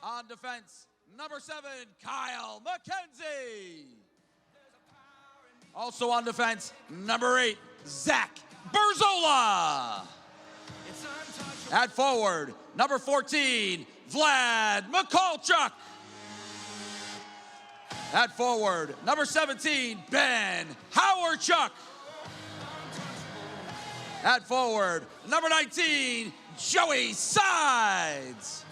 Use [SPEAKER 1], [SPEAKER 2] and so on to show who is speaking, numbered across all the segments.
[SPEAKER 1] On defense, number 7, Kyle McKenzie. Also on defense, number 8, Zach Berzola. At forward, number 14, Vlad Mikulchuk. At forward, number 17, Ben Howardchuk. At forward, number 19, Joey Sides.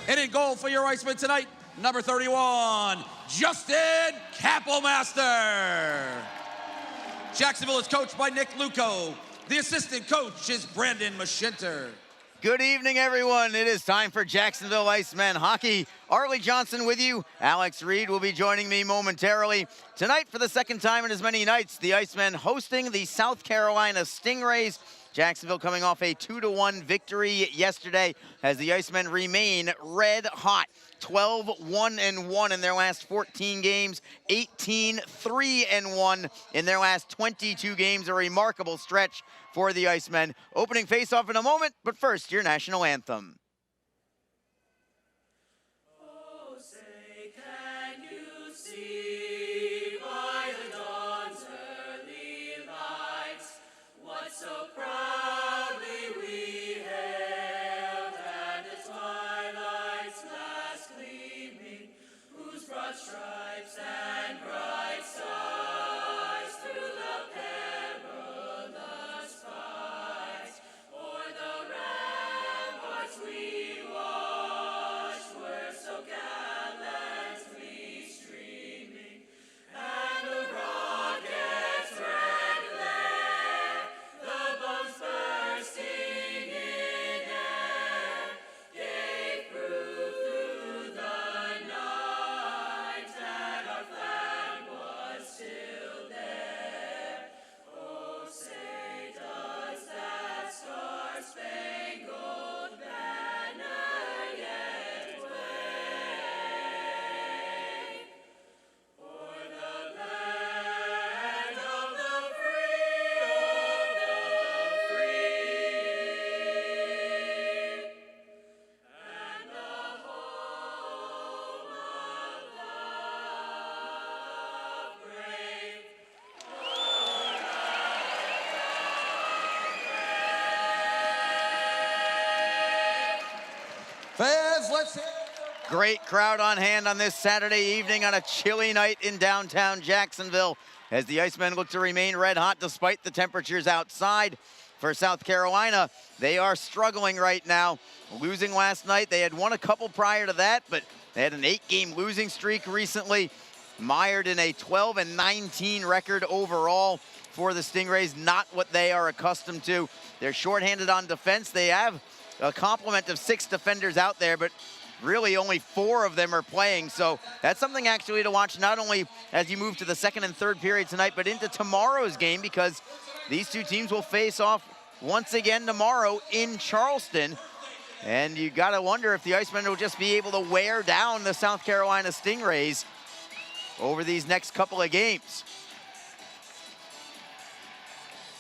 [SPEAKER 1] And in goal for your Icemen tonight, number 31, Justin Kappelmaster. Jacksonville is coached by Nick Luco. The assistant coach is Brandon Maschinter.
[SPEAKER 2] Good evening, everyone. It is time for Jacksonville Icemen hockey. Arlie Johnson with you. Alex Reed will be joining me momentarily. Tonight, for the second time in as many nights, the Icemen hosting the South Carolina Stingrays. Jacksonville coming off a 2-1 victory yesterday as the Icemen remain red hot. 12-1-1 in their last 14 games, 18-3-1 in their last 22 games. A remarkable stretch for the Icemen. Opening faceoff in a moment, but first, your national anthem.
[SPEAKER 3] Stripes and bright stars through the perilous fights, o'er the ramparts we watched were so gallantly streaming, and the rocket's red glare, the bombs bursting in air, gave proof through the night that our flag was still there. Oh, say does that star-spangled banner yet wave o'er the land of the free, and the home of the brave.
[SPEAKER 1] Fans, let's hear it.
[SPEAKER 2] Great crowd on hand on this Saturday evening on a chilly night in downtown Jacksonville as the Icemen look to remain red hot despite the temperatures outside. For South Carolina, they are struggling right now. Losing last night, they had won a couple prior to that, but they had an 8-game losing streak recently, mired in a 12-19 record overall for the Stingrays, not what they are accustomed to. They're shorthanded on defense. They have a complement of 6 defenders out there, but really only 4 of them are playing. So that's something actually to watch, not only as you move to the second and third period tonight, but into tomorrow's game, because these two teams will face off once again tomorrow in Charleston. And you gotta wonder if the Icemen will just be able to wear down the South Carolina Stingrays over these next couple of games.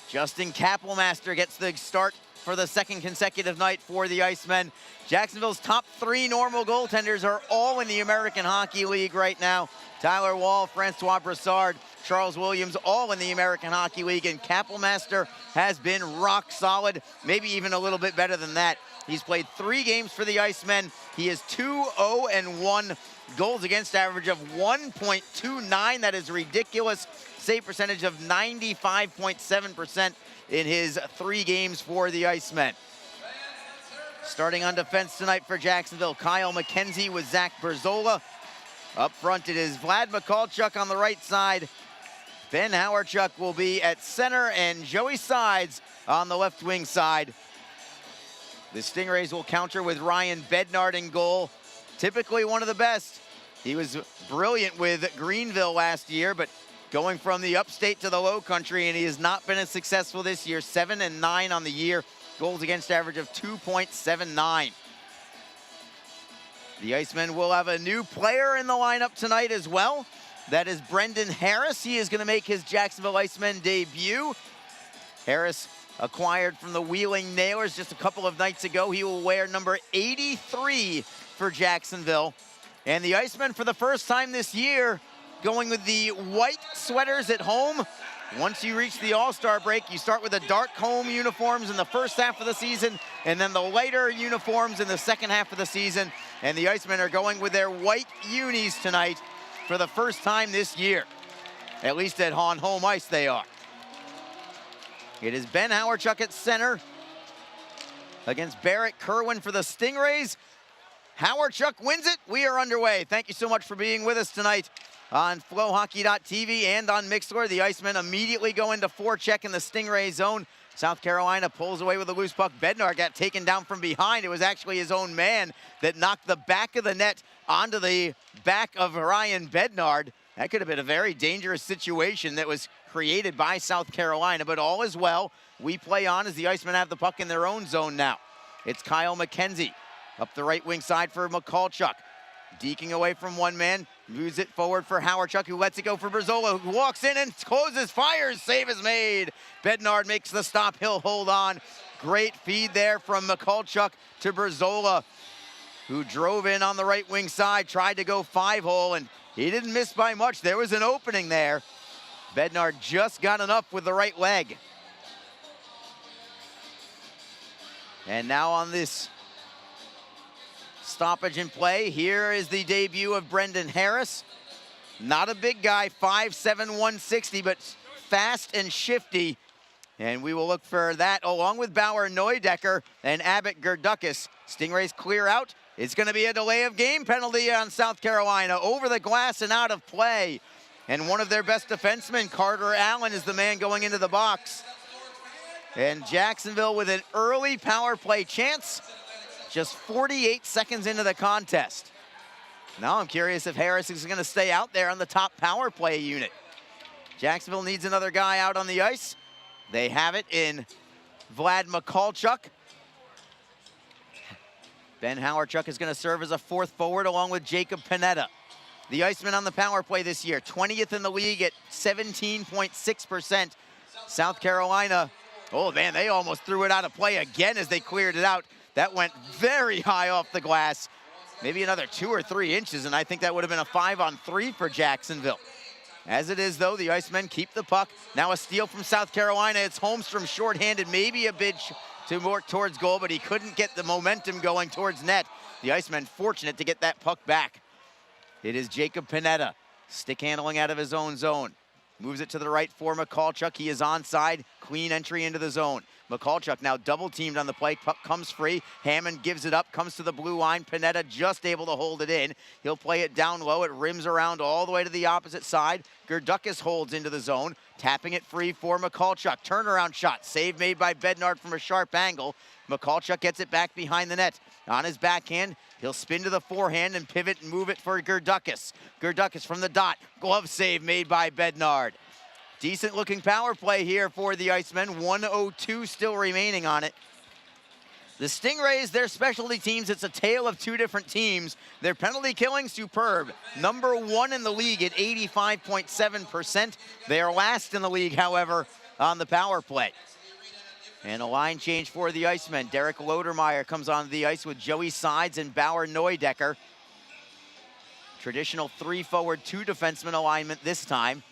[SPEAKER 2] Justin Kappelmaster gets the start for the second consecutive night for the Icemen. Jacksonville's top 3 normal goaltenders are all in the American Hockey League right now. Tyler Wall, Francois Brassard, Charles Williams, all in the American Hockey League, and Kappelmaster has been rock solid, maybe even a little bit better than that. He's played 3 games for the Icemen. He is 2-0-1, goals against average of 1.29. That is ridiculous. Save percentage of 95.7% in his 3 games for the Icemen. Starting on defense tonight for Jacksonville, Kyle McKenzie with Zach Berzola. Up front, it is Vlad Mikulchuk on the right side. Ben Howardchuk will be at center, and Joey Sides on the left wing side. The Stingrays will counter with Ryan Bednard in goal. Typically one of the best. He was brilliant with Greenville last year, but going from the upstate to the low country, and he has not been as successful this year. 7-9 on the year. Goals against average of 2.79. The Icemen will have a new player in the lineup tonight as well. That is Brendan Harris. He is going to make his Jacksonville Icemen debut. Harris acquired from the Wheeling Nailers just a couple of nights ago. He will wear number 83 for Jacksonville. And the Icemen, for the first time this year, going with the white sweaters at home. Once you reach the All-Star break, you start with the dark home uniforms in the first half of the season, and then the lighter uniforms in the second half of the season. And the Icemen are going with their white unis tonight for the first time this year. At least on home ice they are. It is Ben Howarchuk at center against Barrett Kerwin for the Stingrays. Howarchuk wins it. We are underway. Thank you so much for being with us tonight on FlowHockey.tv and on Mixlr. The Icemen immediately go into forecheck in the Stingray zone. South Carolina pulls away with a loose puck. Bednar got taken down from behind. It was actually his own man that knocked the back of the net onto the back of Ryan Bednard. That could have been a very dangerous situation that was created by South Carolina, but all is well. We play on as the Icemen have the puck in their own zone now. It's Kyle McKenzie up the right wing side for McCallchuk. Deking away from one man, moves it forward for Howarchuk, who lets it go for Brzola, who walks in and closes, fires, save is made. Bednard makes the stop, he'll hold on. Great feed there from McCallchuk to Brzola, who drove in on the right wing side, tried to go 5-hole, and he didn't miss by much. There was an opening there. Bednard just got enough with the right leg. And now on this stoppage in play, here is the debut of Brendan Harris. Not a big guy, 5'7", 160, but fast and shifty. And we will look for that along with Bauer Neudecker and Abbott Gerdukis. Stingrays clear out. It's going to be a delay of game penalty on South Carolina. Over the glass and out of play. And one of their best defensemen, Carter Allen, is the man going into the box. And Jacksonville with an early power play chance. Just 48 seconds into the contest. Now I'm curious if Harris is going to stay out there on the top power play unit. Jacksonville needs another guy out on the ice. They have it in Vlad McCallchuk. Ben Howarchuk is going to serve as a fourth forward along with Jacob Panetta. The Icemen on the power play this year, 20th in the league at 17.6%. South Carolina, oh man, they almost threw it out of play again as they cleared it out. That went very high off the glass. Maybe another 2 or 3 inches, and I think that would have been a 5-on-3 for Jacksonville. As it is, though, the Icemen keep the puck. Now a steal from South Carolina. It's Holmstrom shorthanded, maybe a bit to work towards goal, but he couldn't get the momentum going towards net. The Icemen fortunate to get that puck back. It is Jacob Panetta, stick handling out of his own zone. Moves it to the right for McCallchuk. He is onside, clean entry into the zone. McCallchuk now double teamed on the play, puck comes free. Hammond gives it up, comes to the blue line. Panetta just able to hold it in. He'll play it down low. It rims around all the way to the opposite side. Gerdukis holds into the zone, tapping it free for McCallchuk. Turnaround shot, save made by Bednard from a sharp angle. McCallchuk gets it back behind the net. On his backhand, he'll spin to the forehand and pivot and move it for Gerdukis. Gerdukis from the dot, glove save made by Bednard. Decent looking power play here for the Icemen. 1:02 still remaining on it. The Stingrays, their specialty teams, it's a tale of 2 different teams. Their penalty killing, superb. Number 1 in the league at 85.7%. They are last in the league, however, on the power play. And a line change for the Icemen. Derek Lodermeyer comes onto the ice with Joey Sides and Bauer Neudecker. Traditional 3-forward, 2 defenseman alignment this time,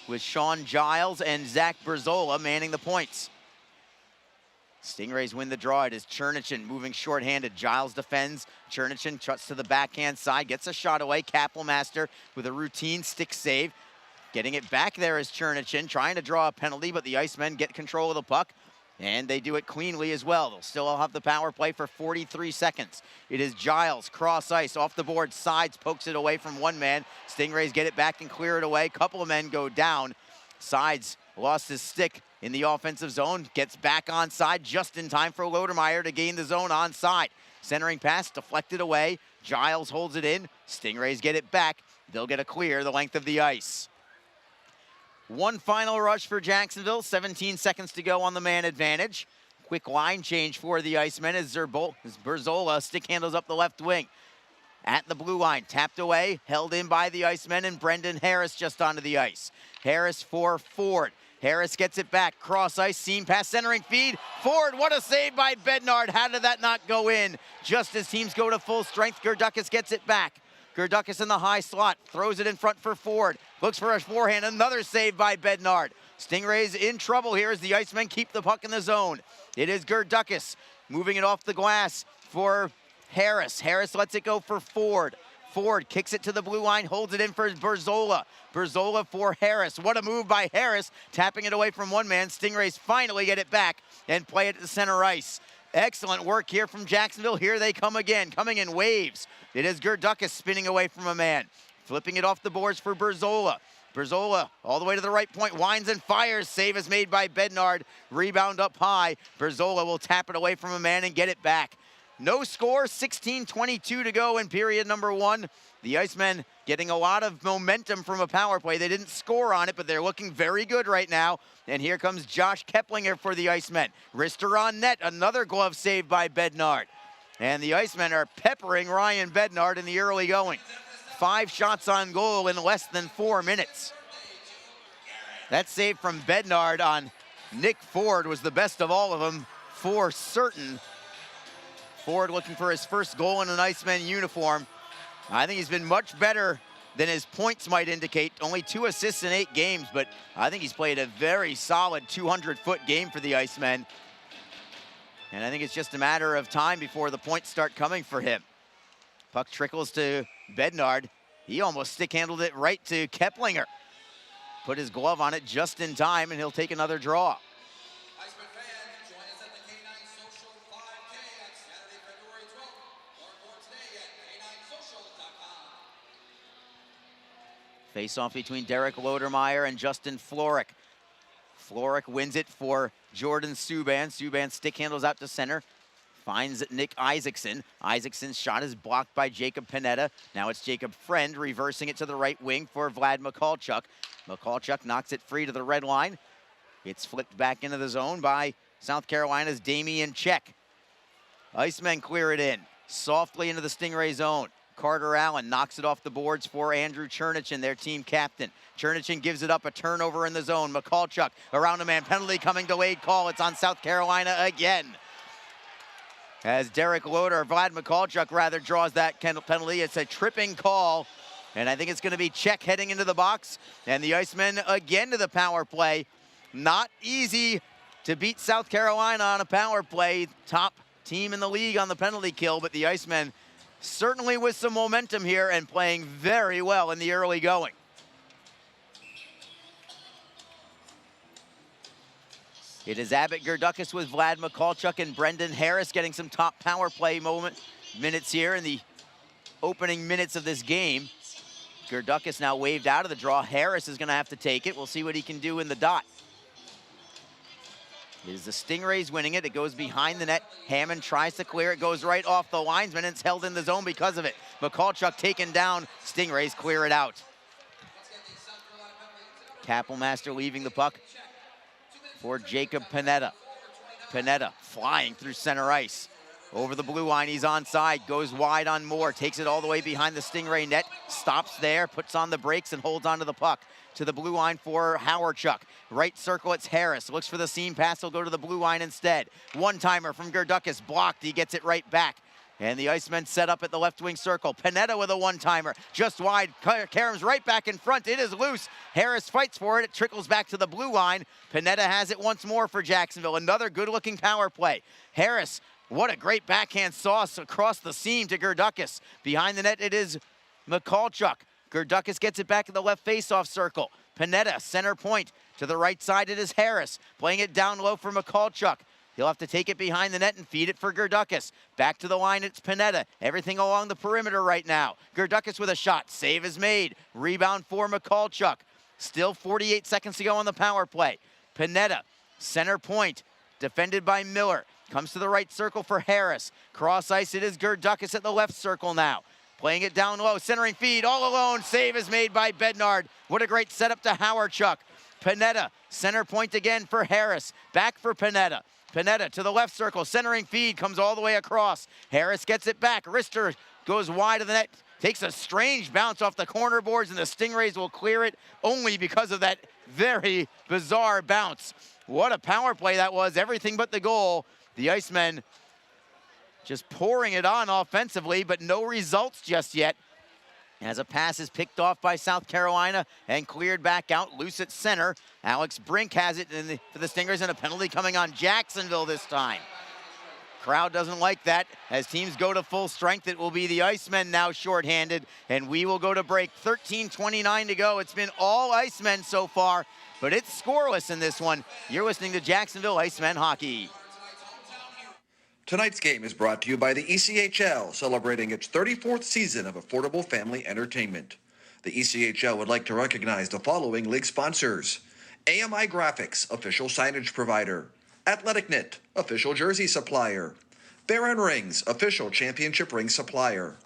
[SPEAKER 2] with Sean Giles and Zach Brzola manning the points. Stingrays win the draw. It is Chernichin moving shorthanded. Giles defends. Chernichin trusts to the backhand side, gets a shot away. Kapelmaster with a routine stick save. Getting it back there is Chernichin, trying to draw a penalty, but the Icemen get control of the puck, and they do it cleanly as well. They'll still have the power play for 43 seconds. It is Giles, cross ice, off the board, Sides pokes it away from one man. Stingrays get it back and clear it away. Couple of men go down. Sides lost his stick in the offensive zone, gets back onside just in time for Lodermeyer to gain the zone onside. Centering pass deflected away. Giles holds it in. Stingrays get it back. They'll get a clear the length of the ice. One final rush for Jacksonville. 17 seconds to go on the man advantage. Quick line change for the Icemen as Brzola stick handles up the left wing. At the blue line, tapped away, held in by the Icemen, and Brendan Harris just onto the ice. Harris for Ford. Harris gets it back. Cross ice, seam pass, centering feed. Ford, what a save by Bednard. How did that not go in? Just as teams go to full strength, Gerdukis gets it back. Gerdukis in the high slot, throws it in front for Ford. Looks for a forehand, another save by Bednard. Stingrays in trouble here as the Icemen keep the puck in the zone. It is Gerdukis moving it off the glass for Harris. Harris lets it go for Ford. Ford kicks it to the blue line, holds it in for Berzola. Berzola for Harris. What a move by Harris, tapping it away from one man. Stingrays finally get it back and play it to center ice. Excellent work here from Jacksonville. Here they come again, coming in waves. It is Gerdukis spinning away from a man. Flipping it off the boards for Berzola. Berzola all the way to the right point, winds and fires. Save is made by Bednard. Rebound up high. Berzola will tap it away from a man and get it back. No score, 16:22 to go in period number 1. The Icemen getting a lot of momentum from a power play. They didn't score on it, but they're looking very good right now. And here comes Josh Keplinger for the Icemen. Wrister on net, another glove save by Bednard. And the Icemen are peppering Ryan Bednard in the early going. 5 shots on goal in less than 4 minutes. That save from Bednard on Nick Ford was the best of all of them for certain. Ford looking for his first goal in an Iceman uniform. I think he's been much better than his points might indicate. Only 2 assists in 8 games, but I think he's played a very solid 200-foot game for the Icemen. And I think it's just a matter of time before the points start coming for him. Puck trickles to Bednard. He almost stick-handled it right to Keplinger. Put his glove on it just in time, and he'll take another draw.
[SPEAKER 1] Iceman fans, join us at the K9 Social 5K on Saturday, February 12th. More important today at k9social.com.
[SPEAKER 2] Face-off between Derek Lodermeyer and Justin Florek. Florek wins it for Jordan Subban. Subban stick handles out to center. Finds Nick Isaacson. Isaacson's shot is blocked by Jacob Panetta. Now it's Jacob Friend reversing it to the right wing for Vlad Mikulchuk. Mikulchuk knocks it free to the red line. It's flipped back into the zone by South Carolina's Damian Czech. Icemen clear it in. Softly into the Stingray zone. Carter Allen knocks it off the boards for Andrew Chernichin, their team captain. Chernichin gives it up, a turnover in the zone. Mikulchuk around a man, penalty coming, delayed call. It's on South Carolina again. As Derek Loader, Vlad Mikulchuk rather, draws that penalty. It's a tripping call, and I think it's gonna be Czech heading into the box. And the Icemen again to the power play. Not easy to beat South Carolina on a power play. Top team in the league on the penalty kill, but the Icemen certainly with some momentum here and playing very well in the early going. It is Abbott Gerdukis with Vlad Mikulchuk and Brendan Harris getting some top power play minutes here in the opening minutes of this game. Gerdukis now waved out of the draw. Harris is gonna have to take it. We'll see what he can do in the dot. It is the Stingrays winning it. It goes behind the net. Hammond tries to clear it, goes right off the linesman, and it's held in the zone because of it. Mikulchuk taken down. Stingrays clear it out. Kapelmaster leaving the puck for Jacob Panetta. Panetta flying through center ice. Over the blue line, he's onside, goes wide on Moore, takes it all the way behind the Stingray net, stops there, puts on the brakes and holds onto the puck. To the blue line for Howardchuk. Right circle, it's Harris. Looks for the seam pass, he'll go to the blue line instead. One-timer from Gerdukis, blocked, he gets it right back. And the Icemen set up at the left wing circle. Panetta with a one-timer, just wide. Karam's right back in front, it is loose. Harris fights for it, it trickles back to the blue line. Panetta has it once more for Jacksonville. Another good-looking power play. Harris, what a great backhand sauce across the seam to Gerdukis. Behind the net, it is Mikulchuk. Gerdukis gets it back in the left faceoff circle. Panetta, center point. To the right side, it is Harris. Playing it down low for Mikulchuk. He'll have to take it behind the net and feed it for Gerdukis. Back to the line, it's Panetta. Everything along the perimeter right now. Gerdukis with a shot. Save is made. Rebound for Mikulchuk. Still 48 seconds to go on the power play. Panetta, center point. Defended by Miller. Comes to the right circle for Harris. Cross ice, it is Gerdukis at the left circle now. Playing it down low, centering feed, all alone. Save is made by Bednard. What a great setup to Howardchuk. Panetta, center point again for Harris. Back for Panetta. Panetta to the left circle, centering feed, comes all the way across. Harris gets it back. Wrister goes wide of the net, takes a strange bounce off the corner boards, and the Stingrays will clear it only because of that very bizarre bounce. What a power play that was, everything but the goal. The Icemen just pouring it on offensively, but no results just yet. As a pass is picked off by South Carolina and cleared back out, loose at center. Alex Brink has it for the Stingrays, and a penalty coming on Jacksonville this time. Crowd doesn't like that. As teams go to full strength, it will be the Icemen now shorthanded, and we will go to break. 13:29 to go. It's been all Icemen so far, but it's scoreless in this one. You're listening to Jacksonville Icemen Hockey.
[SPEAKER 4] Tonight's game is brought to you by the ECHL, celebrating its 34th season of affordable family entertainment. The ECHL would like to recognize the following league sponsors: AMI Graphics, official signage provider; Athletic Knit, official jersey supplier; Baron Rings, official championship ring supplier;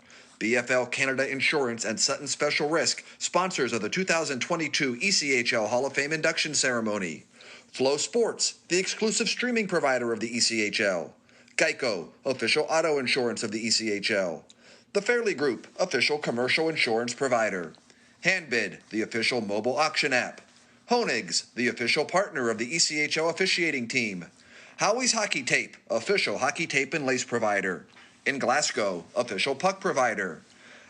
[SPEAKER 4] BFL Canada Insurance and Sutton Special Risk, sponsors of the 2022 ECHL Hall of Fame induction ceremony; Flow Sports, the exclusive streaming provider of the ECHL; Geico, official auto insurance of the ECHL; The Fairley Group, official commercial insurance provider; Handbid, the official mobile auction app; Honig's, the official partner of the ECHL officiating team; Howie's Hockey Tape, official hockey tape and lace provider; In Glasgow, official puck provider;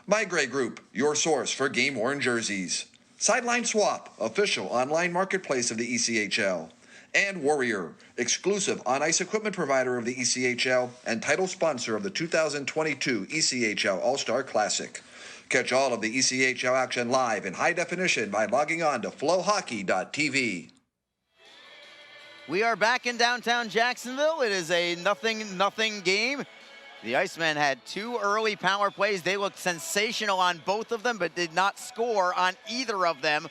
[SPEAKER 4] My Gray Group, your source for game-worn jerseys; Sideline Swap, official online marketplace of the ECHL; and Warrior, exclusive on-ice equipment provider of the ECHL and title sponsor of the 2022 ECHL All-Star Classic. Catch all of the ECHL action live in high definition by logging on to flowhockey.tv.
[SPEAKER 2] We are back in downtown Jacksonville. It is a 0-0 game. The Icemen had 2 early power plays. They looked sensational on both of them, but did not score on either of them.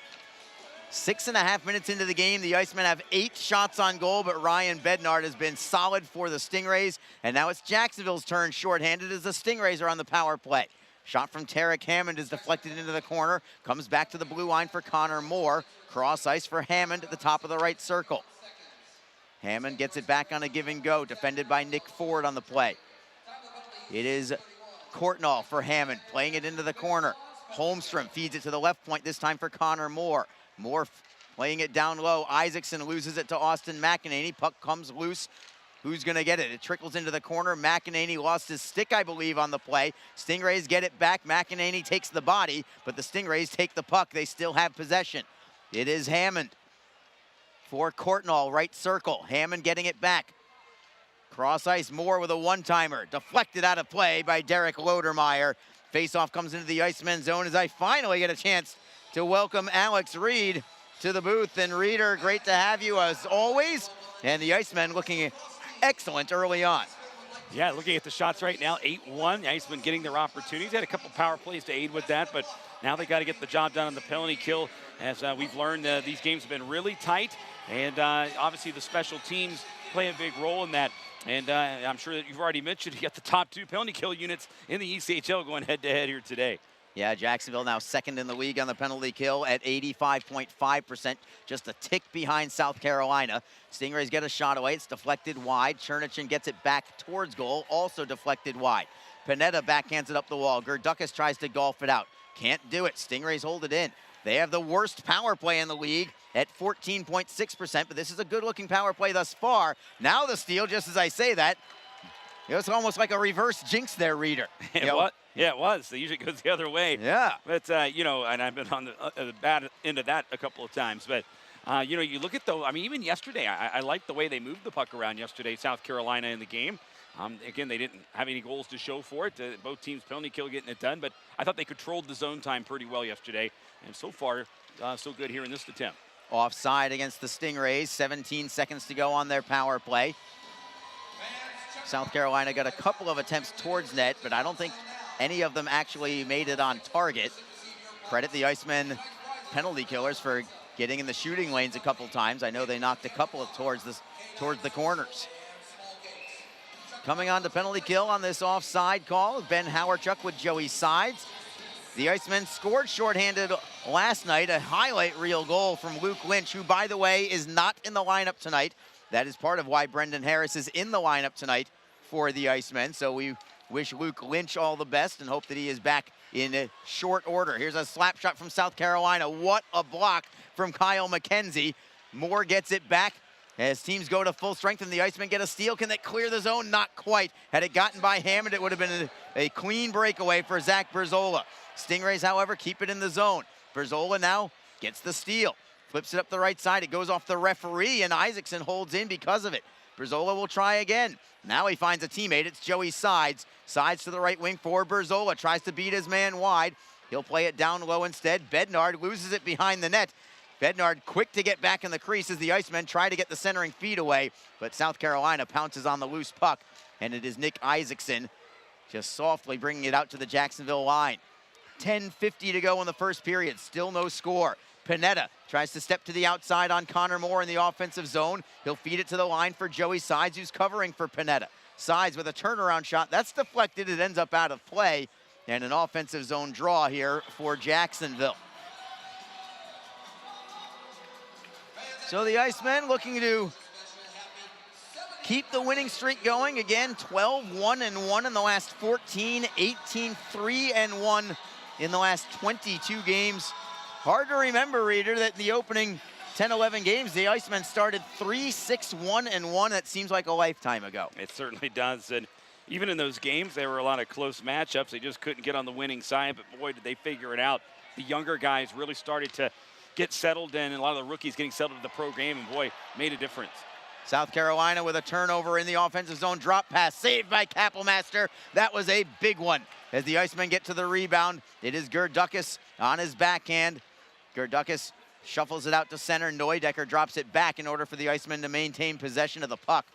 [SPEAKER 2] 6.5 minutes into the game, the Icemen have 8 shots on goal, but Ryan Bednard has been solid for the Stingrays. And now it's Jacksonville's turn shorthanded as the Stingrays are on the power play. Shot from Tarek Hammond is deflected into the corner, comes back to the blue line for Connor Moore. Cross ice for Hammond at the top of the right circle. Hammond gets it back on a give and go, defended by Nick Ford on the play. It is Courtnall for Hammond, playing it into the corner. Holmstrom feeds it to the left point, this time for Connor Moore. Moore playing it down low. Isaacson loses it to Austin McEnany. Puck comes loose. Who's going to get it? It trickles into the corner. McEnany lost his stick, I believe, on the play. Stingrays get it back. McEnany takes the body, but the Stingrays take the puck. They still have possession. It is Hammond for Courtnall, right circle. Hammond getting it back. Cross ice, Moore with a one-timer. Deflected out of play by Derek Lodermeyer. Face-off comes into the Icemen zone as I finally get a chance to welcome Alex Reed to the booth. And Reeder, great to have you as always. And the Icemen looking excellent early on.
[SPEAKER 5] Yeah, looking at the shots right now, 8-1. The Icemen getting their opportunities. They had a couple power plays to aid with that, but now they got to get the job done on the penalty kill. As we've learned, these games have been really tight, and obviously the special teams play a big role in that. And I'm sure that you've already mentioned you got the top 2 penalty kill units in the ECHL going head-to-head here today.
[SPEAKER 2] Yeah, Jacksonville now second in the league on the penalty kill at 85.5%, just a tick behind South Carolina. Stingrays get a shot away. It's deflected wide. Chernichin gets it back towards goal, also deflected wide. Panetta backhands it up the wall. Gerdukas tries to golf it out. Can't do it. Stingrays hold it in. They have the worst power play in the league at 14.6%, but this is a good-looking power play thus far. Now the steal, just as I say that, it was almost like a reverse jinx there, Reeder.
[SPEAKER 5] What? Yeah, it was. It usually goes the other way.
[SPEAKER 2] Yeah.
[SPEAKER 5] But, you know, and I've been on the bad end of that a couple of times. But, you know, you look at I mean, even yesterday, I liked the way they moved the puck around yesterday, South Carolina in the game. Again, they didn't have any goals to show for it. Both teams penalty kill getting it done. But I thought they controlled the zone time pretty well yesterday. And so far, so good here in this attempt.
[SPEAKER 2] Offside against the Stingrays. 17 seconds to go on their power play. South Carolina got a couple of attempts towards net, but I don't think any of them actually made it on target. Credit the Icemen penalty killers for getting in the shooting lanes a couple times. I know they knocked a couple of towards the corners. Coming on to penalty kill on this offside call, Ben Howarchuk with Joey Sides. The Icemen scored shorthanded last night, a highlight reel goal from Luke Lynch, who, by the way, is not in the lineup tonight. That is part of why Brendan Harris is in the lineup tonight for the Icemen. So we wish Luke Lynch all the best and hope that he is back in short order. Here's a slap shot from South Carolina. What a block from Kyle McKenzie. Moore gets it back as teams go to full strength and the Icemen get a steal. Can they clear the zone? Not quite. Had it gotten by Hammond, it would have been a clean breakaway for Zach Berzola. Stingrays, however, keep it in the zone. Berzola now gets the steal. Flips it up the right side. It goes off the referee, and Isaacson holds in because of it. Berzola will try again. Now he finds a teammate. It's Joey Sides. Sides to the right wing for Berzola. Tries to beat his man wide. He'll play it down low instead. Bednard loses it behind the net. Bednard quick to get back in the crease as the Icemen try to get the centering feed away, but South Carolina pounces on the loose puck, and it is Nick Isaacson just softly bringing it out to the Jacksonville line. 10:50 to go in the first period. Still no score. Panetta tries to step to the outside on Connor Moore in the offensive zone. He'll feed it to the line for Joey Sides, who's covering for Panetta. Sides with a turnaround shot. That's deflected. It ends up out of play. And an offensive zone draw here for Jacksonville. So the Icemen looking to keep the winning streak going. Again, 12-1-1 in the last 14, 18-3-1 in the last 22 games. Hard to remember, Reader, that in the opening 10-11 games, the Icemen started 3-6-1-1. That seems like a lifetime ago.
[SPEAKER 5] It certainly does. And even in those games, there were a lot of close matchups. They just couldn't get on the winning side, but boy, did they figure it out. The younger guys really started to get settled in, and a lot of the rookies getting settled in the pro game, and boy, made a difference.
[SPEAKER 2] South Carolina with a turnover in the offensive zone. Drop pass saved by Kappelmaster. That was a big one. As the Icemen get to the rebound, it is Gerdukas on his backhand. Gerdukas shuffles it out to center. Neudecker drops it back in order for the Icemen to maintain possession of the puck.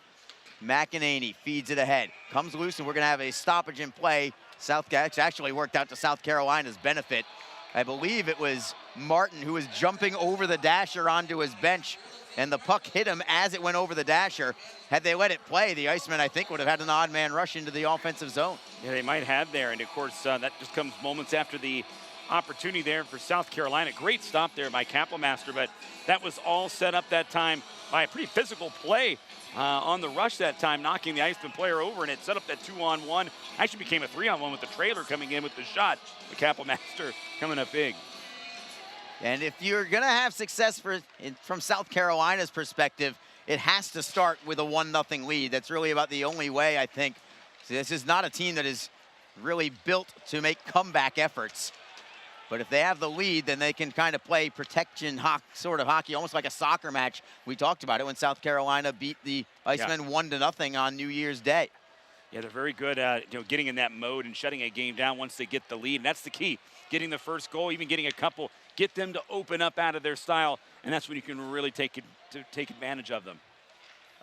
[SPEAKER 2] McEnany feeds it ahead. Comes loose, and we're going to have a stoppage in play. It's actually worked out to South Carolina's benefit. I believe it was Martin who was jumping over the dasher onto his bench, and the puck hit him as it went over the dasher. Had they let it play, the Icemen, I think, would have had an odd man rush into the offensive zone.
[SPEAKER 5] Yeah, they might have there, and of course, that just comes moments after the opportunity there for South Carolina. Great stop there by Kappelmaster, but that was all set up that time by a pretty physical play on the rush that time, knocking the Iceman player over, and it set up that 2-on-1. Actually became a 3-on-1 with the trailer coming in with the shot. The Kappelmaster coming up big.
[SPEAKER 2] And if you're going to have success from South Carolina's perspective, it has to start with a 1-0 lead. That's really about the only way, I think. So this is not a team that is really built to make comeback efforts. But if they have the lead, then they can kind of play protection sort of hockey, almost like a soccer match. We talked about it when South Carolina beat the Icemen 1-0 on New Year's Day.
[SPEAKER 5] Yeah, they're very good at getting in that mode and shutting a game down once they get the lead. And that's the key, getting the first goal, even getting a couple, get them to open up out of their style, and that's when you can really take advantage of them.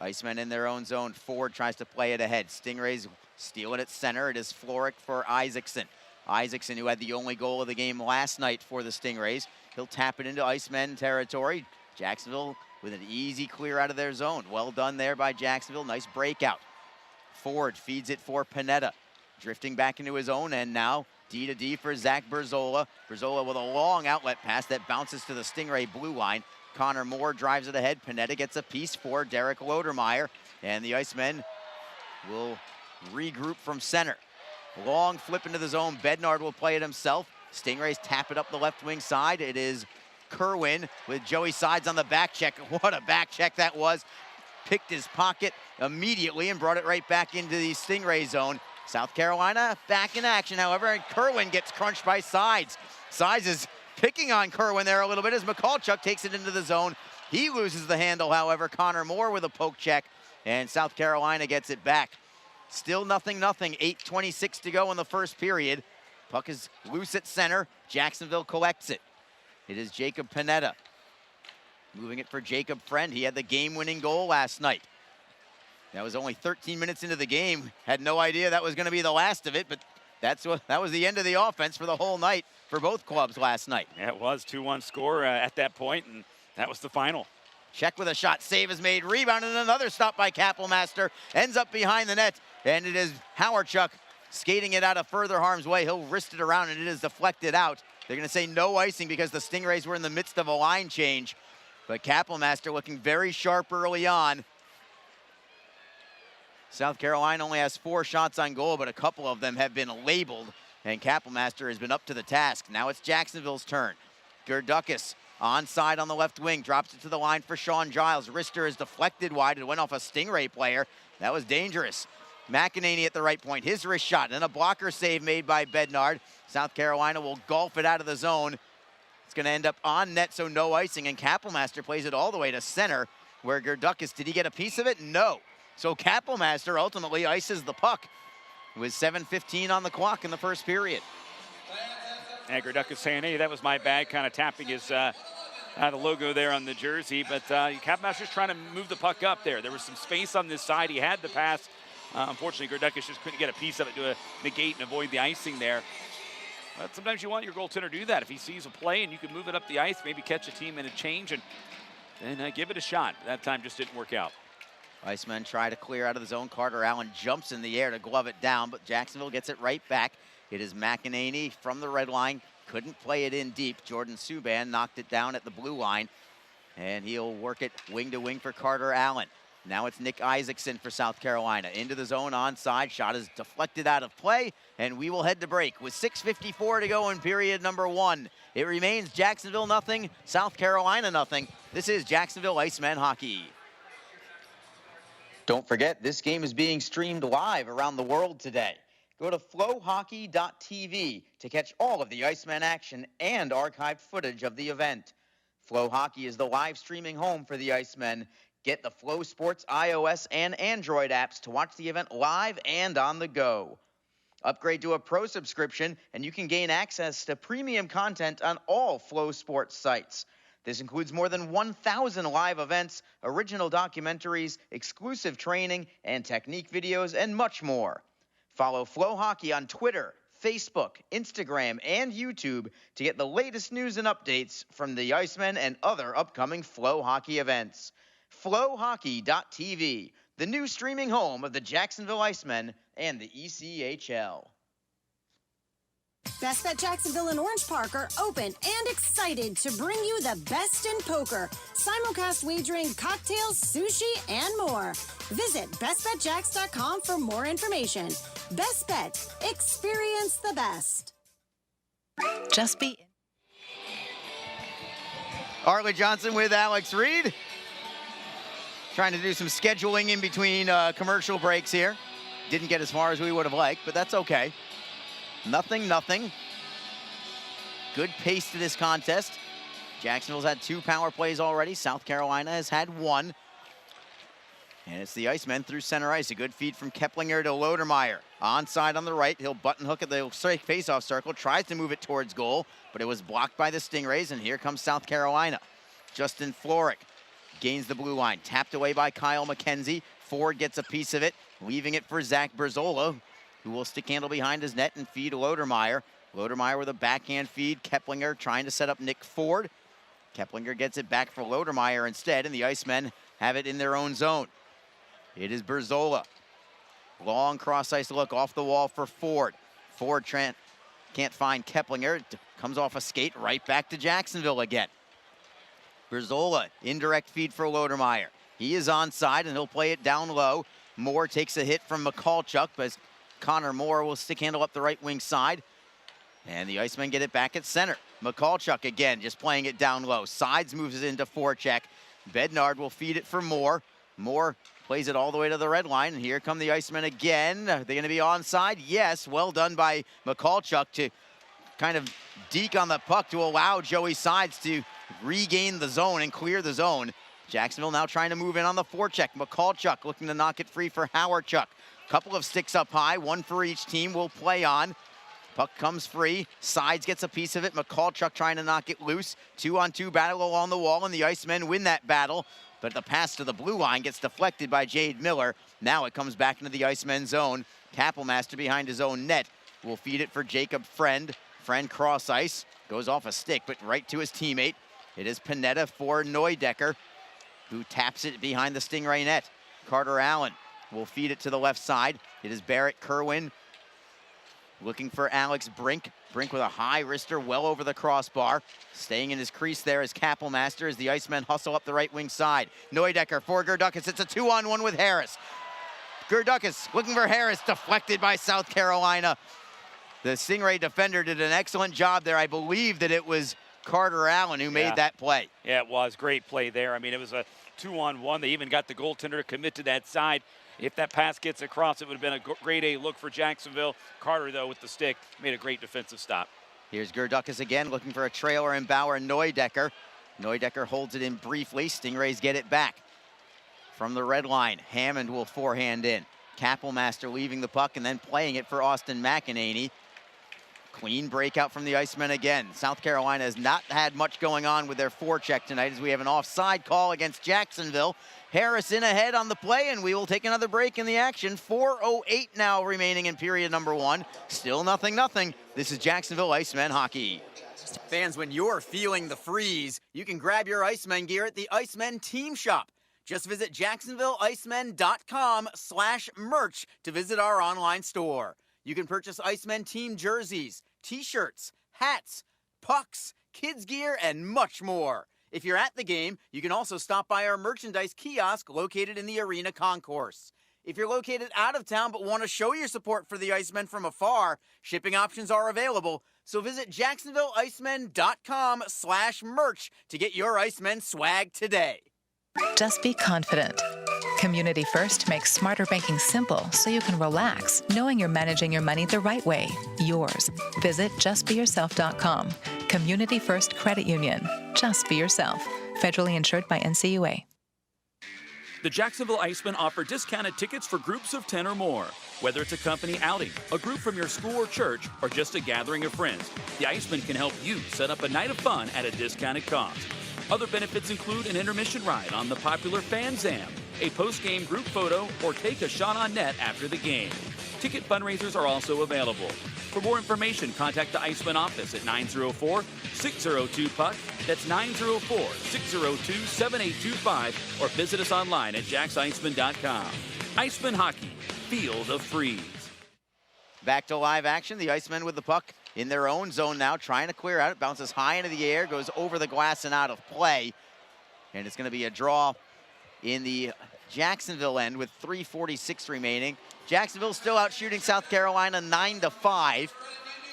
[SPEAKER 2] Icemen in their own zone. Ford tries to play it ahead. Stingrays steal it at center. It is Floric for Isaacson. Isaacson, who had the only goal of the game last night for the Stingrays. He'll tap it into Icemen territory. Jacksonville with an easy clear out of their zone. Well done there by Jacksonville. Nice breakout. Ford feeds it for Panetta. Drifting back into his own end now. D-to-D for Zach Berzola. Berzola with a long outlet pass that bounces to the Stingray blue line. Connor Moore drives it ahead. Panetta gets a piece for Derek Lodermeyer. And the Icemen will regroup from center. Long flip into the zone. Bednard will play it himself. Stingrays tap it up the left wing side. It is Kerwin with Joey Sides on the back check. What a back check that was. Picked his pocket immediately and brought it right back into the Stingray zone. South Carolina back in action, however, and Kerwin gets crunched by Sides. Sides is picking on Kerwin there a little bit as McCallchuck takes it into the zone. He loses the handle, however. Connor Moore with a poke check, and South Carolina gets it back. Still 0-0, 8:26 to go in the first period. Puck is loose at center. Jacksonville collects it. It is Jacob Panetta. Moving it for Jacob Friend. He had the game-winning goal last night. That was only 13 minutes into the game. Had no idea that was going to be the last of it, but that was the end of the offense for the whole night for both clubs last night.
[SPEAKER 5] Yeah, it was 2-1 score at that point, and that was the final.
[SPEAKER 2] Check with a shot. Save is made. Rebound, and another stop by Kappelmaster. Ends up behind the net, and it is Howarchuk skating it out of further harm's way. He'll wrist it around, and it is deflected out. They're going to say no icing because the Stingrays were in the midst of a line change. But Kappelmaster looking very sharp early on. South Carolina only has 4 shots on goal, but a couple of them have been labeled. And Kapelmaster has been up to the task. Now it's Jacksonville's turn. Gerdukas onside on the left wing, drops it to the line for Sean Giles. Rister is deflected wide. It went off a Stingray player. That was dangerous. McEnany at the right point, his wrist shot, and a blocker save made by Bednard. South Carolina will golf it out of the zone. It's gonna end up on net, so no icing, and Kapelmaster plays it all the way to center, where Gerdukas, did he get a piece of it? No. So Kapelmaster ultimately ices the puck with 7:15 on the clock in the first period.
[SPEAKER 5] And Gerdukas saying, hey, that was my bag, kind of tapping his the logo there on the jersey, but Kapelmaster's trying to move the puck up there. There was some space on this side. He had the pass. Unfortunately, Gerdukas just couldn't get a piece of it to negate and avoid the icing there. But sometimes you want your goaltender to do that. If he sees a play and you can move it up the ice, maybe catch a team in a change and give it a shot. That time just didn't work out.
[SPEAKER 2] Icemen try to clear out of the zone. Carter Allen jumps in the air to glove it down, but Jacksonville gets it right back. It is McEnany from the red line. Couldn't play it in deep. Jordan Subban knocked it down at the blue line, and he'll work it wing to wing for Carter Allen. Now it's Nick Isaacson for South Carolina. Into the zone, onside. Shot is deflected out of play, and we will head to break with 6:54 to go in period number 1. It remains Jacksonville nothing, South Carolina nothing. This is Jacksonville Icemen hockey. Don't forget, this game is being streamed live around the world today. Go to flowhockey.tv to catch all of the Icemen action and archived footage of the event. Flow Hockey is the live streaming home for the Icemen. Get the Flow Sports iOS and Android apps to watch the event live and on the go. Upgrade to a pro subscription and you can gain access to premium content on all Flow Sports sites. This includes more than 1,000 live events, original documentaries, exclusive training and technique videos, and much more. Follow Flow Hockey on Twitter, Facebook, Instagram, and YouTube to get the latest news and updates from the Icemen and other upcoming Flow Hockey events. Flowhockey.tv, the new streaming home of the Jacksonville Icemen and the ECHL.
[SPEAKER 6] Best Bet Jacksonville and Orange Park are open and excited to bring you the best in poker, simulcast wagering, cocktails, sushi, and more. Visit bestbetjacks.com for more information. Best Bet. Experience the best.
[SPEAKER 7] Just be.
[SPEAKER 2] Arlie Johnson with Alex Reed. Trying to do some scheduling in between commercial breaks here. Didn't get as far as we would have liked, but that's okay. Nothing. Good pace to this contest. Jacksonville's had 2 power plays already. South Carolina has had 1. And it's the Icemen through center ice. A good feed from Keplinger to Lodermeyer. Onside on the right. He'll button hook at the face-off circle. Tries to move it towards goal, but it was blocked by the Stingrays, and here comes South Carolina. Justin Florick gains the blue line. Tapped away by Kyle McKenzie. Ford gets a piece of it, leaving it for Zach Berzola, who will stick handle behind his net and feed Lodermeyer. Lodermeyer with a backhand feed. Keplinger trying to set up Nick Ford. Keplinger gets it back for Lodermeyer instead, and the Icemen have it in their own zone. It is Berzola. Long cross-ice look off the wall for Ford. Ford can't find Keplinger. Comes off a skate right back to Jacksonville again. Berzola, indirect feed for Lodermeyer. He is onside, and he'll play it down low. Moore takes a hit from McCallchuk, but Connor Moore will stick handle up the right wing side. And the Icemen get it back at center. McCallchuk again, just playing it down low. Sides moves it into forecheck. Bednard will feed it for Moore. Moore plays it all the way to the red line, and here come the Icemen again. Are they going to be onside? Yes, well done by McCallchuk to kind of deke on the puck to allow Joey Sides to regain the zone and clear the zone. Jacksonville now trying to move in on the forecheck. McCallchuk looking to knock it free for Howardchuk. Couple of sticks up high, one for each team will play on. Puck comes free. Sides gets a piece of it. McCallchuk trying to knock it loose. 2-on-2 battle along the wall, and the Icemen win that battle. But the pass to the blue line gets deflected by Jade Miller. Now it comes back into the Icemen zone. Kapelmaster behind his own net will feed it for Jacob Friend. Friend cross ice. Goes off a stick, but right to his teammate. It is Panetta for Neudecker, who taps it behind the Stingray net. Carter Allen will feed it to the left side. It is Barrett Kerwin looking for Alex Brink. Brink with a high wrister well over the crossbar. Staying in his crease there is Kapelmaster as the Icemen hustle up the right wing side. Neudecker for Gerdukas. It's a 2-on-1 with Harris. Gerdukas looking for Harris, deflected by South Carolina. The Stingray defender did an excellent job there. I believe that it was Carter Allen who made that play.
[SPEAKER 5] Yeah, it was. Great play there. I mean, it was a 2-on-1. They even got the goaltender to commit to that side. If that pass gets across, it would have been a grade A look for Jacksonville. Carter, though, with the stick, made a great defensive stop.
[SPEAKER 2] Here's Gerdukas again looking for a trailer in Bauer Neudecker. Neudecker holds it in briefly. Stingrays get it back. From the red line, Hammond will forehand in. Kappelmaster leaving the puck and then playing it for Austin McEnany. Clean breakout from the Icemen again. South Carolina has not had much going on with their forecheck tonight as we have an offside call against Jacksonville. Harrison ahead on the play, and we will take another break in the action. 4:08 now remaining in period number 1. Still 0-0. This is Jacksonville Icemen hockey. Fans, when you're feeling the freeze, you can grab your Icemen gear at the Icemen Team Shop. Just visit jacksonvilleicemen.com/merch to visit our online store. You can purchase Icemen team jerseys, t-shirts, hats, pucks, kids gear, and much more. If you're at the game, you can also stop by our merchandise kiosk located in the arena concourse. If you're located out of town but want to show your support for the Icemen from afar, shipping options are available. So visit jacksonvilleicemen.com/merch to get your Icemen swag today.
[SPEAKER 7] Just be confident. Community First makes smarter banking simple so you can relax, knowing you're managing your money the right way. Yours. Visit justbeyourself.com. Community First Credit Union. Just be yourself. Federally insured by NCUA.
[SPEAKER 8] The Jacksonville Icemen offer discounted tickets for groups of 10 or more. Whether it's a company outing, a group from your school or church, or just a gathering of friends, the Icemen can help you set up a night of fun at a discounted cost. Other benefits include an intermission ride on the popular Fan Zam, a post-game group photo, or take a shot on net after the game. Ticket fundraisers are also available. For more information, contact the Icemen office at 904-602-PUCK. That's 904-602-7825, or visit us online at jacksicemen.com. Icemen Hockey. Feel the freeze.
[SPEAKER 2] Back to live action. The Icemen with the puck in their own zone now, trying to clear out. It bounces high into the air, goes over the glass and out of play. And it's going to be a draw in the Jacksonville end with 3:46 remaining. Jacksonville still out shooting South Carolina 9-5.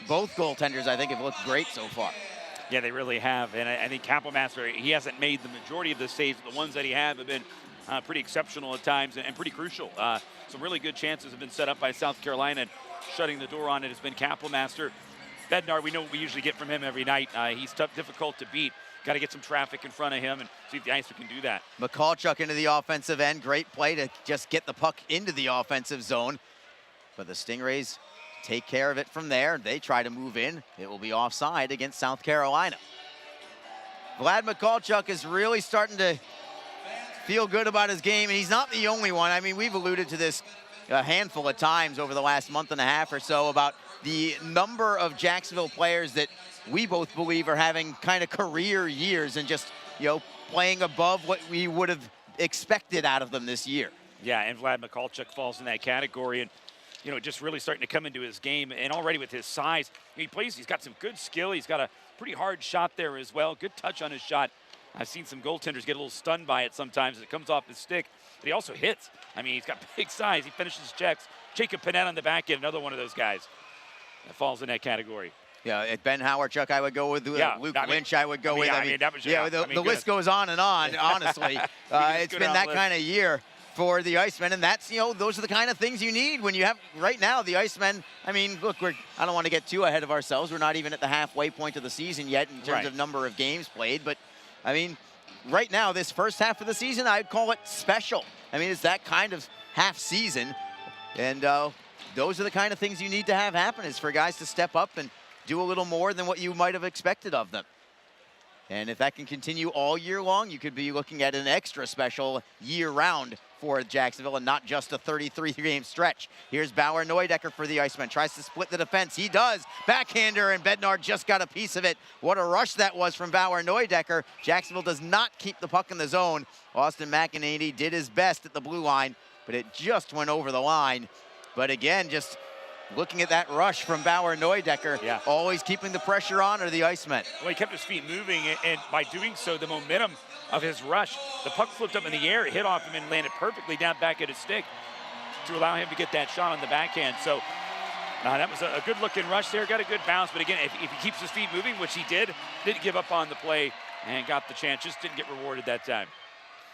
[SPEAKER 2] Both goaltenders, I think, have looked great so far.
[SPEAKER 5] Yeah, they really have. And I think Kappelmaster, he hasn't made the majority of the saves. The ones that he have been pretty exceptional at times and pretty crucial. Some really good chances have been set up by South Carolina, and shutting the door on it has been Kappelmaster. Bednar, we know what we usually get from him every night. He's tough, difficult to beat. Got to get some traffic in front of him and see if the Icemen can do that.
[SPEAKER 2] McCallchuk into the offensive end. Great play to just get the puck into the offensive zone. But the Stingrays take care of it from there. They try to move in. It will be offside against South Carolina. Vlad McCallchuk is really starting to feel good about his game, and he's not the only one. I mean, we've alluded to this a handful of times over the last month and a half or so about the number of Jacksonville players that we both believe are having kind of career years and just, playing above what we would have expected out of them this year.
[SPEAKER 5] Yeah, and Vlad McCallchuk falls in that category, and just really starting to come into his game, and already with his size, he's got some good skill. He's got a pretty hard shot there as well. Good touch on his shot. I've seen some goaltenders get a little stunned by it sometimes as it comes off his stick, but he also hits. I mean, he's got big size. He finishes checks. Jacob Panett on the back end, another one of those guys that falls in that category.
[SPEAKER 2] Yeah, at Ben Howardchuk, I would go with. Luke Lynch, I would go with. The list goes on and on, honestly. It's been that kind of year for the Icemen, and that's, those are the kind of things you need when you have, right now, the Icemen. I mean, look, I don't want to get too ahead of ourselves. We're not even at the halfway point of the season yet in terms of number of games played, but, I mean, right now, this first half of the season, I'd call it special. I mean, it's that kind of half season, and those are the kind of things you need to have happen, is for guys to step up and do a little more than what you might have expected of them. And if that can continue all year long, you could be looking at an extra special year-round for Jacksonville and not just a 33-game stretch. Here's Bauer Neudecker for the Icemen. Tries to split the defense. He does. Backhander, and Bednar just got a piece of it. What a rush that was from Bauer Neudecker. Jacksonville does not keep the puck in the zone. Austin McEnany did his best at the blue line, but it just went over the line. But again, just looking at that rush from Bauer Neudecker, always keeping the pressure on are the Icemen.
[SPEAKER 5] Well, he kept his feet moving, and by doing so, the momentum of his rush, the puck flipped up in the air, hit off him, and landed perfectly down back at his stick to allow him to get that shot on the backhand. So That was a good-looking rush there. Got a good bounce, but again, if he keeps his feet moving, which he didn't give up on the play and got the chance. Just didn't get rewarded that time.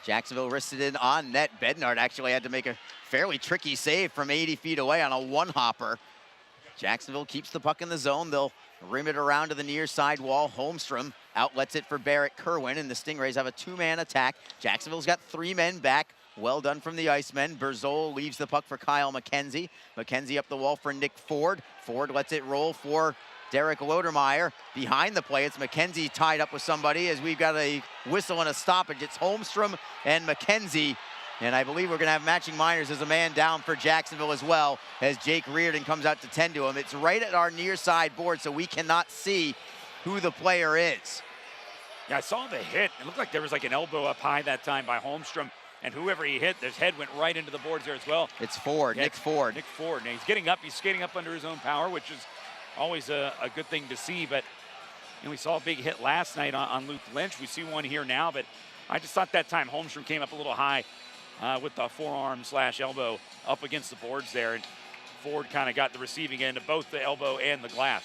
[SPEAKER 2] Jacksonville wristed in on net. Bednard actually had to make a fairly tricky save from 80 feet away on a one-hopper. Jacksonville keeps the puck in the zone. They'll rim it around to the near side wall. Holmstrom outlets it for Barrett Kerwin, and the Stingrays have a two-man attack. Jacksonville's got three men back. Well done from the Icemen. Berzol leaves the puck for Kyle McKenzie. McKenzie up the wall for Nick Ford. Ford lets it roll for Derek Lodermeyer. Behind the play, it's McKenzie tied up with somebody as we've got a whistle and a stoppage. It's Holmstrom and McKenzie. And I believe we're going to have matching minors as a man down for Jacksonville as well, as Jake Reardon comes out to tend to him. It's right at our near side board, so we cannot see who the player is.
[SPEAKER 5] Yeah, I saw the hit. It looked like there was like an elbow up high that time by Holmstrom. And whoever he hit, his head went right into the boards there as well.
[SPEAKER 2] It's Ford,
[SPEAKER 5] yeah,
[SPEAKER 2] Nick Ford.
[SPEAKER 5] Nick Ford. And he's getting up. He's skating up under his own power, which is always a good thing to see. But we saw a big hit last night on Luke Lynch. We see one here now. But I just thought that time Holmstrom came up a little high with the forearm/elbow up against the boards there. And Ford kind of got the receiving end of both the elbow and the glass.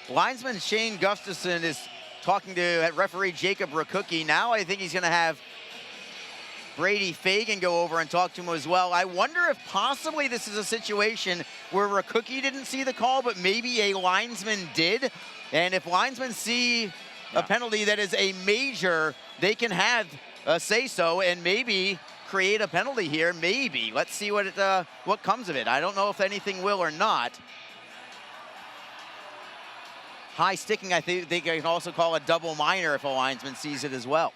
[SPEAKER 2] Linesman Shane Gustafson is talking to referee Jacob Rakookie. Now I think he's going to have Brady Fagan go over and talk to him as well. I wonder if possibly this is a situation where Rakookie didn't see the call, but maybe a linesman did. And if linesmen see a penalty that is a major, they can have a say-so and maybe create a penalty here. Maybe. Let's see what comes of it. I don't know if anything will or not. High sticking, I think they can also call a double minor if a linesman sees it as well.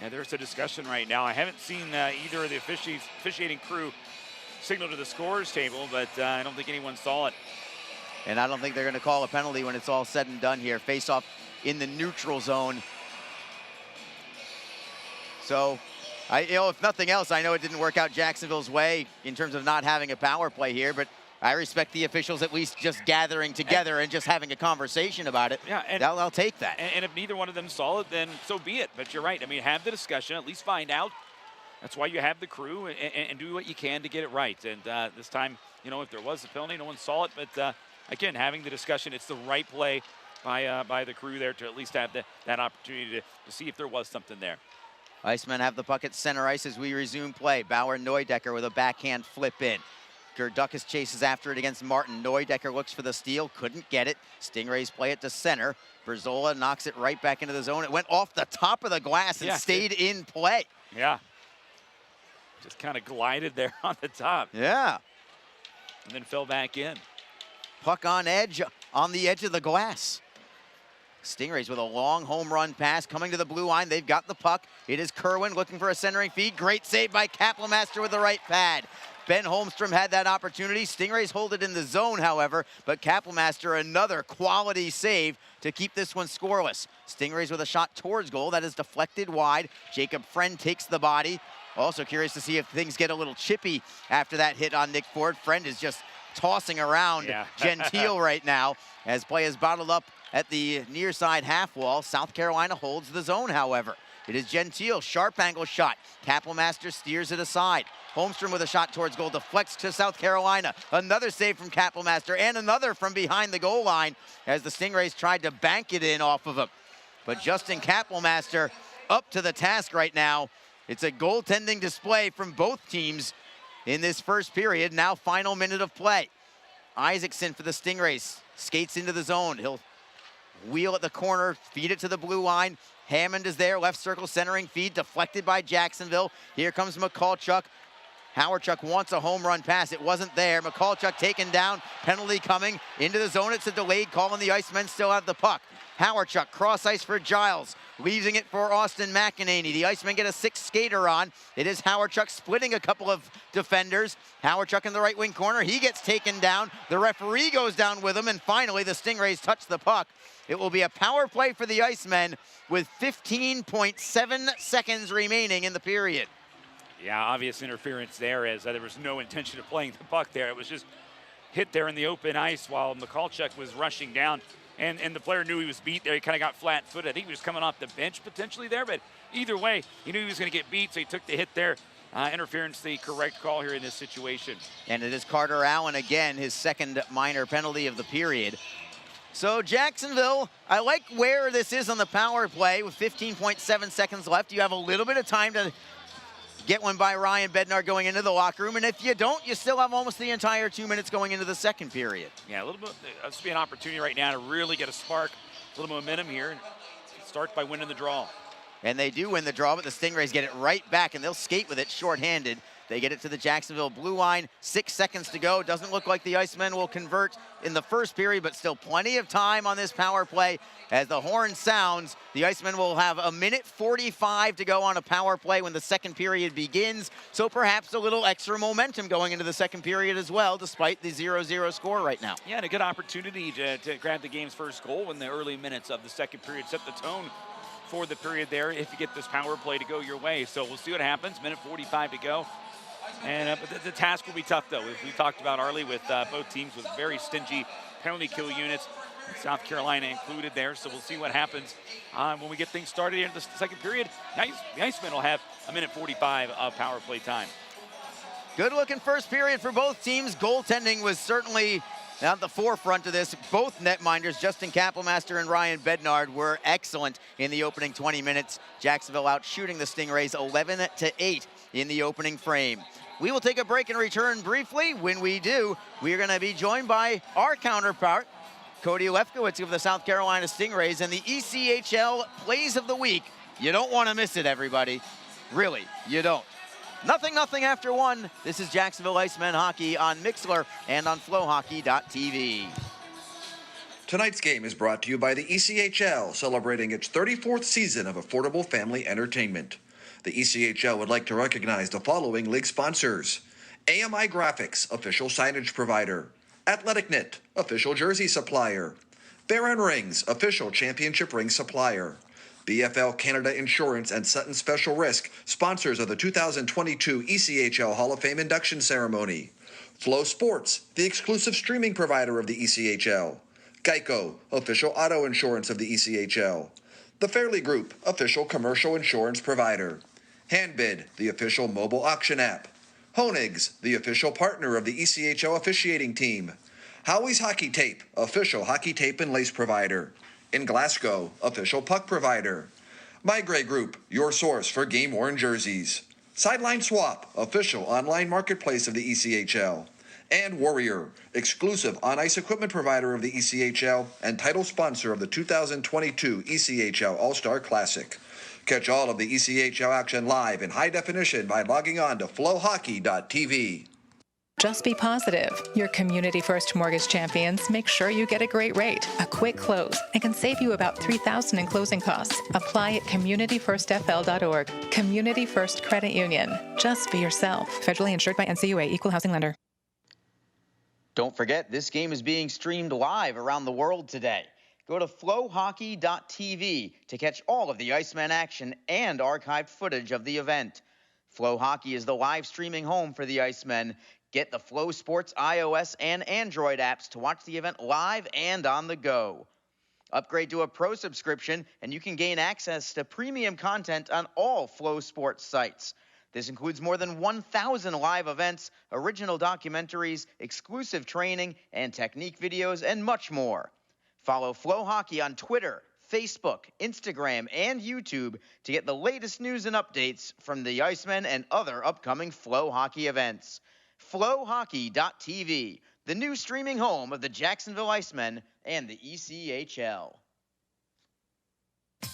[SPEAKER 5] Yeah, there's a discussion right now. I haven't seen either of the officiating crew signal to the scorers table, but I don't think anyone saw it.
[SPEAKER 2] And I don't think they're going to call a penalty when it's all said and done here. Face-off in the neutral zone. So, if nothing else, I know it didn't work out Jacksonville's way in terms of not having a power play here, but I respect the officials at least just gathering together and just having a conversation about it.
[SPEAKER 5] Yeah, and
[SPEAKER 2] I'll take that.
[SPEAKER 5] And if neither one of them saw it, then so be it. But you're right. I mean, have the discussion, at least find out. That's why you have the crew and do what you can to get it right. And this time, if there was a penalty, no one saw it. But again, having the discussion, it's the right play by the crew there to at least have that opportunity to see if there was something there.
[SPEAKER 2] Icemen have the puck at center ice as we resume play. Bauer Neudecker with a backhand flip in. Gerdukas chases after it against Martin. Neudecker looks for the steal, couldn't get it. Stingrays play it to center. Berzola knocks it right back into the zone. It went off the top of the glass and stayed in play.
[SPEAKER 5] Yeah. Just kind of glided there on the top.
[SPEAKER 2] Yeah.
[SPEAKER 5] And then fell back in.
[SPEAKER 2] Puck on edge, on the edge of the glass. Stingrays with a long home run pass coming to the blue line. They've got the puck. It is Kerwin looking for a centering feed. Great save by Kapellmaster with the right pad. Ben Holmstrom had that opportunity. Stingrays hold it in the zone, however, but Kapellmaster another quality save to keep this one scoreless. Stingrays with a shot towards goal that is deflected wide. Jacob Friend takes the body. Also curious to see if things get a little chippy after that hit on Nick Ford. Friend is just tossing around Gentile right now as play is bottled up at the near side half wall. South Carolina holds the zone, however. It is Gentile, sharp angle shot. Kapellmaster steers it aside. Holmstrom with a shot towards goal, deflects to South Carolina. Another save from Kapellmaster and another from behind the goal line as the Stingrays tried to bank it in off of him. But Justin Kapellmaster up to the task right now. It's a goaltending display from both teams in this first period. Now final minute of play. Isaacson for the Stingrays skates into the zone. He'll wheel at the corner, feed it to the blue line. Hammond is there, left circle centering feed, deflected by Jacksonville. Here comes McCallchuk. Howardchuk wants a home run pass. It wasn't there. McCallchuk taken down, penalty coming into the zone. It's a delayed call and the Icemen still have the puck. Howardchuk cross ice for Giles, leaving it for Austin McEnany. The Icemen get a sixth skater on. It is Howardchuk splitting a couple of defenders. Howardchuk in the right wing corner. He gets taken down. The referee goes down with him, and finally the Stingrays touch the puck. It will be a power play for the Icemen with 15.7 seconds remaining in the period.
[SPEAKER 5] Yeah, obvious interference there as there was no intention of playing the puck there. It was just hit there in the open ice while McCallchuk was rushing down. And the player knew he was beat there. He kind of got flat-footed. I think he was coming off the bench potentially there, but either way, he knew he was going to get beat, so he took the hit there. interference the correct call here in this situation.
[SPEAKER 2] And it is Carter Allen again, his second minor penalty of the period. So Jacksonville, I like where this is on the power play with 15.7 seconds left. You have a little bit of time to get one by Ryan Bednar going into the locker room. And if you don't, you still have almost the entire 2 minutes going into the second period.
[SPEAKER 5] Yeah, a little bit. This be an opportunity right now to really get a spark, a little momentum here. Start by winning the draw.
[SPEAKER 2] And they do win the draw, but the Stingrays get it right back, and they'll skate with it shorthanded. They get it to the Jacksonville blue line. 6 seconds to go. Doesn't look like the Icemen will convert in the first period, but still plenty of time on this power play. As the horn sounds, the Icemen will have 1:45 to go on a power play when the second period begins. So perhaps a little extra momentum going into the second period as well, despite the 0-0 score right now.
[SPEAKER 5] Yeah, and a good opportunity to grab the game's first goal in the early minutes of the second period. Set the tone for the period there if you get this power play to go your way. So we'll see what happens. 1:45 to go. And but the task will be tough, though. As we talked about, Arlie, with both teams with very stingy penalty kill units, South Carolina included there. So we'll see what happens when we get things started here in the second period. The Icemen will have 1:45 of power play time.
[SPEAKER 2] Good looking first period for both teams. Goaltending was certainly at the forefront of this. Both netminders, Justin Kapelmaster and Ryan Bednar, were excellent in the opening 20 minutes. Jacksonville out shooting the Stingrays 11-8 in the opening frame. We will take a break and return briefly. When we do, we are going to be joined by our counterpart, Cody Lefkowitz of the South Carolina Stingrays, and the ECHL Plays of the Week. You don't want to miss it, everybody. Really, you don't. 0-0 after one. This is Jacksonville Icemen hockey on Mixlr and on flowhockey.tv.
[SPEAKER 4] Tonight's game is brought to you by the ECHL, celebrating its 34th season of affordable family entertainment. The ECHL would like to recognize the following league sponsors: AMI Graphics, official signage provider; Athletic Knit, official jersey supplier; Fair & Rings, official championship ring supplier; BFL Canada Insurance and Sutton Special Risk, sponsors of the 2022 ECHL Hall of Fame induction ceremony; Flow Sports, the exclusive streaming provider of the ECHL; Geico, official auto insurance of the ECHL; The Fairley Group, official commercial insurance provider; Handbid, the official mobile auction app; Honig's, the official partner of the ECHL officiating team; Howie's Hockey Tape, official hockey tape and lace provider; In Glasgow, official puck provider; My Grey Group, your source for game-worn jerseys; Sideline Swap, official online marketplace of the ECHL; and Warrior, exclusive on-ice equipment provider of the ECHL and title sponsor of the 2022 ECHL All-Star Classic. Catch all of the ECHL action live in high definition by logging on to flowhockey.tv.
[SPEAKER 7] Just be positive. Your Community First Mortgage champions make sure you get a great rate, a quick close, and can save you about $3,000 in closing costs. Apply at communityfirstfl.org. Community First Credit Union. Just be yourself. Federally insured by NCUA, Equal Housing Lender.
[SPEAKER 2] Don't forget, this game is being streamed live around the world today. Go to flowhockey.tv to catch all of the Icemen action and archived footage of the event. Flow Hockey is the live streaming home for the Icemen. Get the Flow Sports iOS and Android apps to watch the event live and on the go. Upgrade to a pro subscription and you can gain access to premium content on all Flow Sports sites. This includes more than 1,000 live events, original documentaries, exclusive training and technique videos, and much more. Follow Flow Hockey on Twitter, Facebook, Instagram, and YouTube to get the latest news and updates from the Icemen and other upcoming Flow Hockey events. Flowhockey.tv, the new streaming home of the Jacksonville Icemen and the ECHL.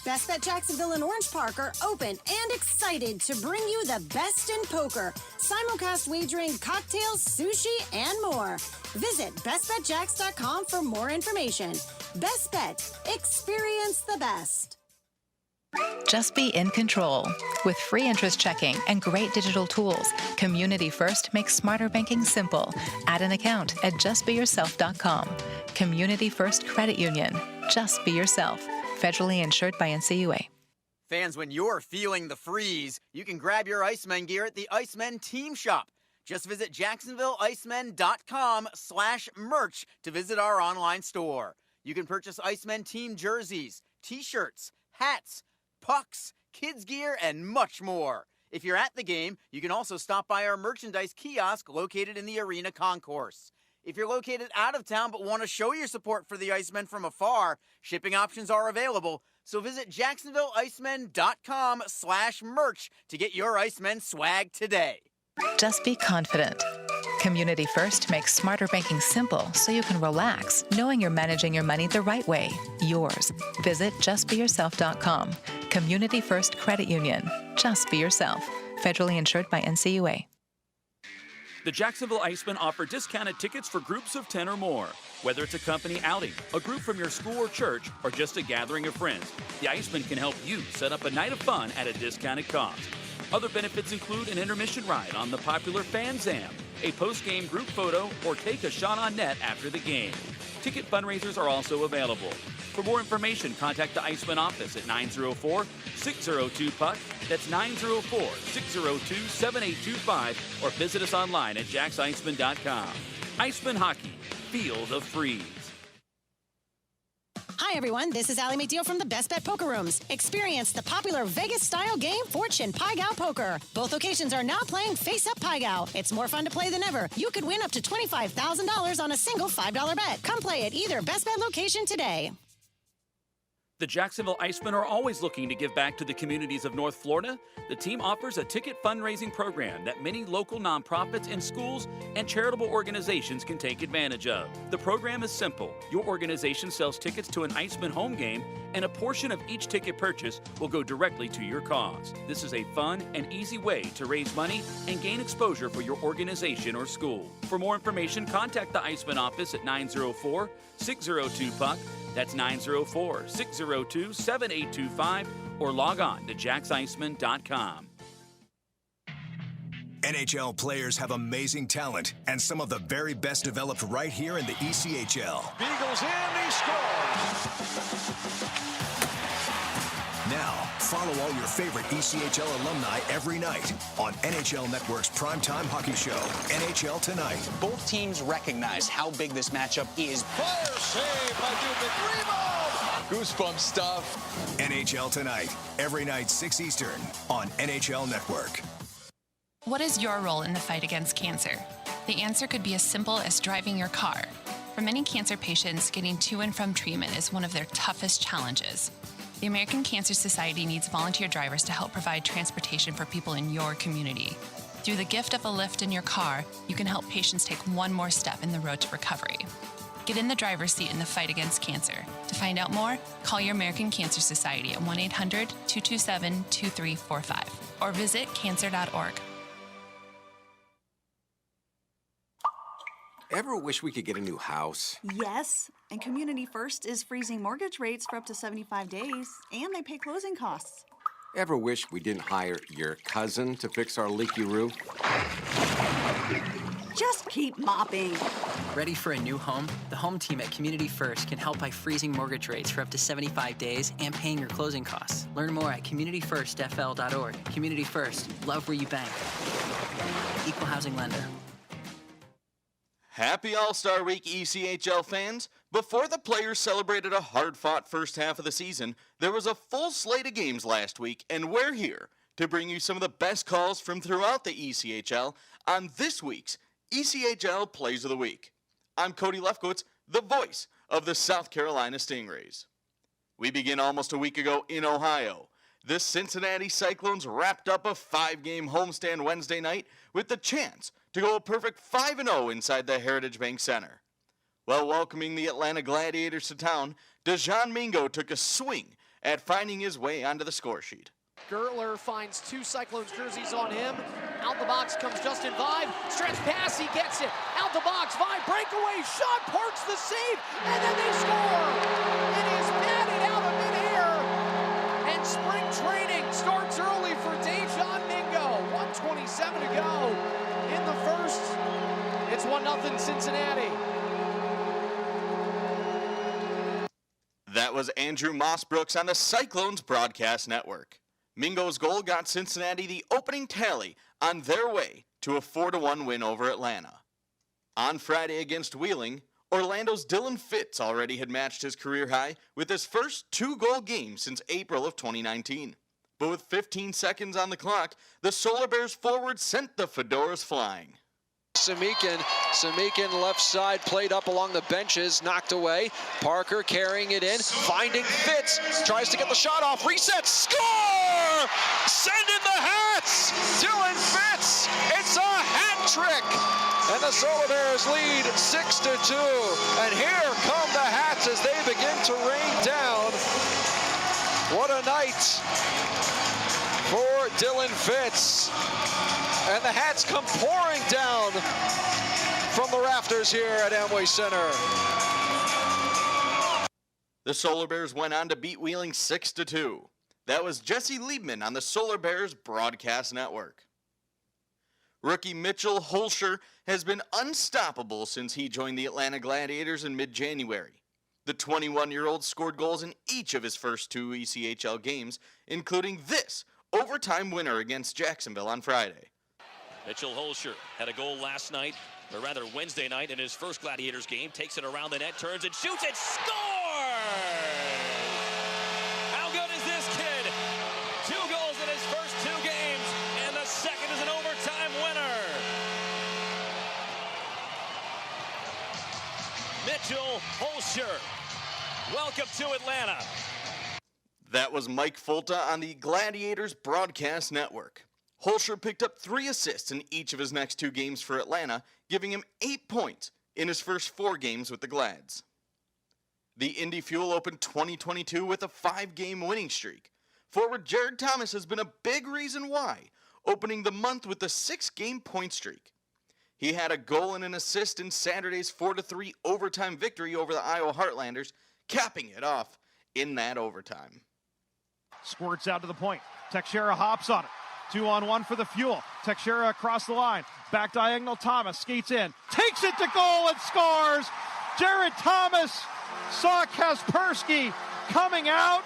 [SPEAKER 6] Best Bet Jacksonville and Orange Park are open and excited to bring you the best in poker, simulcast wagering, cocktails, sushi, and more. Visit bestbetjacks.com for more information. Best Bet. Experience the best.
[SPEAKER 7] Just be in control. With free interest checking and great digital tools, Community First makes smarter banking simple. Add an account at justbeyourself.com. Community First Credit Union. Just be yourself. Federally insured by NCUA.
[SPEAKER 2] Fans, when you're feeling the freeze, you can grab your Icemen gear at the Icemen Team Shop. Just visit jacksonvilleicemen.com/merch to visit our online store. You can purchase Icemen team jerseys, t-shirts, hats, pucks, kids gear, and much more. If you're at the game, you can also stop by our merchandise kiosk located in the arena concourse. If you're located out of town but want to show your support for the Icemen from afar, shipping options are available. So visit JacksonvilleIcemen.com/merch to get your Icemen swag today.
[SPEAKER 7] Just be confident. Community First makes smarter banking simple so you can relax, knowing you're managing your money the right way, yours. Visit justbeyourself.com. Community First Credit Union. Just be yourself. Federally insured by NCUA.
[SPEAKER 8] The Jacksonville Icemen offer discounted tickets for groups of 10 or more. Whether it's a company outing, a group from your school or church, or just a gathering of friends, the Icemen can help you set up a night of fun at a discounted cost. Other benefits include an intermission ride on the popular Fan Zam, a post-game group photo, or take a shot on net after the game. Ticket fundraisers are also available. For more information, contact the Icemen office at 904-602-PUCK. That's 904-602-7825, or visit us online at jacksicemen.com. Icemen Hockey, feel the freeze.
[SPEAKER 6] Hi, everyone. This is Allie McDeal from the Best Bet Poker Rooms. Experience the popular Vegas-style game Fortune Pai Gow Poker. Both locations are now playing Face-Up Pai Gow. It's more fun to play than ever. You could win up to $25,000 on a single $5 bet. Come play at either Best Bet location today.
[SPEAKER 8] The Jacksonville Icemen are always looking to give back to the communities of North Florida. The team offers a ticket fundraising program that many local nonprofits and schools and charitable organizations can take advantage of. The program is simple. Your organization sells tickets to an Icemen home game, and a portion of each ticket purchase will go directly to your cause. This is a fun and easy way to raise money and gain exposure for your organization or school. For more information, contact the Icemen office at 904-602-PUCK. That's 904-602-7825, or log on to jacksicemen.com.
[SPEAKER 9] NHL players have amazing talent, and some of the very best developed right here in the ECHL.
[SPEAKER 10] Beagles in, he scores!
[SPEAKER 9] Now, follow all your favorite ECHL alumni every night on NHL Network's primetime hockey show, NHL Tonight.
[SPEAKER 11] Both teams recognize how big this matchup is.
[SPEAKER 10] Fire save by Dubin. Rebound! Goosebump stuff.
[SPEAKER 9] NHL Tonight, every night 6 Eastern on NHL Network.
[SPEAKER 12] What is your role in the fight against cancer? The answer could be as simple as driving your car. For many cancer patients, getting to and from treatment is one of their toughest challenges. The American Cancer Society needs volunteer drivers to help provide transportation for people in your community. Through the gift of a lift in your car, you can help patients take one more step in the road to recovery. Get in the driver's seat in the fight against cancer. To find out more, call your American Cancer Society at 1-800-227-2345 or visit cancer.org.
[SPEAKER 13] Ever wish we could get a new house?
[SPEAKER 14] Yes, and Community First is freezing mortgage rates for up to 75 days, and they pay closing costs.
[SPEAKER 13] Ever wish we didn't hire your cousin to fix our leaky roof?
[SPEAKER 14] Just keep mopping.
[SPEAKER 15] Ready for a new home? The home team at Community First can help by freezing mortgage rates for up to 75 days and paying your closing costs. Learn more at communityfirstfl.org. Community First, love where you bank. Equal housing lender.
[SPEAKER 16] Happy All-Star Week, ECHL fans. Before the players celebrated a hard-fought first half of the season, there was a full slate of games last week, and we're here to bring you some of the best calls from throughout the ECHL on this week's ECHL Plays of the Week. I'm Cody Lefkowitz, the voice of the South Carolina Stingrays. We begin almost a week ago in Ohio. The Cincinnati Cyclones wrapped up a 5-game homestand Wednesday night with the chance to go a perfect 5-0 inside the Heritage Bank Center. While welcoming the Atlanta Gladiators to town, Dejan Mingo took a swing at finding his way onto the score sheet.
[SPEAKER 17] Gertler finds 2 Cyclones jerseys on him. Out the box comes Justin Vibe. Stretch pass, he gets it. Out the box, Vibe, breakaway, shot, parks the save, and then they score! It is batted out of midair, and spring training starts early for Dejan Mingo. 1:27 to go in the first. It's 1-0 Cincinnati.
[SPEAKER 16] That was Andrew Mossbrooks on the Cyclones Broadcast Network. Mingo's goal got Cincinnati the opening tally on their way to a 4-1 win over Atlanta. On Friday against Wheeling, Orlando's Dylan Fitz already had matched his career high with his first 2-goal game since April of 2019. But with 15 seconds on the clock, the Solar Bears forward sent the fedoras flying.
[SPEAKER 18] Samikin left side, played up along the benches, knocked away. Parker carrying it in, finding Fitz, tries to get the shot off, resets, score! Send in the hats! Dylan Fitz, it's a hat trick! And the Solar Bears lead 6-2. And here come the hats as they begin to rain down. What a night for Dylan Fitz. And the hats come pouring down from the rafters here at Amway Center.
[SPEAKER 16] The Solar Bears went on to beat Wheeling 6-2. That was Jesse Liebman on the Solar Bears Broadcast Network. Rookie Mitchell Holscher has been unstoppable since he joined the Atlanta Gladiators in mid-January. The 21-year-old scored goals in each of his first 2 ECHL games, including this overtime winner against Jacksonville on Friday.
[SPEAKER 19] Mitchell Holscher had a goal last night, or rather Wednesday night in his first Gladiators game. Takes it around the net, turns and shoots it, scores! How good is this kid? 2 goals in his first 2 games, and the second is an overtime winner. Mitchell Holscher, welcome to Atlanta.
[SPEAKER 16] That was Mike Folta on the Gladiators Broadcast Network. Holscher picked up 3 assists in each of his next 2 games for Atlanta, giving him 8 points in his first 4 games with the Glads. The Indy Fuel opened 2022 with a 5-game winning streak. Forward Jared Thomas has been a big reason why, opening the month with a 6-game point streak. He had a goal and an assist in Saturday's 4-3 overtime victory over the Iowa Heartlanders, capping it off in that overtime.
[SPEAKER 20] Squirts out to the point. Teixeira hops on it. 2-on-1 for the Fuel. Teixeira across the line. Back diagonal, Thomas skates in. Takes it to goal and scores! Jared Thomas saw Kaspersky coming out,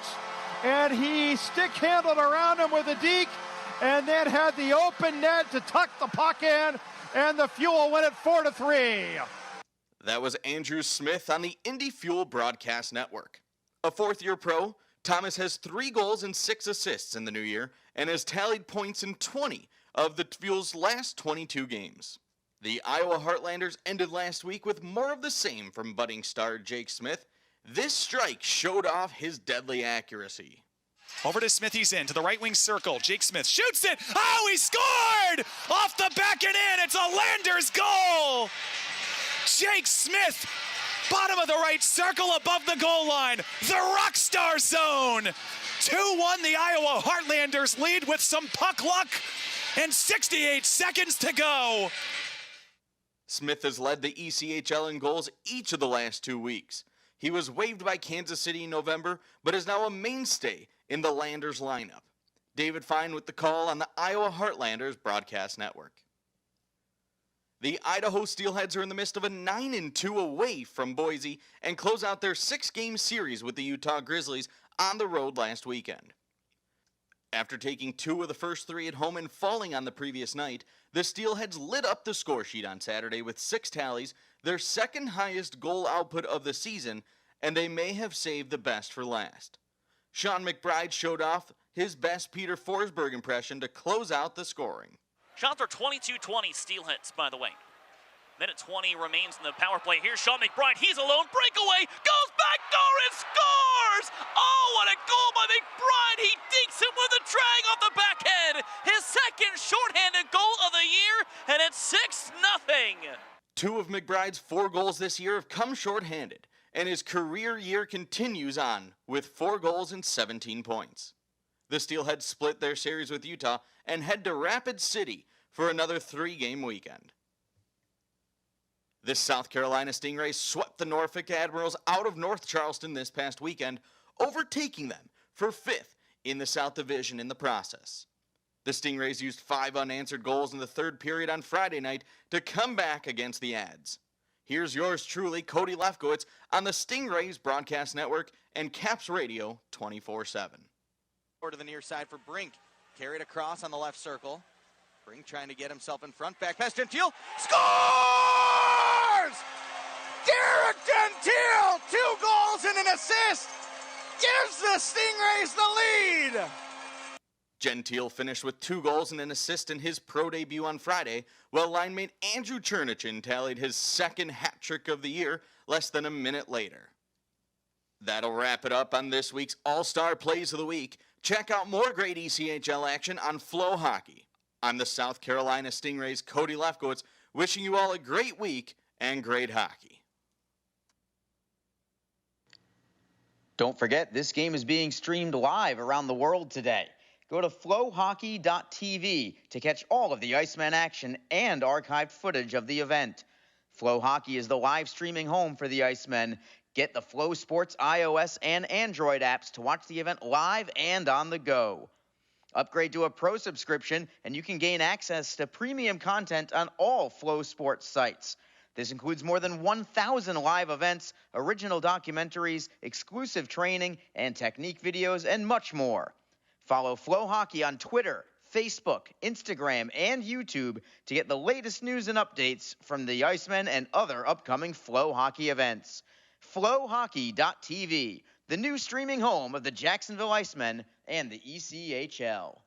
[SPEAKER 20] and he stick-handled around him with a deke, and then had the open net to tuck the puck in, and the Fuel win it 4-3.
[SPEAKER 16] That was Andrew Smith on the Indy Fuel Broadcast Network. A 4th-year pro, Thomas has 3 goals and 6 assists in the new year and has tallied points in 20 of the Fuel's last 22 games. The Iowa Heartlanders ended last week with more of the same from budding star Jake Smith. This strike showed off his deadly accuracy.
[SPEAKER 21] Over to Smith, he's in to the right wing circle. Jake Smith shoots it. Oh, he scored! Off the back and in. It's a Landers goal! Jake Smith, bottom of the right circle above the goal line. The Rockstar Zone. 2-1, the Iowa Heartlanders lead with some puck luck and 68 seconds to go.
[SPEAKER 16] Smith has led the ECHL in goals each of the last 2 weeks. He was waived by Kansas City in November, but is now a mainstay in the Landers lineup. David Fine with the call on the Iowa Heartlanders Broadcast Network. The Idaho Steelheads are in the midst of a 9-2 away from Boise and close out their 6-game series with the Utah Grizzlies on the road last weekend. After taking 2 of the first 3 at home and falling on the previous night, the Steelheads lit up the score sheet on Saturday with 6 tallies, their 2nd highest goal output of the season, and they may have saved the best for last. Sean McBride showed off his best Peter Forsberg impression to close out the scoring.
[SPEAKER 22] Shots are 22-20 Steelheads, by the way. Minute 20 remains in the power play. Here's Sean McBride. He's alone. Breakaway. Goes back door and scores! Oh, what a goal by McBride. He dinks him with a drag off the backhand. His 2nd shorthanded goal of the year, and it's 6-0.
[SPEAKER 16] 2 of McBride's 4 goals this year have come shorthanded, and his career year continues on with 4 goals and 17 points. The Steelheads split their series with Utah and head to Rapid City for another 3-game weekend. The South Carolina Stingrays swept the Norfolk Admirals out of North Charleston this past weekend, overtaking them for 5th in the South Division in the process. The Stingrays used 5 unanswered goals in the 3rd period on Friday night to come back against the Ads. Here's yours truly, Cody Lefkowitz, on the Stingrays Broadcast Network and Caps Radio 24/7.
[SPEAKER 2] To the near side for Brink. Carried across on the left circle. Brink trying to get himself in front. Back pass Gentile. Scores! Derek Gentile! 2 goals and an assist! Gives the Stingrays the lead!
[SPEAKER 16] Gentile finished with 2 goals and an assist in his pro debut on Friday, while line mate Andrew Chernichin tallied his second hat trick of the year less than a minute later. That'll wrap it up on this week's All-Star Plays of the Week. Check out more great ECHL action on Flow Hockey. I'm the South Carolina Stingrays' Cody Lefkowitz, wishing you all a great week and great hockey.
[SPEAKER 2] Don't forget, this game is being streamed live around the world today. Go to flowhockey.tv to catch all of the Icemen action and archived footage of the event. Flow Hockey is the live streaming home for the Icemen. Get the Flow Sports iOS and Android apps to watch the event live and on the go. Upgrade to a pro subscription and you can gain access to premium content on all Flow Sports sites. This includes more than 1,000 live events, original documentaries, exclusive training, and technique videos, and much more. Follow Flow Hockey on Twitter, Facebook, Instagram, and YouTube to get the latest news and updates from the Icemen and other upcoming Flow Hockey events. Flowhockey.tv, the new streaming home of the Jacksonville Icemen and the ECHL.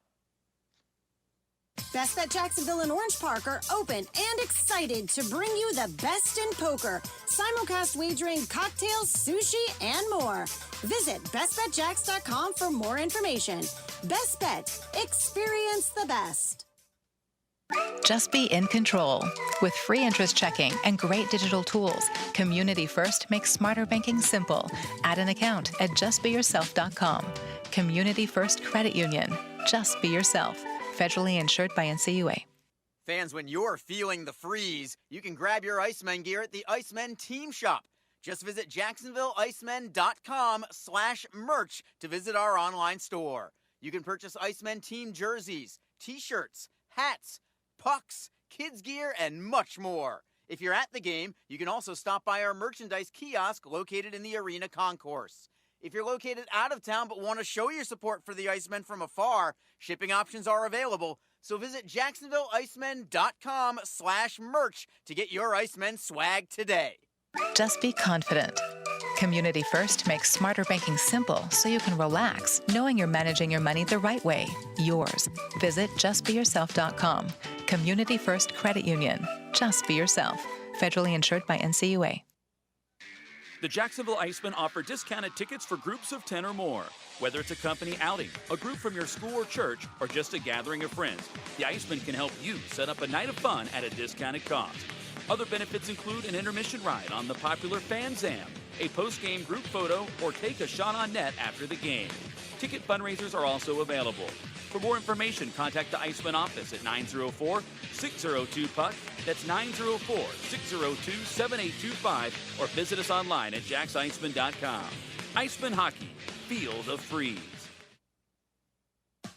[SPEAKER 6] Best Bet Jacksonville and Orange Park are open and excited to bring you the best in poker, simulcast wagering, cocktails, sushi, and more. Visit bestbetjacks.com for more information. Best Bet. Experience the best.
[SPEAKER 7] Just be in control. With free interest checking and great digital tools, Community First makes smarter banking simple. Add an account at justbeyourself.com. Community First Credit Union. Just be yourself. Federally insured by NCUA.
[SPEAKER 2] Fans, when you're feeling the freeze, you can grab your Icemen gear at the Icemen Team Shop. Just visit JacksonvilleIcemen.com/merch to visit our online store. You can purchase Icemen team jerseys, t-shirts, hats, pucks, kids gear, and much more. If you're at the game, you can also stop by our merchandise kiosk located in the arena concourse. If you're located out of town but want to show your support for the Icemen from afar, shipping options are available. So visit JacksonvilleIcemen.com/merch to get your Icemen swag today.
[SPEAKER 7] Just be confident. Community First makes smarter banking simple so you can relax, knowing you're managing your money the right way, yours. Visit justbeyourself.com. Community First Credit Union. Just be yourself. Federally insured by NCUA.
[SPEAKER 8] The Jacksonville Icemen offer discounted tickets for groups of 10 or more. Whether it's a company outing, a group from your school or church, or just a gathering of friends, the Icemen can help you set up a night of fun at a discounted cost. Other benefits include an intermission ride on the popular Fan Zam, a post-game group photo, or take a shot on net after the game. Ticket fundraisers are also available. For more information, contact the Icemen office at 904-602-PUCK. That's 904-602-7825, or visit us online at jacksicemen.com. Icemen Hockey. Feel the freeze.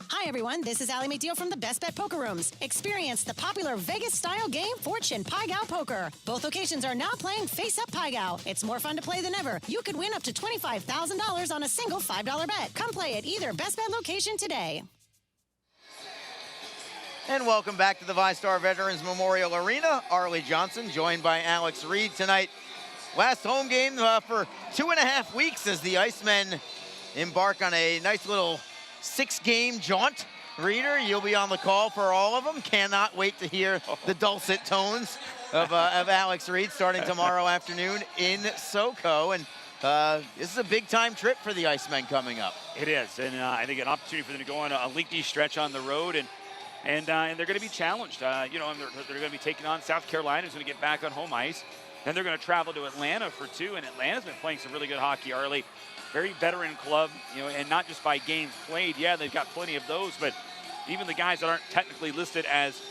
[SPEAKER 6] Hi, everyone. This is Allie McDeal from the Best Bet Poker Rooms. Experience the popular Vegas-style game, Fortune Pai Gow Poker. Both locations are now playing Face-Up Pai Gow. It's more fun to play than ever. You could win up to $25,000 on a single $5 bet. Come play at either Best Bet location today.
[SPEAKER 2] And welcome back to the VyStar Veterans Memorial Arena. Arlie Johnson joined by Alex Reed tonight. Last home game for 2.5 weeks as the Icemen embark on a nice little 6-game jaunt. Reader, you'll be on the call for all of them. Cannot wait to hear the dulcet tones of Alex Reed starting tomorrow afternoon in SoCo. And this is a big-time trip for the Icemen coming up.
[SPEAKER 5] It is, and I think an opportunity for them to go on a lengthy stretch on the road, and they're going to be challenged. And they're going to be taking on South Carolina, who's going to get back on home ice. Then they're going to travel to Atlanta for 2, and Atlanta's been playing some really good hockey early. Very veteran club, and not just by games played. Yeah, they've got plenty of those, but even the guys that aren't technically listed as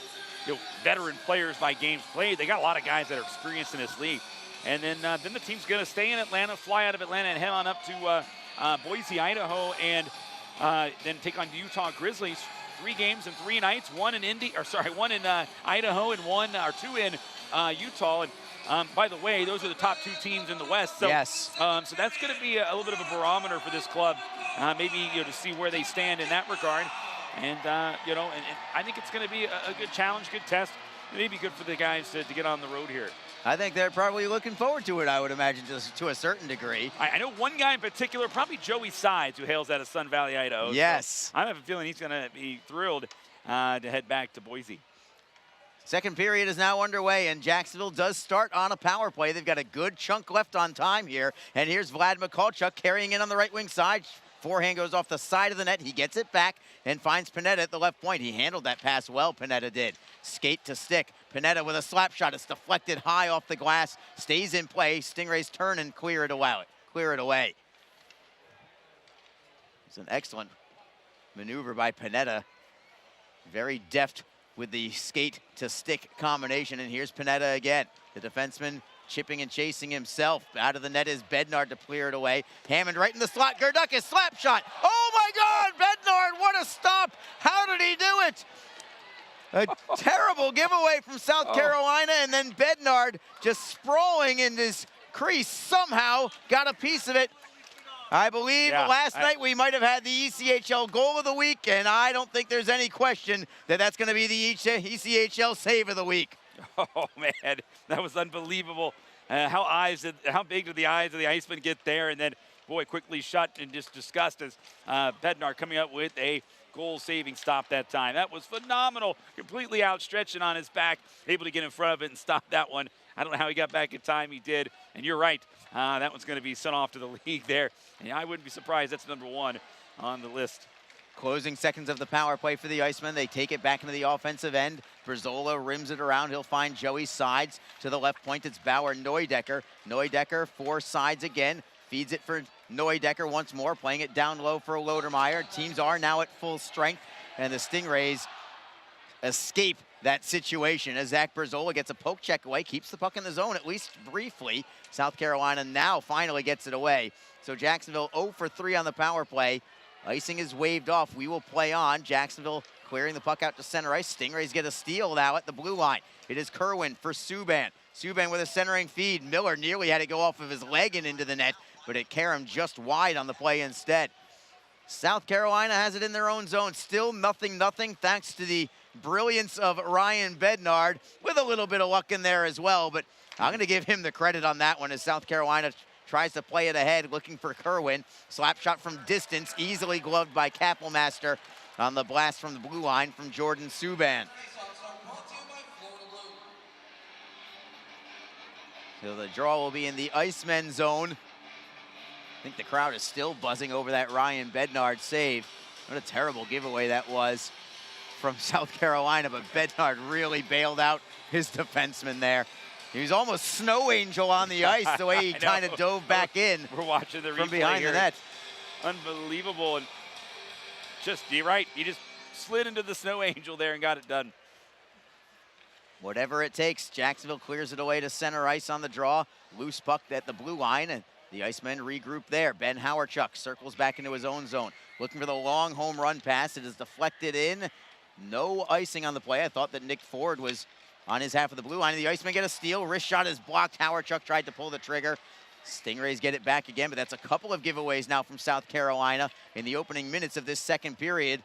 [SPEAKER 5] veteran players by games played, they got a lot of guys that are experienced in this league. And then the team's going to stay in Atlanta, fly out of Atlanta, and head on up to Boise, Idaho, and then take on the Utah Grizzlies. 3 games in 3 nights, one in Idaho and 2 in Utah. And by the way, those are the top 2 teams in the West. So,
[SPEAKER 2] yes.
[SPEAKER 5] So that's going to be a little bit of a barometer for this club, maybe to see where they stand in that regard. And and I think it's going to be a good challenge, good test. Maybe good for the guys to get on the road here.
[SPEAKER 2] I think they're probably looking forward to it, I would imagine, just to a certain degree.
[SPEAKER 5] I know one guy in particular, probably Joey Sides, who hails out of Sun Valley, Idaho.
[SPEAKER 2] Yes.
[SPEAKER 5] So I have a feeling he's going to be thrilled to head back to Boise.
[SPEAKER 2] Second period is now underway, and Jacksonville does start on a power play. They've got a good chunk left on time here. And here's Vlad Mikulchuk carrying in on the right wing side. Forehand goes off the side of the net. He gets it back and finds Panetta at the left point. He handled that pass well, Panetta did. Skate to stick. Panetta with a slap shot. It's deflected high off the glass. Stays in play. Stingrays turn and clear it away. It's an excellent maneuver by Panetta. Very deft with the skate to stick combination. And here's Panetta again. The defenseman chipping and chasing himself. Out of the net is Bednard to clear it away. Hammond right in the slot. Gerdukis slap shot. Oh my God, Bednard, what a stop. How did he do it? A terrible giveaway from South Carolina, and then Bednard just sprawling in his crease somehow got a piece of it. I believe last night we might have had the ECHL goal of the week, and I don't think there's any question that that's going to be the ECHL save of the week.
[SPEAKER 5] Oh, man, that was unbelievable. How big did the eyes of the Icemen get there? And then, boy, quickly shut in just disgust as Bednar coming up with a goal-saving stop that time. That was phenomenal. Completely outstretching on his back, able to get in front of it and stop that one. I don't know how he got back in time. He did. And you're right. That one's going to be sent off to the league there. And I wouldn't be surprised. That's number 1 on the list.
[SPEAKER 2] Closing seconds of the power play for the Icemen. They take it back into the offensive end. Brazola rims it around. He'll find Joey Sides to the left point. It's Bauer Neudecker. Neudecker 4 sides again. Feeds it for Neudecker once more. Playing it down low for Lodermeyer. Teams are now at full strength. And the Stingrays escape that situation as Zach Brazola gets a poke check away. Keeps the puck in the zone, at least briefly. South Carolina now finally gets it away. So Jacksonville 0 for 3 on the power play. Icing is waved off. We will play on. Jacksonville clearing the puck out to center ice. Stingrays get a steal now at the blue line. It is Kerwin for Subban. Subban with a centering feed. Miller nearly had to go off of his leg and into the net, but it carried him just wide on the play instead. South Carolina has it in their own zone. Still 0-0 thanks to the brilliance of Ryan Bednard with a little bit of luck in there as well, but I'm going to give him the credit on that one as South Carolina tries to play it ahead, looking for Kerwin. Slap shot from distance, easily gloved by Kappelmaster on the blast from the blue line from Jordan Subban. So the draw will be in the Icemen zone. I think the crowd is still buzzing over that Ryan Bednard save. What a terrible giveaway that was from South Carolina, but Bednard really bailed out his defenseman there. He was almost Snow Angel on the ice, the way he kind of dove back in.
[SPEAKER 5] We're watching the replay
[SPEAKER 2] from behind
[SPEAKER 5] here.
[SPEAKER 2] the net.
[SPEAKER 5] Unbelievable. And you're right. He just slid into the Snow Angel there and got it done.
[SPEAKER 2] Whatever it takes, Jacksonville clears it away to center ice on the draw. Loose puck at the blue line, and the Icemen regroup there. Ben Howarchuk circles back into his own zone, looking for the long home run pass. It is deflected in. No icing on the play. I thought that Nick Ford was on his half of the blue line. The Icemen get a steal. Wrist shot is blocked. Howarchuk tried to pull the trigger. Stingrays get it back again, but that's a couple of giveaways now from South Carolina in the opening minutes of this second period.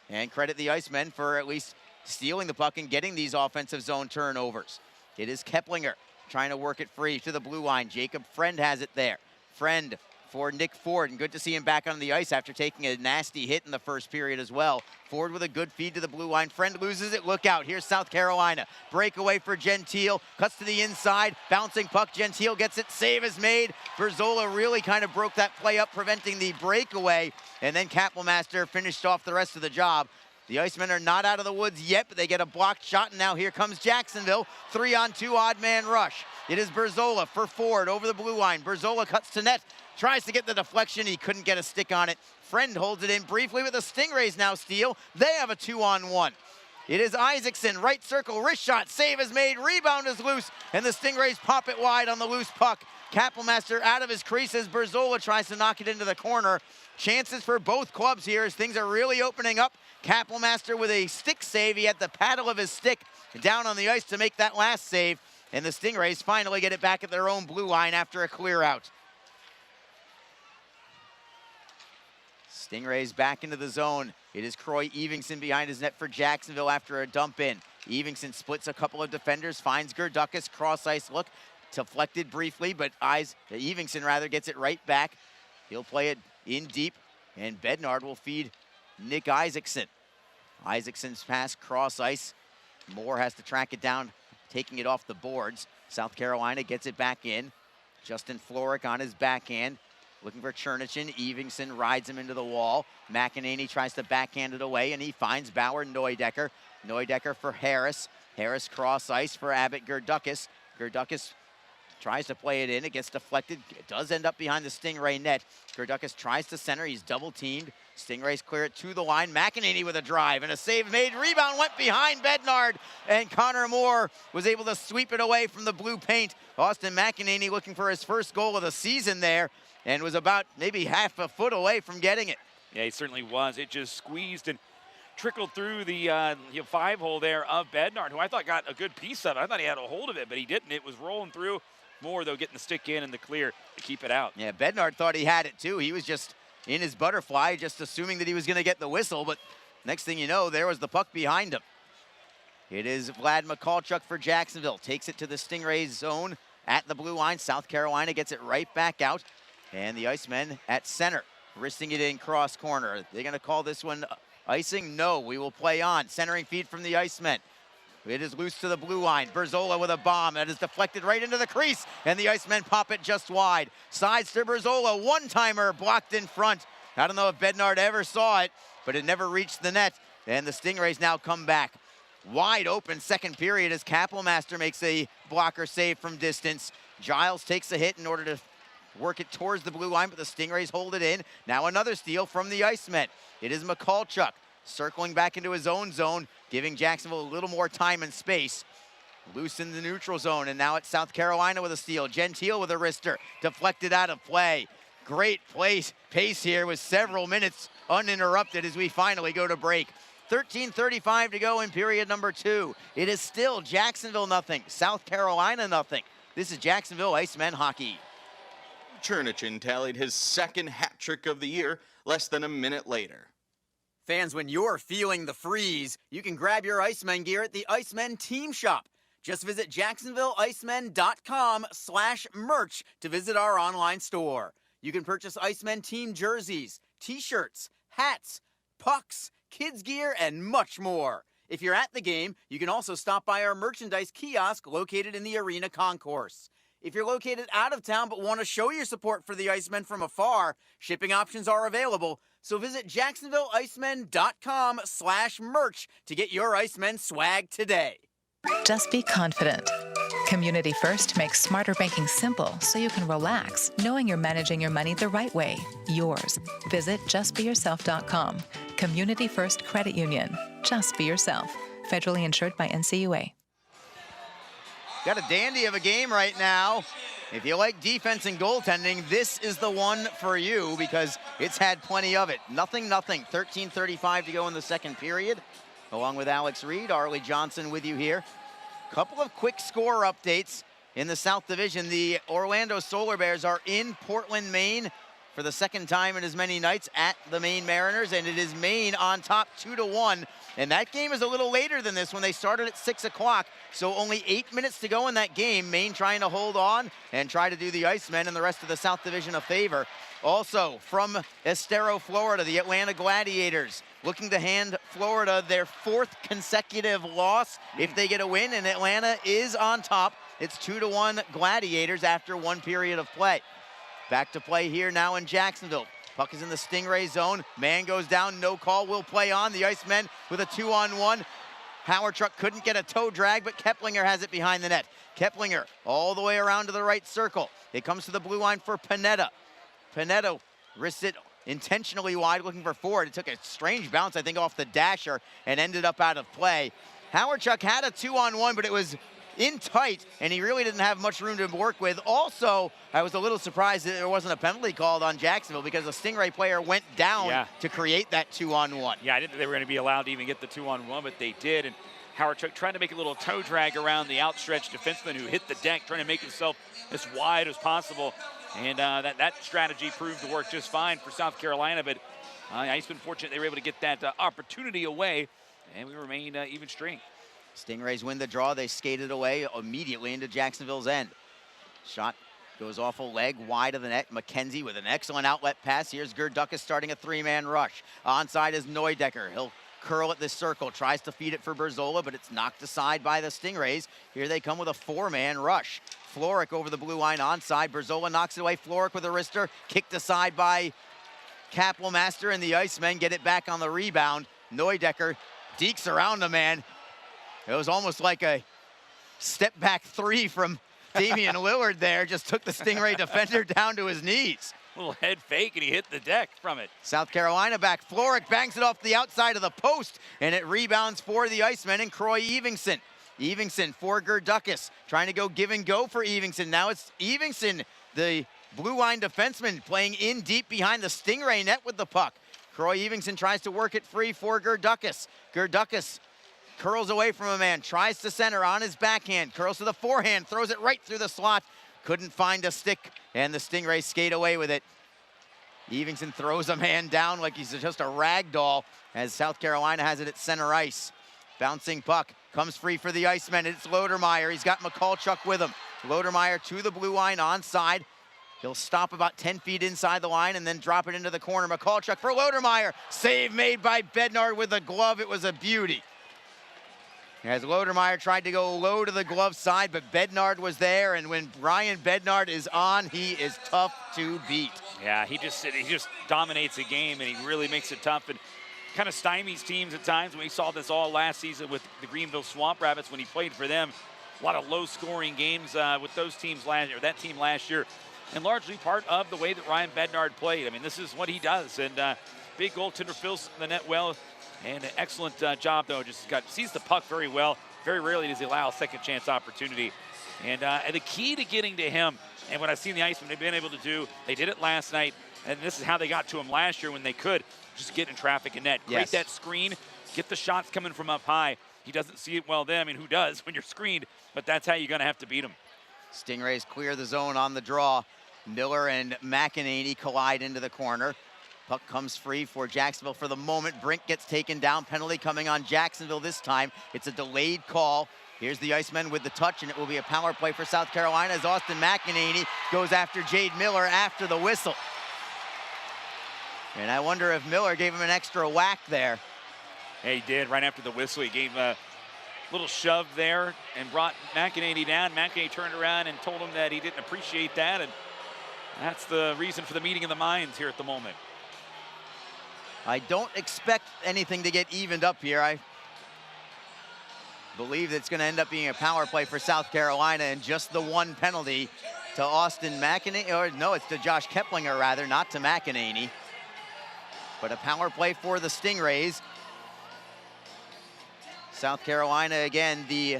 [SPEAKER 2] And credit the Icemen for at least stealing the puck and getting these offensive zone turnovers. It is Keplinger trying to work it free to the blue line. Jacob Friend has it there. Friend for Nick Ford, and good to see him back on the ice after taking a nasty hit in the first period as well. Ford with a good feed to the blue line. Friend loses it. Look out. Here's South Carolina. Breakaway for Gentile. Cuts to the inside. Bouncing puck. Gentile gets it. Save is made. Berzola really kind of broke that play up, preventing the breakaway. And then Kappelmaster finished off the rest of the job. The Icemen are not out of the woods yet, but they get a blocked shot, and now here comes Jacksonville. 3-on-2 odd man rush. It is Berzola for Ford over the blue line. Berzola cuts to net. Tries to get the deflection. He couldn't get a stick on it. Friend holds it in briefly, but the Stingrays now steal. They have a 2-on-1. It is Isaacson, right circle, wrist shot. Save is made. Rebound is loose, and the Stingrays pop it wide on the loose puck. Kappelmaster out of his creases. Berzola tries to knock it into the corner. Chances for both clubs here as things are really opening up. Kappelmaster with a stick save. He had the paddle of his stick down on the ice to make that last save. And the Stingrays finally get it back at their own blue line after a clear out. Stingrays back into the zone. It is Croy Evingson behind his net for Jacksonville after a dump in. Evingson splits a couple of defenders, finds Gerdukis, cross ice look, deflected briefly, but Evingson gets it right back. He'll play it in deep, and Bednard will feed Nick Isaacson. Isaacson's pass cross ice. Moore has to track it down, taking it off the boards. South Carolina gets it back in. Justin Floric on his backhand, looking for Chernichin. Evingson rides him into the wall. McEnany tries to backhand it away, and he finds Bauer Neudecker. Neudecker for Harris. Harris cross ice for Abbott Gerdukis. Gerdukis tries to play it in. It gets deflected. It does end up behind the Stingray net. Gerdukis tries to center. He's double teamed. Stingrays clear it to the line. McEnany with a drive and a save made. Rebound went behind Bednard, and Connor Moore was able to sweep it away from the blue paint. Austin McEnany looking for his first goal of the season there, and was about maybe half a foot away from getting it.
[SPEAKER 5] Yeah, he certainly was. It just squeezed and trickled through the 5-hole there of Bednard, who I thought got a good piece of it. I thought he had a hold of it, but he didn't. It was rolling through. Moore, though, getting the stick in and the clear to keep it out.
[SPEAKER 2] Yeah, Bednard thought he had it, too. He was just in his butterfly, just assuming that he was going to get the whistle, but next thing you know, there was the puck behind him. It is Vlad Mikalchuk for Jacksonville. Takes it to the Stingrays zone at the blue line. South Carolina gets it right back out, and the Icemen at center, wristing it in cross corner. They're going to call this one icing? No, we will play on. Centering feed from the Icemen. It is loose to the blue line. Berzola with a bomb that is deflected right into the crease, and the Icemen pop it just wide. Sides to Berzola, one-timer blocked in front. I don't know if Bednard ever saw it, but it never reached the net, and the Stingrays now come back. Wide open second period as Kapelmaster makes a blocker save from distance. Giles takes a hit in order to work it towards the blue line, but the Stingrays hold it in. Now another steal from the Icemen. It is Mikalchuk circling back into his own zone, giving Jacksonville a little more time and space. Loose in the neutral zone, and now it's South Carolina with a steal. Gentile with a wrister, deflected out of play. Great pace here with several minutes uninterrupted as we finally go to break. 13:35 to go in period number 2. It is still Jacksonville nothing, South Carolina nothing. This is Jacksonville Icemen hockey.
[SPEAKER 16] Chernichin tallied his second hat trick of the year less than a minute later.
[SPEAKER 2] Fans, when you're feeling the freeze, you can grab your Icemen gear at the Icemen Team Shop. Just visit jacksonvilleicemen.com/merch to visit our online store. You can purchase Icemen team jerseys, t-shirts, hats, pucks, kids gear, and much more. If you're at the game, you can also stop by our merchandise kiosk located in the arena concourse. If you're located out of town but want to show your support for the Icemen from afar, shipping options are available. So visit jacksonvilleicemen.com/merch to get your Icemen swag today.
[SPEAKER 7] Just be confident. Community First makes smarter banking simple so you can relax, knowing you're managing your money the right way, yours. Visit justbeyourself.com. Community First Credit Union. Just be yourself. Federally insured by NCUA.
[SPEAKER 2] Got a dandy of a game right now. If you like defense and goaltending, this is the one for you because it's had plenty of it. 0-0, 13:35 to go in the second period. Along with Alex Reed, Arlie Johnson with you here. Couple of quick score updates in the South Division. The Orlando Solar Bears are in Portland, Maine for the second time in as many nights at the Maine Mariners, and it is Maine on top 2-1. And that game is a little later than this one. They started at 6 o'clock, so only 8 minutes to go in that game. Maine trying to hold on and try to do the Icemen and the rest of the South Division a favor. Also, from Estero, Florida, the Atlanta Gladiators looking to hand Florida their 4th consecutive loss if they get a win, and Atlanta is on top. It's 2-1 Gladiators after one period of play. Back to play here now in Jacksonville. Puck is in the Stingray zone. Man goes down, no call, will play on. The Icemen with a 2-on-1. Howard Truck couldn't get a toe drag, but Keplinger has it behind the net. Keplinger all the way around to the right circle. It comes to the blue line for Panetta. Panetta wrists it intentionally wide, looking for Ford. It took a strange bounce, I think, off the dasher and ended up out of play. Howard Chuck had a 2-on-1, but it was in tight, and he really didn't have much room to work with. Also, I was a little surprised that there wasn't a penalty called on Jacksonville because the Stingray player went down to create that 2-on-1.
[SPEAKER 5] Yeah, I didn't think they were going to be allowed to even get the 2-on-1, but they did. And Howard Chuck trying to make a little toe drag around the outstretched defenseman who hit the deck, trying to make himself as wide as possible. And that strategy proved to work just fine for South Carolina, but Icemen fortunate they were able to get that opportunity away, and we remain even strength.
[SPEAKER 2] Stingrays win the draw. They skated away immediately into Jacksonville's end. Shot goes off a leg, wide of the net. McKenzie with an excellent outlet pass. Here's Gerdukas starting a three-man rush. Onside is Neudecker. He'll curl at this circle, tries to feed it for Berzola, but it's knocked aside by the Stingrays. Here they come with a four-man rush. Florek over the blue line onside. Berzola knocks it away. Florek with a wrister, kicked aside by Kapelmaster, and the Icemen get it back on the rebound. Neudecker dekes around the man. It was almost like a step-back three from Damian Lillard there. Just took the Stingray defender down to his knees.
[SPEAKER 5] Little head fake, and he hit the deck from it.
[SPEAKER 2] South Carolina back. Florek bangs it off the outside of the post, and it rebounds for the Icemen and Croy Evingson. Evingson for Gerdukas, trying to go give and go for Evingson. Now it's Evingson, the blue line defenseman, playing in deep behind the Stingray net with the puck. Croy Evingson tries to work it free for Gerdukas. Gerdukas curls away from a man, tries to center on his backhand, curls to the forehand, throws it right through the slot. Couldn't find a stick, and the Stingrays skate away with it. Evingson throws a man down like he's just a rag doll as South Carolina has it at center ice. Bouncing puck comes free for the Icemen. It's Lodermeyer. He's got McCulchuk with him. Lodermeyer to the blue line onside. He'll stop about 10 feet inside the line and then drop it into the corner. McCulchuk for Lodermeyer. Save made by Bednard with a glove. It was a beauty. As Lodermeyer tried to go low to the glove side, but Bednard was there, and when Brian Bednard is on, he is tough to beat.
[SPEAKER 5] Yeah, he just dominates a game, and he really makes it tough and kind of stymies teams at times. We saw this all last season with the Greenville Swamp Rabbits when he played for them. A lot of low-scoring games with those teams that team last year, and largely part of the way that Ryan Bednard played. I mean, this is what he does, and big goaltender, fills the net well. And an excellent job, though. Sees the puck very well. Very rarely does he allow a second chance opportunity. And the key to getting to him, and what I've seen the Icemen have been able to do, they did it last night, and this is how they got to him last year when they could just get in traffic and net. Create that screen, get the shots coming from up high. He doesn't see it well then. I mean, who does when you're screened? But that's how you're going to have to beat him.
[SPEAKER 2] Stingrays clear the zone on the draw. Miller and McEnany collide into the corner. Puck comes free for Jacksonville for the moment. Brink gets taken down. Penalty coming on Jacksonville this time. It's a delayed call. Here's the Icemen with the touch, and it will be a power play for South Carolina as Austin McEnany goes after Jade Miller after the whistle. And I wonder if Miller gave him an extra whack there.
[SPEAKER 5] Yeah, he did. Right after the whistle, he gave a little shove there and brought McEnany down. McEnany turned around and told him that he didn't appreciate that, and that's the reason for the meeting of the minds here at the moment.
[SPEAKER 2] I don't expect anything to get evened up here. I believe it's going to end up being a power play for South Carolina, and just the one penalty to Austin McEnany, or no, it's to Josh Keplinger rather, not to McEnany. But a power play for the Stingrays. South Carolina, again, the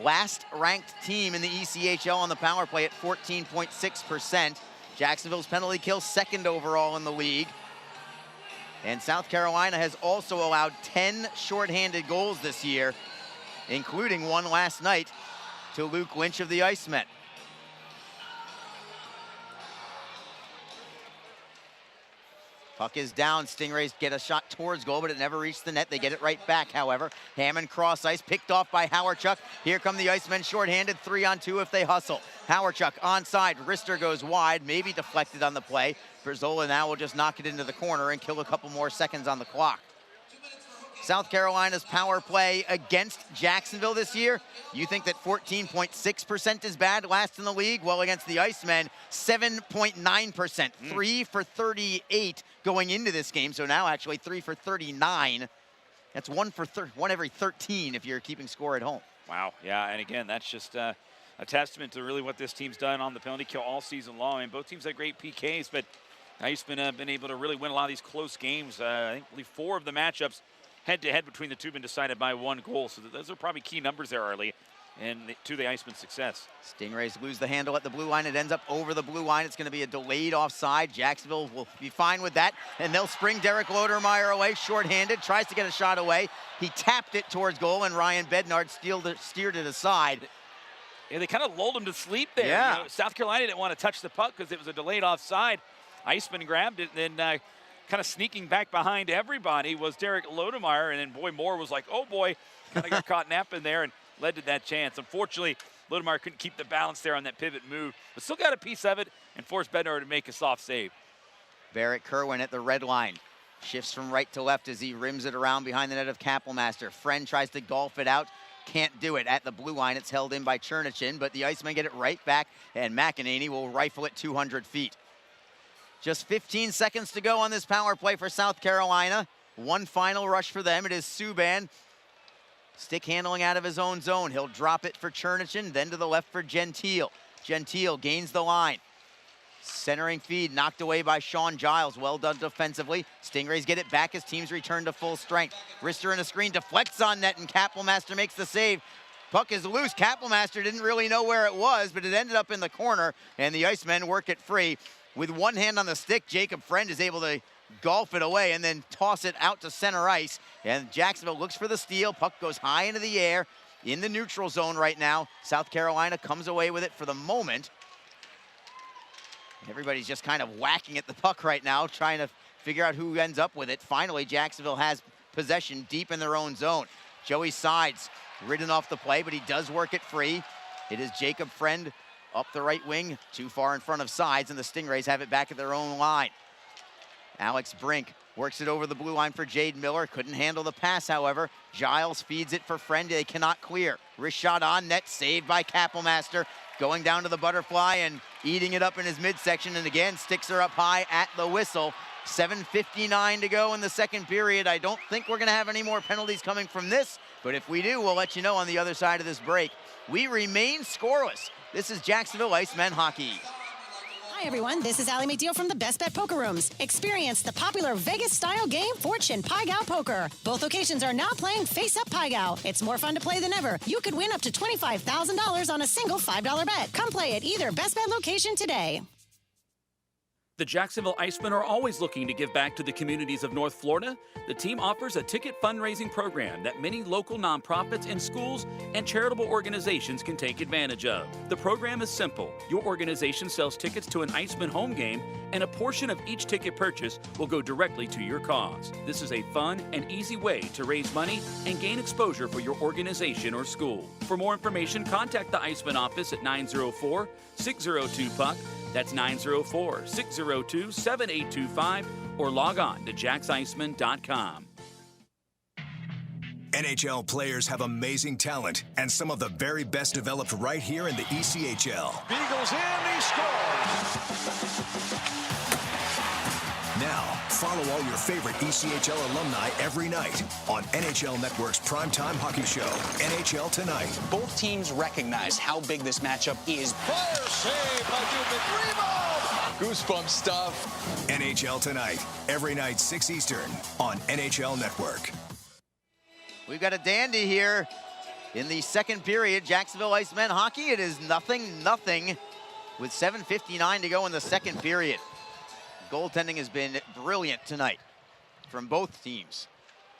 [SPEAKER 2] last ranked team in the ECHL on the power play at 14.6%. Jacksonville's penalty kill second overall in the league. And South Carolina has also allowed 10 shorthanded goals this year, including one last night to Luke Lynch of the Icemen. Puck is down. Stingrays get a shot towards goal, but it never reached the net. They get it right back, however. Hammond cross ice, picked off by Howarchuk. Here come the Icemen shorthanded, 3-on-2 if they hustle. Howarchuk onside, wrister goes wide, maybe deflected on the play. Berzola now will just knock it into the corner and kill a couple more seconds on the clock. South Carolina's power play against Jacksonville this year, you think that 14.6% is bad, last in the league? Well, against the Icemen, 7.9%, 3 for 38 going into this game, so now actually 3 for 39. That's one every 13 if you're keeping score at home.
[SPEAKER 5] Wow, yeah, and again, that's just a testament to really what this team's done on the penalty kill all season long. And both teams have great PKs, but Icemen have been able to really win a lot of these close games. I believe 4 of the matchups head-to-head between the two have been decided by 1 goal. So those are probably key numbers there, Arlie, and to the Icemen's success.
[SPEAKER 2] Stingrays lose the handle at the blue line. It ends up over the blue line. It's going to be a delayed offside. Jacksonville will be fine with that, and they'll spring Derek Lodermeyer away, shorthanded, tries to get a shot away. He tapped it towards goal, and Ryan Bednard steered it aside.
[SPEAKER 5] Yeah, they kind of lulled him to sleep there.
[SPEAKER 2] Yeah.
[SPEAKER 5] South Carolina didn't want to touch the puck because it was a delayed offside. Icemen grabbed it and then kind of sneaking back behind everybody was Derek Lodemeyer, and then boy, Moore was like, oh boy, kind of got caught napping there and led to that chance. Unfortunately, Lodemeyer couldn't keep the balance there on that pivot move, but still got a piece of it and forced Bednar to make a soft save.
[SPEAKER 2] Barrett Kerwin at the red line. Shifts from right to left as he rims it around behind the net of Kapelmaster. Friend tries to golf it out. Can't do it. At the blue line, it's held in by Chernichin, but the Icemen get it right back, and McEnany will rifle it 200 feet. Just 15 seconds to go on this power play for South Carolina. One final rush for them. It is Subban. Stick handling out of his own zone. He'll drop it for Chernichin, then to the left for Gentile. Gentile gains the line. Centering feed knocked away by Sean Giles. Well done defensively. Stingrays get it back as teams return to full strength. Rister in a screen deflects on net, and Kapelmaster makes the save. Puck is loose. Kapelmaster didn't really know where it was, but it ended up in the corner, and the Icemen work it free. With one hand on the stick, Jacob Friend is able to golf it away and then toss it out to center ice. And Jacksonville looks for the steal. Puck goes high into the air in the neutral zone right now. South Carolina comes away with it for the moment. Everybody's just kind of whacking at the puck right now, trying to figure out who ends up with it. Finally, Jacksonville has possession deep in their own zone. Joey Sides ridden off the play, but he does work it free. It is Jacob Friend up the right wing, too far in front of Sides, and the Stingrays have it back at their own line. Alex Brink works it over the blue line for Jade Miller. Couldn't handle the pass, however. Giles feeds it for Friend. They cannot clear. Wrist shot on net, saved by Kapelmaster. Going down to the butterfly and eating it up in his midsection, and again sticks her up high at the whistle. 7:59 to go in the second period. I don't think we're gonna have any more penalties coming from this, but if we do, we'll let you know on the other side of this break. We remain scoreless. This is Jacksonville Icemen hockey.
[SPEAKER 6] Hi everyone, this is Allie McDeal from the Best Bet Poker Rooms. Experience the popular Vegas-style game Fortune Pai Gow Poker. Both locations are now playing Face Up Pai Gow. It's more fun to play than ever. You could win up to $25,000 on a single $5 bet. Come play at either Best Bet location today.
[SPEAKER 8] The Jacksonville Icemen are always looking to give back to the communities of North Florida. The team offers a ticket fundraising program that many local nonprofits and schools and charitable organizations can take advantage of. The program is simple. Your organization sells tickets to an Icemen home game, and a portion of each ticket purchase will go directly to your cause. This is a fun and easy way to raise money and gain exposure for your organization or school. For more information, contact the Icemen office at 904-602-PUCK. That's 904-602-7825, or log on to jacksiceman.com.
[SPEAKER 9] NHL players have amazing talent, and some of the very best developed right here in the ECHL.
[SPEAKER 10] Beagles in, he scores!
[SPEAKER 9] Now, follow all your favorite ECHL alumni every night on NHL Network's primetime hockey show, NHL Tonight.
[SPEAKER 11] Both teams recognize how big this matchup is.
[SPEAKER 10] Fire save by Dubnik. Rebound! Goosebump stuff.
[SPEAKER 9] NHL Tonight, every night 6 Eastern on NHL Network.
[SPEAKER 2] We've got a dandy here in the second period. Jacksonville Icemen hockey. It is 0-0 with 7:59 to go in the second period. Goaltending has been brilliant tonight from both teams.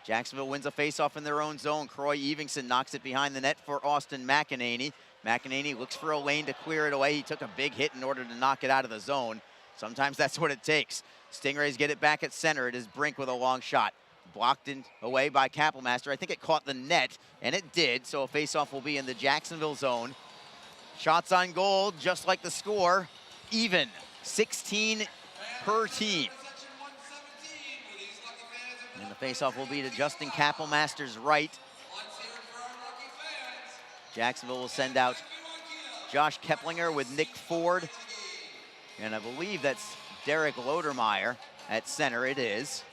[SPEAKER 2] Jacksonville wins a faceoff in their own zone. Croy Evingson knocks it behind the net for Austin McEnany. McEnany looks for a lane to clear it away. He took a big hit in order to knock it out of the zone. Sometimes that's what it takes. Stingrays get it back at center. It is Brink with a long shot. Blocked in away by Kapelmaster. I think it caught the net, and it did, so a faceoff will be in the Jacksonville zone. Shots on goal, just like the score, even. 16 per team. And the faceoff will be to Justin Kapelmaster's right. Jacksonville will send out Josh Keplinger with Nick Ford. And I believe that's Derek Lodemeyer at center. It is.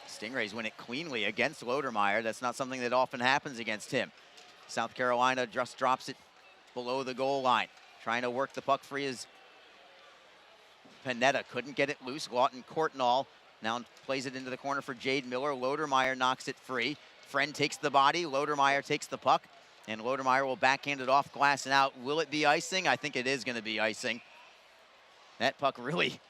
[SPEAKER 2] Stingrays win it cleanly against Lodemeyer. That's not something that often happens against him. South Carolina just drops it below the goal line. Trying to work the puck free is Panetta. Couldn't get it loose. Lawton Courtnall now plays it into the corner for Jade Miller. Lodemeyer knocks it free. Friend takes the body. Lodemeyer takes the puck. And Lodemeyer will backhand it off glass and out. Will it be icing? I think it is going to be icing. That puck really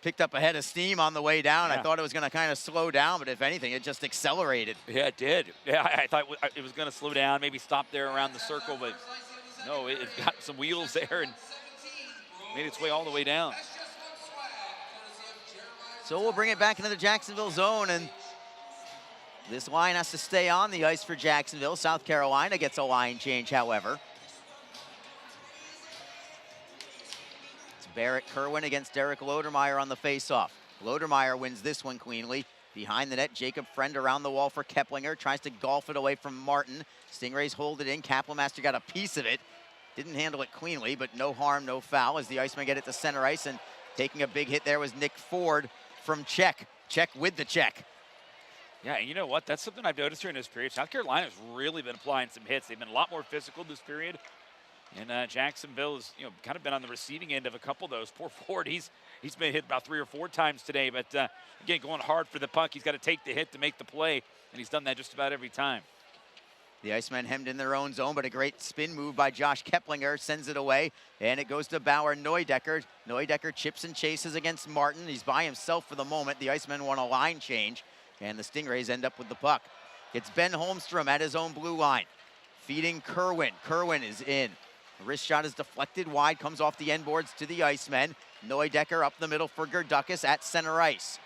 [SPEAKER 2] picked up a head of steam on the way down. Yeah. I thought it was going to kind of slow down, but if anything, it just accelerated.
[SPEAKER 5] Yeah, it did. Yeah, I thought it was going to slow down, maybe stop there around the circle, but no, it got some wheels there and made its way all the way down.
[SPEAKER 2] So we'll bring it back into the Jacksonville zone, and this line has to stay on the ice for Jacksonville. South Carolina gets a line change, however. It's Barrett Kerwin against Derek Lodermeyer on the faceoff. Lodermeyer wins this one cleanly. Behind the net, Jacob Friend around the wall for Keplinger. Tries to golf it away from Martin. Stingrays hold it in. Kapellmaster got a piece of it. Didn't handle it cleanly, but no harm, no foul as the Icemen get it to center ice. And taking a big hit there was Nick Ford from Czech. Czech with the check.
[SPEAKER 5] Yeah, and you know what? That's something I've noticed during this period. South Carolina's really been applying some hits. They've been a lot more physical this period. And Jacksonville has, kind of been on the receiving end of a couple of those. Poor Ford, he's been hit about 3 or 4 times today. But, again, going hard for the puck. He's got to take the hit to make the play, and he's done that just about every time.
[SPEAKER 2] The Icemen hemmed in their own zone, but a great spin move by Josh Keplinger sends it away, and it goes to Bauer Neudecker. Neudecker chips and chases against Martin. He's by himself for the moment. The Icemen want a line change, and the Stingrays end up with the puck. It's Ben Holmstrom at his own blue line, feeding Kerwin. Kerwin is in. Wrist shot is deflected wide, comes off the end boards to the Icemen. Neudecker up the middle for Gerdukas at center ice.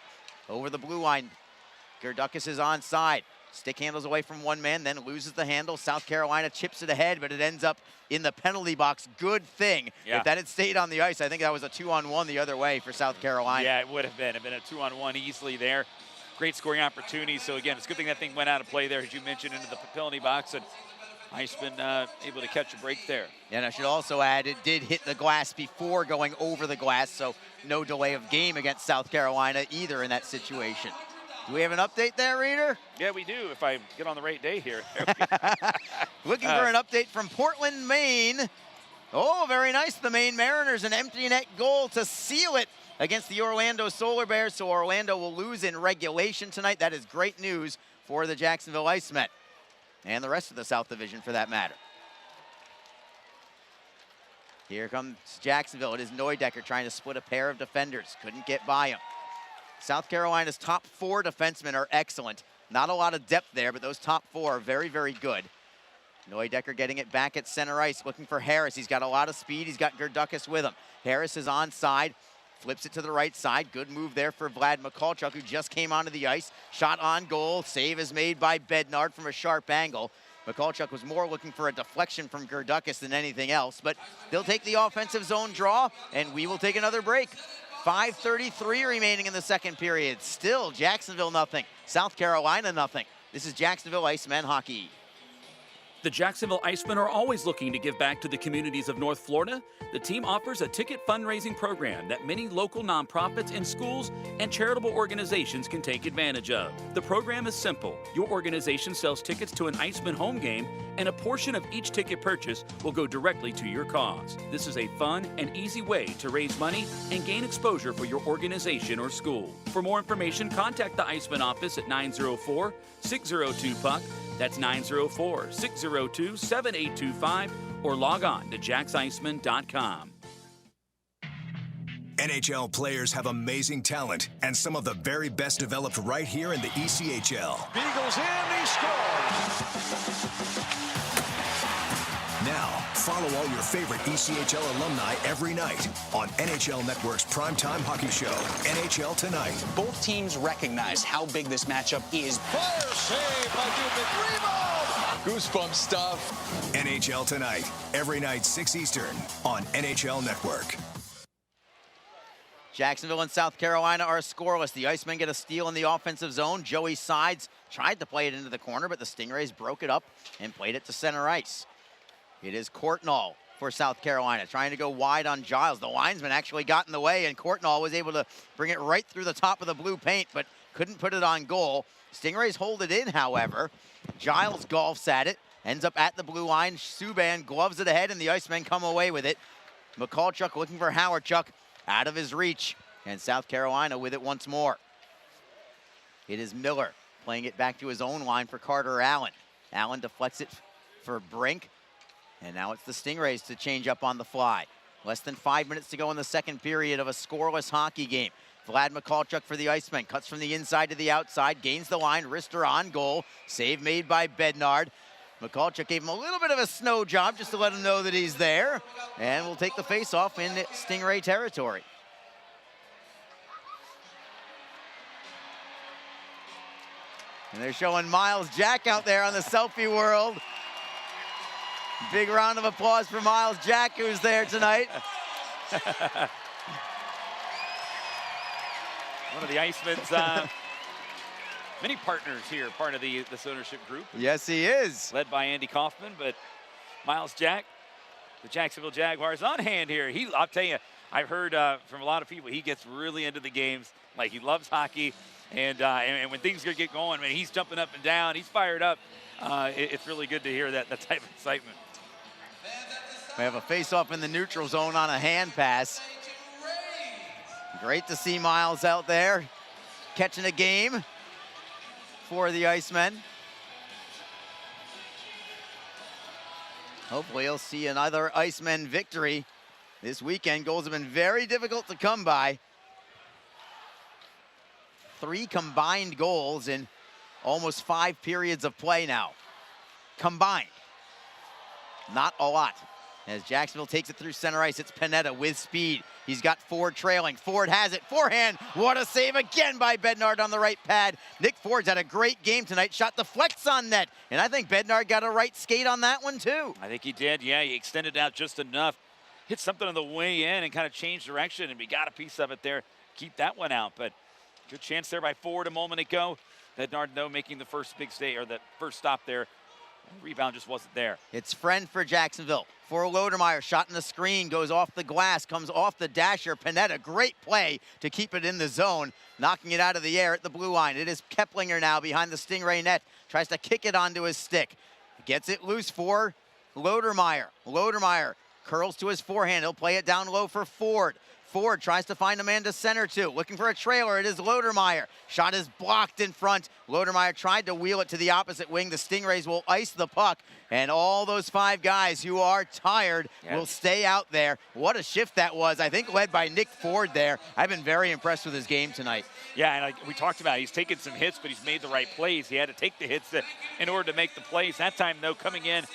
[SPEAKER 2] Over the blue line, Gerdukas is onside. Stick handles away from one man, then loses the handle. South Carolina chips it ahead, but it ends up in the penalty box. Good thing.
[SPEAKER 5] Yeah.
[SPEAKER 2] If that had stayed on the ice, I think that was a 2-on-1 the other way for South Carolina.
[SPEAKER 5] Yeah, it would have been. It would have been a 2-on-1 easily there. Great scoring opportunity. So, again, it's a good thing that thing went out of play there, as you mentioned, into the penalty box. And Iceman able to catch a break there.
[SPEAKER 2] And I should also add, it did hit the glass before going over the glass, so no delay of game against South Carolina either in that situation. Do we have an update there, Reader?
[SPEAKER 5] Yeah, we do, if I get on the right day here.
[SPEAKER 2] Looking for an update from Portland, Maine. Oh, very nice. The Maine Mariners, an empty net goal to seal it against the Orlando Solar Bears. So Orlando will lose in regulation tonight. That is great news for the Jacksonville Icemen and the rest of the South Division for that matter. Here comes Jacksonville. It is Neudecker trying to split a pair of defenders. Couldn't get by him. South Carolina's top 4 defensemen are excellent. Not a lot of depth there, but those top 4 are very, very good. Neudecker getting it back at center ice, looking for Harris. He's got a lot of speed. He's got Gerdukas with him. Harris is onside, flips it to the right side. Good move there for Vlad Mikulchuk, who just came onto the ice. Shot on goal. Save is made by Bednard from a sharp angle. Mikulchuk was more looking for a deflection from Gerdukas than anything else, but they'll take the offensive zone draw, and we will take another break. 5:33 remaining in the second period. Still Jacksonville nothing, South Carolina nothing. This is Jacksonville Icemen hockey.
[SPEAKER 8] The Jacksonville Icemen are always looking to give back to the communities of North Florida. The team offers a ticket fundraising program that many local nonprofits and schools and charitable organizations can take advantage of. The program is simple. Your organization sells tickets to an Icemen home game, and a portion of each ticket purchase will go directly to your cause. This is a fun and easy way to raise money and gain exposure for your organization or school. For more information, contact the Icemen office at 904-602-PUCK. That's 904-602-7825, or log on to jacksiceman.com.
[SPEAKER 9] NHL players have amazing talent, and some of the very best developed right here in the ECHL.
[SPEAKER 10] Beagles in, he scores!
[SPEAKER 9] Now, follow all your favorite ECHL alumni every night on NHL Network's primetime hockey show, NHL Tonight.
[SPEAKER 11] Both teams recognize how big this matchup is.
[SPEAKER 10] Fire save by Dubin. Rebound! Goosebump stuff.
[SPEAKER 9] NHL Tonight, every night 6 Eastern on NHL Network.
[SPEAKER 2] Jacksonville and South Carolina are scoreless. The Icemen get a steal in the offensive zone. Joey Sides tried to play it into the corner, but the Stingrays broke it up and played it to center ice. It is Courtnall for South Carolina, trying to go wide on Giles. The linesman actually got in the way, and Courtnall was able to bring it right through the top of the blue paint, but couldn't put it on goal. Stingrays hold it in, however. Giles golfs at it, ends up at the blue line. Subban gloves it ahead, and the Icemen come away with it. Mikulchuk looking for Howardchuk, out of his reach, and South Carolina with it once more. It is Miller playing it back to his own line for Carter Allen. Allen deflects it for Brink. And now it's the Stingrays to change up on the fly. Less than 5 minutes to go in the second period of a scoreless hockey game. Vlad Mikulchuk for the Icemen. Cuts from the inside to the outside. Gains the line. Wrister on goal. Save made by Bednard. Mikulchuk gave him a little bit of a snow job just to let him know that he's there. And we'll take the face-off in Stingray territory. And they're showing Miles Jack out there on the selfie world. Big round of applause for Miles Jack, who's there tonight.
[SPEAKER 5] One of the Icemen's many partners here, part of this ownership group.
[SPEAKER 2] Yes, he is.
[SPEAKER 5] Led by Andy Kaufman, but Miles Jack, the Jacksonville Jaguars on hand here. I'll tell you, I've heard from a lot of people, he gets really into the games. Like, he loves hockey, and when things get going, man, he's jumping up and down. He's fired up. It's really good to hear that type of excitement.
[SPEAKER 2] We have a face-off in the neutral zone on a hand pass. Great to see Miles out there catching a game for the Icemen. Hopefully he'll see another Icemen victory this weekend. Goals have been very difficult to come by. 3 combined goals in almost 5 periods of play now. Combined. Not a lot. As Jacksonville takes it through center ice, it's Panetta with speed. He's got Ford trailing. Ford has it. Forehand. What a save again by Bednard on the right pad. Nick Ford's had a great game tonight. Shot deflects on net. And I think Bednard got a right skate on that one too.
[SPEAKER 5] I think he did. Yeah, he extended out just enough. Hit something on the way in and kind of changed direction, and we got a piece of it there. Keep that one out, but good chance there by Ford a moment ago. Bednard, though, making the first big stay, or the first stop there. Rebound just wasn't there.
[SPEAKER 2] It's Friend for Jacksonville. For Lodermeyer, shot in the screen, goes off the glass, comes off the dasher. Panetta, great play to keep it in the zone, knocking it out of the air at the blue line. It is Keplinger now behind the Stingray net, tries to kick it onto his stick. Gets it loose for Lodermeyer. Lodermeyer curls to his forehand. He'll play it down low for Ford. Ford tries to find a man to center to. Looking for a trailer. It is Lodermeyer. Shot is blocked in front. Lodermeyer tried to wheel it to the opposite wing. The Stingrays will ice the puck. And all those 5 guys who are tired will stay out there. What a shift that was. I think led by Nick Ford there. I've been very impressed with his game tonight.
[SPEAKER 5] Yeah, and like we talked about, he's taken some hits, but he's made the right plays. He had to take the hits in order to make the plays. That time, though, coming in,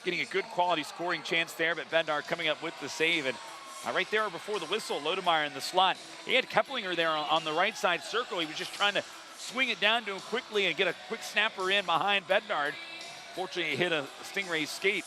[SPEAKER 5] getting a good quality scoring chance there, but Bednar coming up with the save. And right there before the whistle, Lodemeyer in the slot. He had Keplinger there on the right side circle. He was just trying to swing it down to him quickly and get a quick snapper in behind Bednard. Fortunately, he hit a Stingray skate.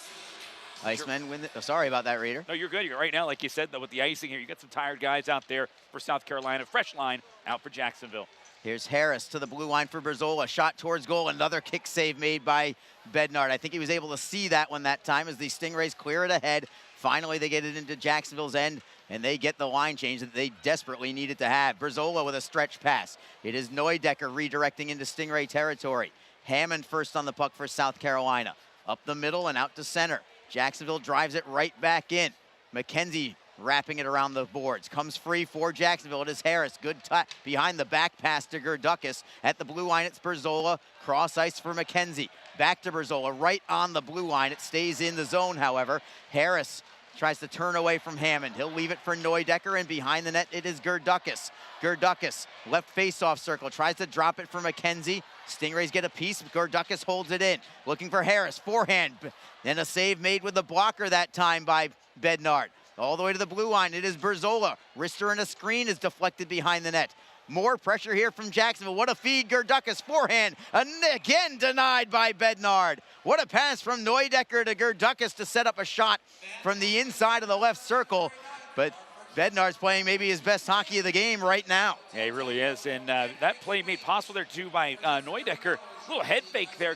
[SPEAKER 2] Icemen win it. Oh, sorry about that, Reader.
[SPEAKER 5] No, you're good. You're right now, like you said, though, with the icing here, you got some tired guys out there for South Carolina. Fresh line out for Jacksonville.
[SPEAKER 2] Here's Harris to the blue line for Berzola. Shot towards goal. Another kick save made by Bednard. I think he was able to see that one that time as the Stingrays clear it ahead. Finally, they get it into Jacksonville's end, and they get the line change that they desperately needed to have. Berzola with a stretch pass. It is Neudecker redirecting into Stingray territory. Hammond first on the puck for South Carolina. Up the middle and out to center. Jacksonville drives it right back in. McKenzie wrapping it around the boards. Comes free for Jacksonville. It is Harris. Good behind the back pass to Gerdukis. At the blue line, it's Berzola. Cross ice for McKenzie. Back to Berzola, right on the blue line. It stays in the zone, however. Harris tries to turn away from Hammond. He'll leave it for Neudecker, and behind the net, it is Gerdukis. Gerdukis, left face-off circle, tries to drop it for McKenzie. Stingrays get a piece. Gerdukis holds it in. Looking for Harris, forehand. Then a save made with the blocker that time by Bednard. All the way to the blue line, it is Berzola. Wrister in a screen is deflected behind the net. More pressure here from Jacksonville. What a feed, Gerdukis, forehand. Again denied by Bednard. What a pass from Neudecker to Gerdukis to set up a shot from the inside of the left circle. But Bednard's playing maybe his best hockey of the game right now.
[SPEAKER 5] Yeah, he really is. And that play made possible there, too, by Neudecker. A little head fake there.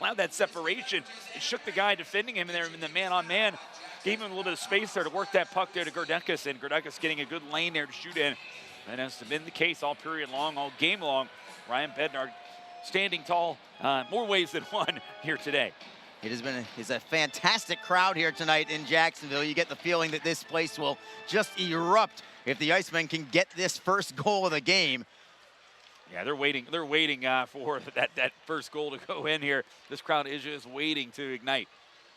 [SPEAKER 5] Allowed that separation. It shook the guy defending him in there in the man-on-man. Gave him a little bit of space there to work that puck there to Gerdukis. And Gerdukis getting a good lane there to shoot in. That has been the case all period long, all game long. Ryan Bednard standing tall more ways than one here today.
[SPEAKER 2] It's a fantastic crowd here tonight in Jacksonville. You get the feeling that this place will just erupt if the Icemen can get this first goal of the game.
[SPEAKER 5] Yeah, they're waiting for that first goal to go in here. This crowd is just waiting to ignite.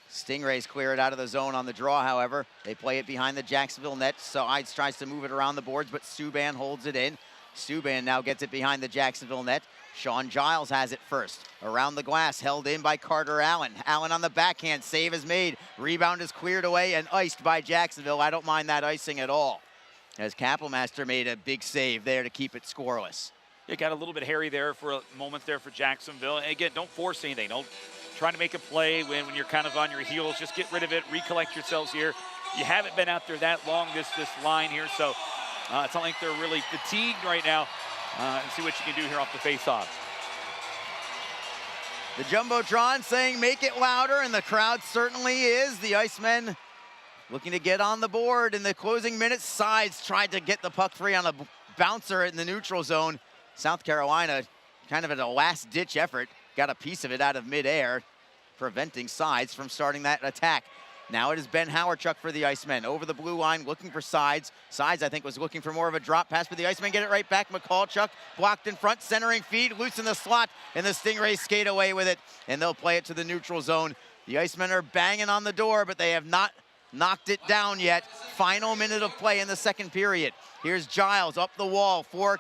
[SPEAKER 2] Stingrays clear it out of the zone on the draw, however. They play it behind the Jacksonville net. Sides tries to move it around the boards, but Subban holds it in. Subban now gets it behind the Jacksonville net. Sean Giles has it first. Around the glass, held in by Carter Allen. Allen on the backhand, save is made. Rebound is cleared away and iced by Jacksonville. I don't mind that icing at all, as Kapelmaster made a big save there to keep it scoreless.
[SPEAKER 5] it got a little bit hairy there for a moment there for Jacksonville. And again, don't force anything. Don't try to make a play when you're kind of on your heels. Just get rid of it, recollect yourselves here. You haven't been out there that long, this line here, so it's not like they're really fatigued right now. And see what you can do here off the face-off.
[SPEAKER 2] The Jumbotron saying make it louder, and the crowd certainly is. The Icemen looking to get on the board in the closing minutes. Sides tried to get the puck free on a bouncer in the neutral zone. South Carolina, kind of in a last-ditch effort, got a piece of it out of midair, preventing Sides from starting that attack. Now it is Ben Howarchuk for the Icemen. Over the blue line, looking for Sides. Sides, I think, was looking for more of a drop pass, but the Icemen get it right back. McCallchuk blocked in front, centering feed, loose in the slot, and the Stingrays skate away with it, and they'll play it to the neutral zone. The Icemen are banging on the door, but they have not knocked it down yet. Final minute of play in the second period. Here's Giles up the wall for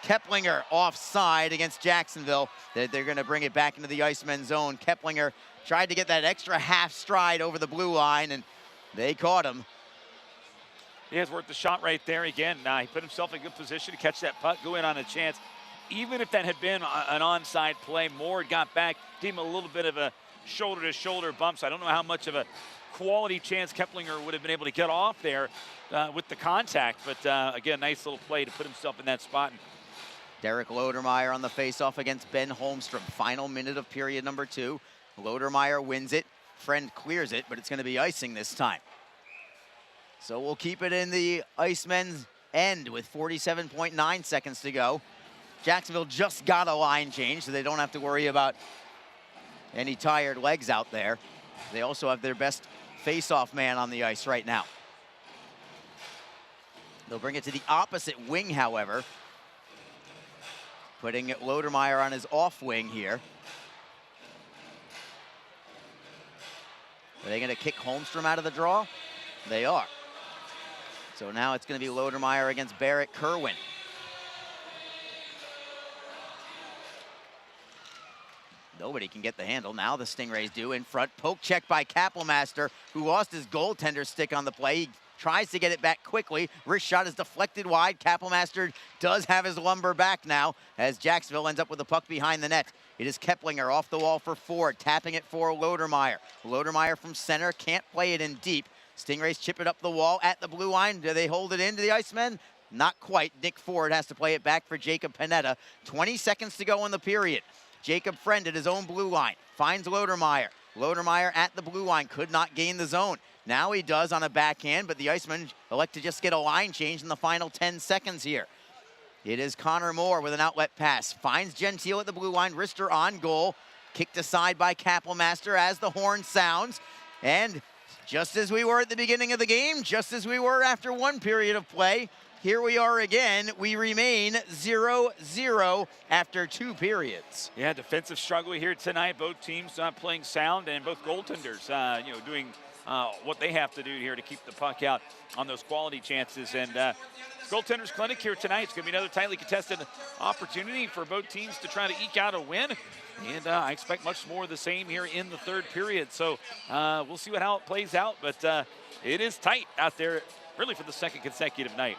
[SPEAKER 2] Keplinger, offside against Jacksonville. They're going to bring it back into the Icemen zone. Keplinger tried to get that extra half stride over the blue line, and they caught him.
[SPEAKER 5] He has worked the shot right there again. He put himself in a good position to catch that puck, go in on a chance. Even if that had been an onside play, Moore got back, gave him a little bit of a shoulder-to-shoulder bump, so I don't know how much of a quality chance Keplinger would have been able to get off there with the contact. But again, nice little play to put himself in that spot.
[SPEAKER 2] Derek Lodermeyer on the faceoff against Ben Holmstrom. Final minute of period number 2. Lodermeyer wins it. Friend clears it, but it's going to be icing this time. So we'll keep it in the Icemen's end with 47.9 seconds to go. Jacksonville just got a line change, so they don't have to worry about any tired legs out there. They also have their best face-off man on the ice right now. They'll bring it to the opposite wing, however, putting Lodermeyer on his off wing here. Are they going to kick Holmstrom out of the draw? They are. So now it's going to be Lodermeyer against Barrett Kerwin. Nobody can get the handle. Now the Stingrays do in front. Poke check by Kapelmaster, who lost his goaltender stick on the play. He tries to get it back quickly. Wrist shot is deflected wide. Kapelmaster does have his lumber back now as Jacksonville ends up with the puck behind the net. It is Keplinger off the wall for Ford, tapping it for Lodermeyer. Lodermeyer from center, can't play it in deep. Stingrays chip it up the wall at the blue line. Do they hold it into the Icemen? Not quite. Nick Ford has to play it back for Jacob Panetta. 20 seconds to go in the period. Jacob Friend at his own blue line, finds Lodermeyer. Lodermeyer at the blue line, could not gain the zone. Now he does on a backhand, but the Icemen elect to just get a line change in the final 10 seconds here. It is Connor Moore with an outlet pass. Finds Gentile at the blue line, wrister on goal. Kicked aside by Kapelmaster as the horn sounds. And just as we were at the beginning of the game, just as we were after one period of play, here we are again. We remain 0-0 after 2 periods.
[SPEAKER 5] Yeah, defensive struggle here tonight. Both teams playing sound, and both goaltenders, doing what they have to do here to keep the puck out on those quality chances. And goaltenders clinic here tonight. It's going to be another tightly contested opportunity for both teams to try to eke out a win. And I expect much more of the same here in the third period. So we'll see how it plays out. But it is tight out there, really, for the second consecutive night.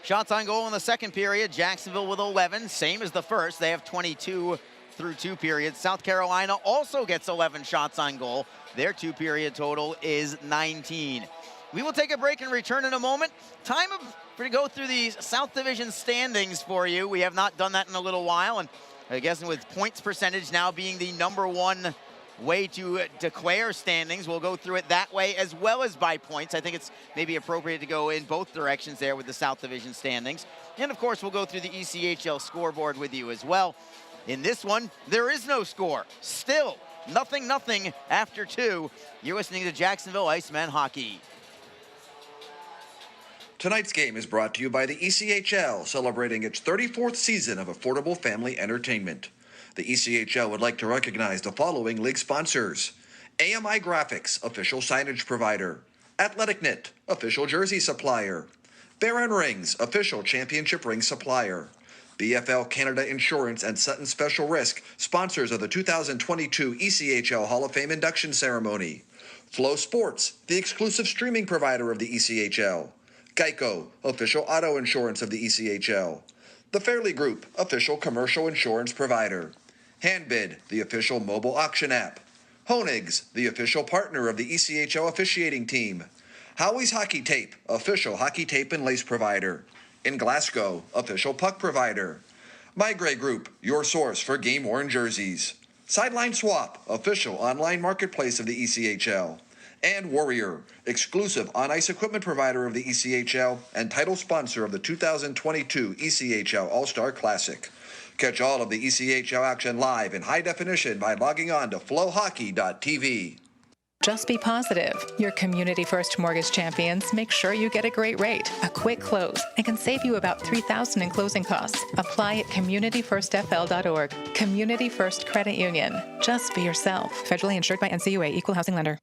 [SPEAKER 2] Shots on goal in the second period. Jacksonville with 11, same as the first. They have 22 through 2 periods. South Carolina also gets 11 shots on goal. Their 2-period total is 19. We will take a break and return in a moment. Time to go through the South Division standings for you. We have not done that in a little while, and I guess with points percentage now being the #1 way to declare standings, we'll go through it that way as well as by points. I think it's maybe appropriate to go in both directions there with the South Division standings. And of course, we'll go through the ECHL scoreboard with you as well. In this one, there is no score. Still, nothing after 2. You're listening to Jacksonville Icemen Hockey.
[SPEAKER 4] Tonight's game is brought to you by the ECHL, celebrating its 34th season of affordable family entertainment. The ECHL would like to recognize the following league sponsors: AMI Graphics, official signage provider; Athletic Knit, official jersey supplier; Baron Rings, official championship ring supplier; BFL Canada Insurance and Sutton Special Risk, sponsors of the 2022 ECHL Hall of Fame induction ceremony; Flow Sports, the exclusive streaming provider of the ECHL; Geico, official auto insurance of the ECHL; The Fairley Group, official commercial insurance provider. Handbid, the official mobile auction app. Honig's, the official partner of the ECHL officiating team. Howie's Hockey Tape, official hockey tape and lace provider. In Glasgow, official puck provider. My Gray Group, your source for game-worn jerseys. Sideline Swap, official online marketplace of the ECHL. And Warrior, exclusive on-ice equipment provider of the ECHL and title sponsor of the 2022 ECHL All-Star Classic. Catch all of the ECHL action live in high definition by logging on to flowhockey.tv.
[SPEAKER 7] Just be positive. Your Community First Mortgage champions make sure you get a great rate, a quick close, and can save you about $3,000 in closing costs. Apply at communityfirstfl.org. Community First Credit Union. Just be yourself. Federally insured by NCUA, Equal Housing Lender.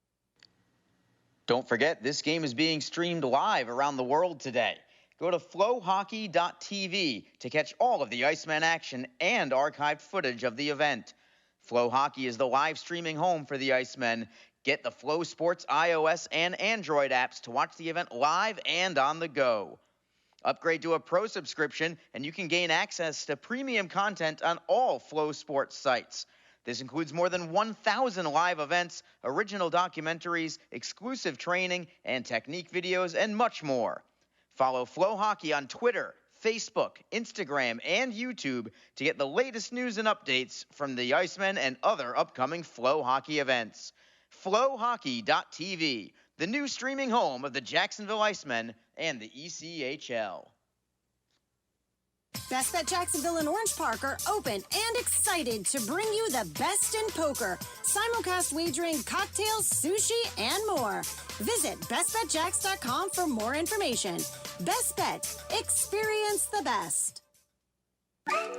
[SPEAKER 2] Don't forget, this game is being streamed live around the world today. Go to flowhockey.tv to catch all of the Icemen action and archived footage of the event. Flow Hockey is the live streaming home for the Icemen. Get the Flow Sports iOS and Android apps to watch the event live and on the go. Upgrade to a pro subscription and you can gain access to premium content on all Flow Sports sites. This includes more than 1,000 live events, original documentaries, exclusive training and technique videos, and much more. Follow Flow Hockey on Twitter, Facebook, Instagram, and YouTube to get the latest news and updates from the Icemen and other upcoming Flow Hockey events. Flowhockey.tv, the new streaming home of the Jacksonville Icemen and the ECHL.
[SPEAKER 6] Best Bet Jacksonville and Orange Park are open and excited to bring you the best in poker, simulcast wagering, cocktails, sushi, and more. Visit bestbetjacks.com for more information. Best Bet. Experience the best.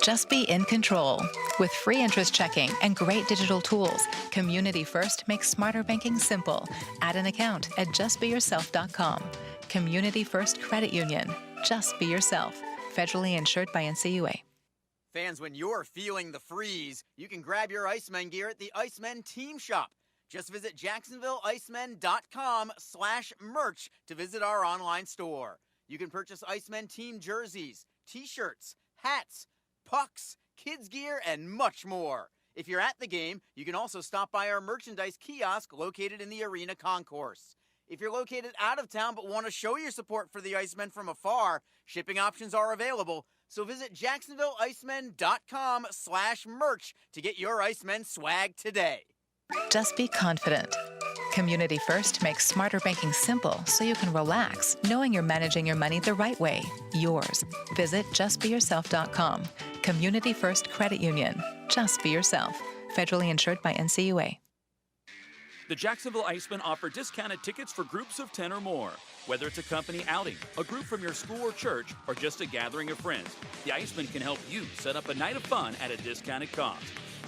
[SPEAKER 7] Just be in control. With free interest checking and great digital tools, Community First makes smarter banking simple. Add an account at justbeyourself.com. Community First Credit Union. Just be yourself. Federally insured by NCUA.
[SPEAKER 2] Fans, when you're feeling the freeze, you can grab your Icemen gear at the Icemen Team Shop. Just visit JacksonvilleIcemen.com/merch to visit our online store. You can purchase Icemen team jerseys, t-shirts, hats, pucks, kids gear, and much more. If you're at the game, you can also stop by our merchandise kiosk located in the arena concourse. If you're located out of town but want to show your support for the Icemen from afar, shipping options are available. So visit JacksonvilleIcemen.com/merch to get your Icemen swag today.
[SPEAKER 7] Just be confident. Community First makes smarter banking simple so you can relax, knowing you're managing your money the right way, yours. Visit justbeyourself.com. Community First Credit Union. Just be yourself. Federally insured by NCUA.
[SPEAKER 8] The Jacksonville Icemen offer discounted tickets for groups of 10 or more. Whether it's a company outing, a group from your school or church, or just a gathering of friends, the Icemen can help you set up a night of fun at a discounted cost.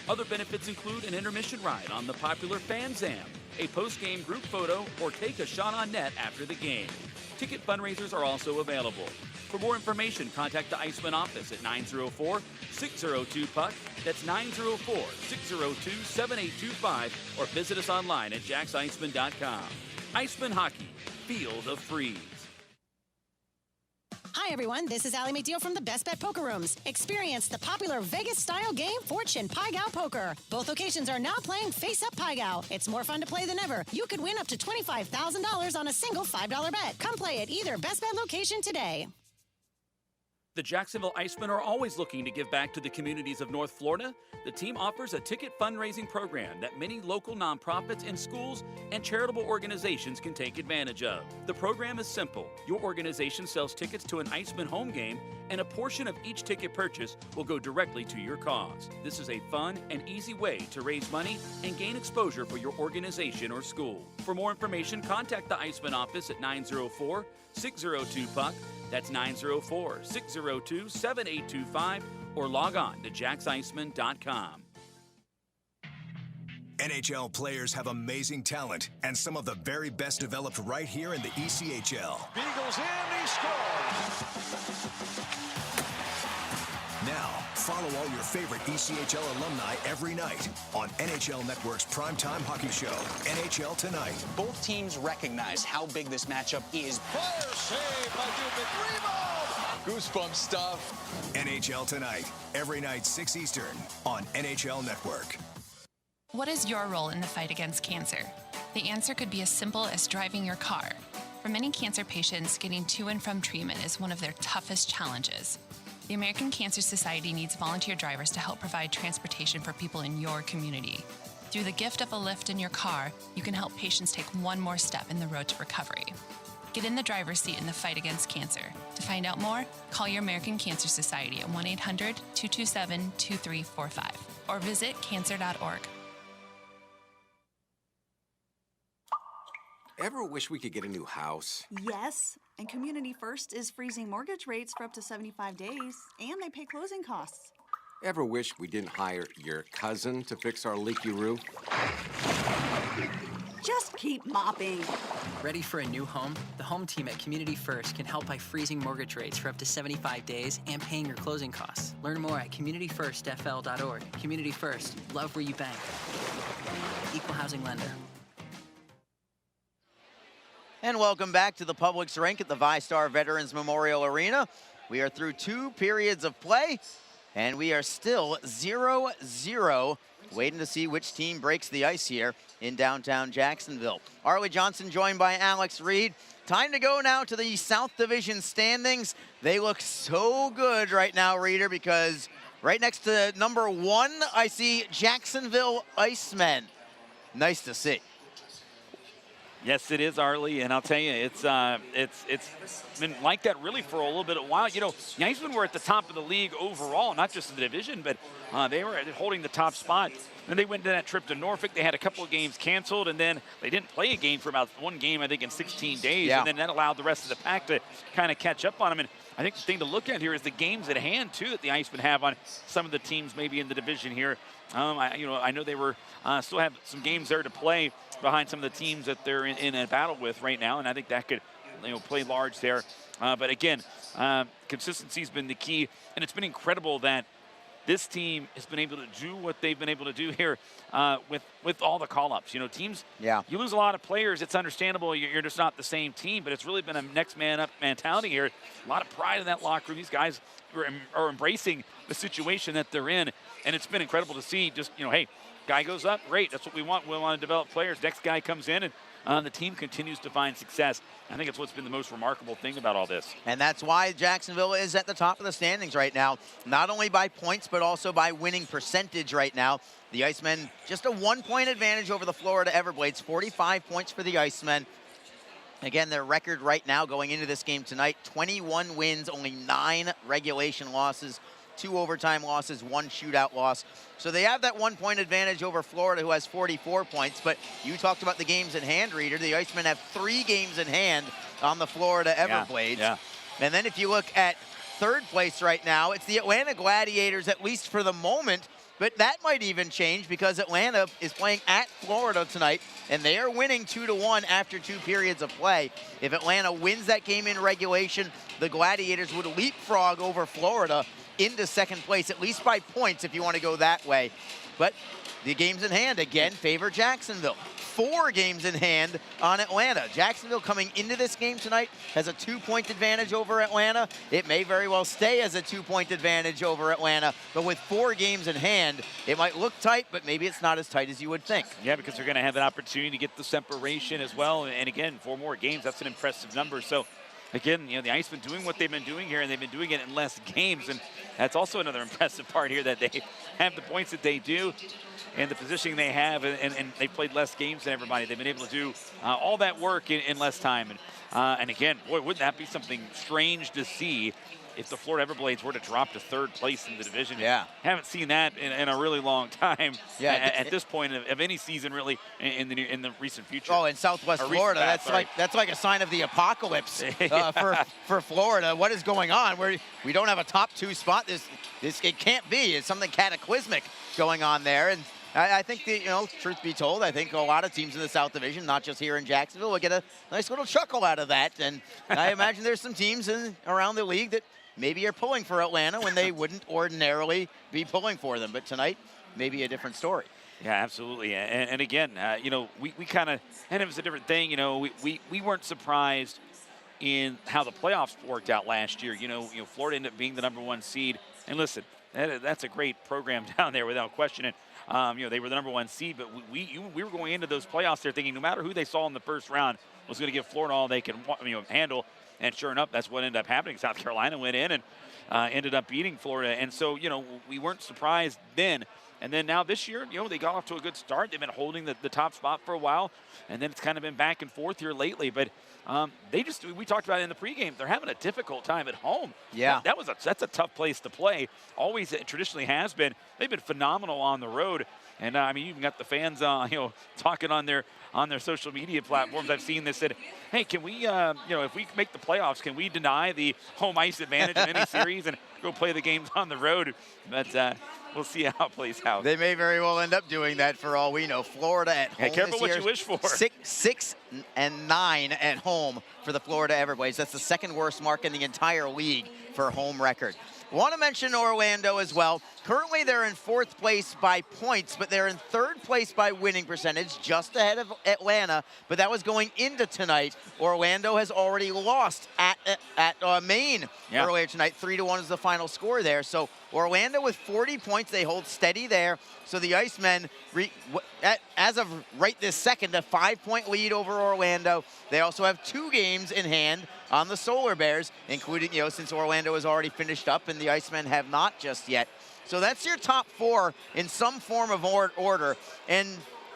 [SPEAKER 8] Other benefits include an intermission ride on the popular Fan Zam, a post-game group photo, or take a shot on net after the game. Ticket fundraisers are also available. For more information, contact the Icemen office at 904-602-PUCK. That's 904-602-7825, or visit us online at jacksicemen.com. Icemen Hockey. Feel the freeze.
[SPEAKER 6] Hi, everyone. This is Allie McDeal from the Best Bet Poker Rooms. Experience the popular Vegas-style game, Fortune Pai Gow Poker. Both locations are now playing face-up Pai Gow. It's more fun to play than ever. You could win up to $25,000 on a single $5 bet. Come play at either Best Bet location today.
[SPEAKER 8] The Jacksonville Icemen are always looking to give back to the communities of North Florida. The team offers a ticket fundraising program that many local nonprofits and schools and charitable organizations can take advantage of. The program is simple. Your organization sells tickets to an Icemen home game, and a portion of each ticket purchase will go directly to your cause. This is a fun and easy way to raise money and gain exposure for your organization or school. For more information, contact the Icemen office at 904-602-PUCK. That's 904-602-7825, or log on to jacksicemen.com.
[SPEAKER 9] NHL players have amazing talent, and some of the very best developed right here in the ECHL.
[SPEAKER 10] Beagles in, he scores.
[SPEAKER 9] Now, follow all your favorite ECHL alumni every night on NHL Network's primetime hockey show, NHL Tonight.
[SPEAKER 11] Both teams recognize how big this matchup is.
[SPEAKER 10] Fire save by Dubin. Rebound! Goosebump stuff.
[SPEAKER 9] NHL Tonight, every night 6 Eastern on NHL Network.
[SPEAKER 12] What is your role in the fight against cancer? The answer could be as simple as driving your car. For many cancer patients, getting to and from treatment is one of their toughest challenges. The American Cancer Society needs volunteer drivers to help provide transportation for people in your community. Through the gift of a lift in your car, you can help patients take one more step in the road to recovery. Get in the driver's seat in the fight against cancer. To find out more, call your American Cancer Society at 1-800-227-2345 or visit cancer.org.
[SPEAKER 13] Ever wish we could get a new house?
[SPEAKER 14] Yes, and Community First is freezing mortgage rates for up to 75 days, and they pay closing costs.
[SPEAKER 13] Ever wish we didn't hire your cousin to fix our leaky roof?
[SPEAKER 14] Just keep mopping.
[SPEAKER 15] Ready for a new home? The home team at Community First can help by freezing mortgage rates for up to 75 days and paying your closing costs. Learn more at communityfirstfl.org. Community First, love where you bank. Equal housing lender.
[SPEAKER 2] And welcome back to the Publix rink at the VyStar Veterans Memorial Arena. We are through 2 periods of play, and we are still 0-0, waiting to see which team breaks the ice here in downtown Jacksonville. Arlie Johnson joined by Alex Reed. Time to go now to the South Division standings. They look so good right now, Reader, because right next to number 1, I see Jacksonville Icemen. Nice to see.
[SPEAKER 5] Yes, it is, Arlie, and I'll tell you, it's been like that really for a little bit of a while. You know, the Icemen were at the top of the league overall, not just in the division, but they were holding the top spot. Then they went to that trip to Norfolk. They had a couple of games canceled, and then they didn't play a game for about 1 game, I think, in 16 days.
[SPEAKER 2] Yeah.
[SPEAKER 5] And then that allowed the rest of the pack to kind of catch up on them. And I think the thing to look at here is the games at hand, too, that the Icemen have on some of the teams maybe in the division here. I know they were still have some games there to play behind some of the teams that they're in a battle with right now, and I think that could play large there. But again, consistency's been the key, and it's been incredible that this team has been able to do what they've been able to do here with all the call-ups. You know, teams, you lose a lot of players. It's understandable. You're just not the same team, but it's really been a next man up mentality here. A lot of pride in that locker room. These guys are embracing the situation that they're in, and it's been incredible to see just, hey, guy goes up, great. That's what we want. We want to develop players. Next guy comes in, and the team continues to find success. I think it's what's been the most remarkable thing about all this.
[SPEAKER 2] And that's why Jacksonville is at the top of the standings right now, not only by points, but also by winning percentage right now. The Icemen, just a 1-point advantage over the Florida Everblades, 45 points for the Icemen. Again, their record right now going into this game tonight, 21 wins, only 9 regulation losses, 2 overtime losses, 1 shootout loss. So they have that 1-point advantage over Florida, who has 44 points. But you talked about the games in hand, Reader. The Icemen have 3 games in hand on the Florida Everblades.
[SPEAKER 5] Yeah.
[SPEAKER 2] And then if you look at 3rd place right now, it's the Atlanta Gladiators, at least for the moment. But that might even change because Atlanta is playing at Florida tonight, and they are winning 2-1 after 2 periods of play. If Atlanta wins that game in regulation, the Gladiators would leapfrog over Florida into 2nd place, at least by points if you want to go that way. But the games in hand, again, favor Jacksonville. 4 games in hand on Atlanta. Jacksonville coming into this game tonight has a 2-point advantage over Atlanta. It may very well stay as a 2-point advantage over Atlanta, but with 4 games in hand, it might look tight, but maybe it's not as tight as you would think.
[SPEAKER 5] Yeah, because they're going to have an opportunity to get the separation as well. And again, 4 more games, that's an impressive number. So again, the Icemen doing what they've been doing here, and they've been doing it in less games, and that's also another impressive part here, that they have the points that they do and the positioning they have, and they played less games than everybody. They've been able to do all that work in less time. And again, boy, wouldn't that be something strange to see if the Florida Everblades were to drop to 3rd place in the division.
[SPEAKER 2] Yeah.
[SPEAKER 5] Haven't seen that in a really long time.
[SPEAKER 2] Yeah,
[SPEAKER 5] at this point of any season, really, in the recent future.
[SPEAKER 2] Oh, in Southwest Florida, that's like a sign of the apocalypse for Florida. What is going on? We don't have a top 2 spot. It can't be. It's something cataclysmic going on there. And I think truth be told, I think a lot of teams in the South Division, not just here in Jacksonville, will get a nice little chuckle out of that. And I imagine there's some teams around the league that maybe are pulling for Atlanta when they wouldn't ordinarily be pulling for them. But tonight, maybe a different story.
[SPEAKER 5] Yeah, absolutely. And again, we kind of, and it was a different thing. We weren't surprised in how the playoffs worked out last year. You know, Florida ended up being the #1 seed. And listen, that's a great program down there without question. They were the #1 seed, but we were going into those playoffs there thinking no matter who they saw in the first round was going to give Florida all they can handle. And sure enough, that's what ended up happening. South Carolina went in and ended up beating Florida. And so, we weren't surprised then. And then now this year, they got off to a good start. They've been holding the top spot for a while. And then it's kind of been back and forth here lately. But we talked about it in the pregame, they're having a difficult time at home.
[SPEAKER 2] Yeah.
[SPEAKER 5] That's a tough place to play. Always traditionally has been. They've been phenomenal on the road. And you even got the fans, talking on their social media platforms. I've seen this said, hey, can we, if we make the playoffs, can we deny the home ice advantage in any series and go play the games on the road? But we'll see how it plays out.
[SPEAKER 2] They may very well end up doing that for all we know. Florida at home.
[SPEAKER 5] Hey, careful
[SPEAKER 2] this
[SPEAKER 5] what
[SPEAKER 2] year,
[SPEAKER 5] you wish for.
[SPEAKER 2] 6-9 at home for the Florida Everblades. That's the second worst mark in the entire league for home record. Want to mention Orlando as well. Currently, they're in 4th place by points, but they're in 3rd place by winning percentage, just ahead of Atlanta. But that was going into tonight. Orlando has already lost at Maine earlier tonight. 3-1 is the final score there. So Orlando with 40 points, they hold steady there. So the Icemen, as of right this second, a 5-point lead over Orlando. They also have 2 games in hand on the Solar Bears, including, since Orlando has already finished up and the Icemen have not just yet. So that's your top 4 in some form of order. And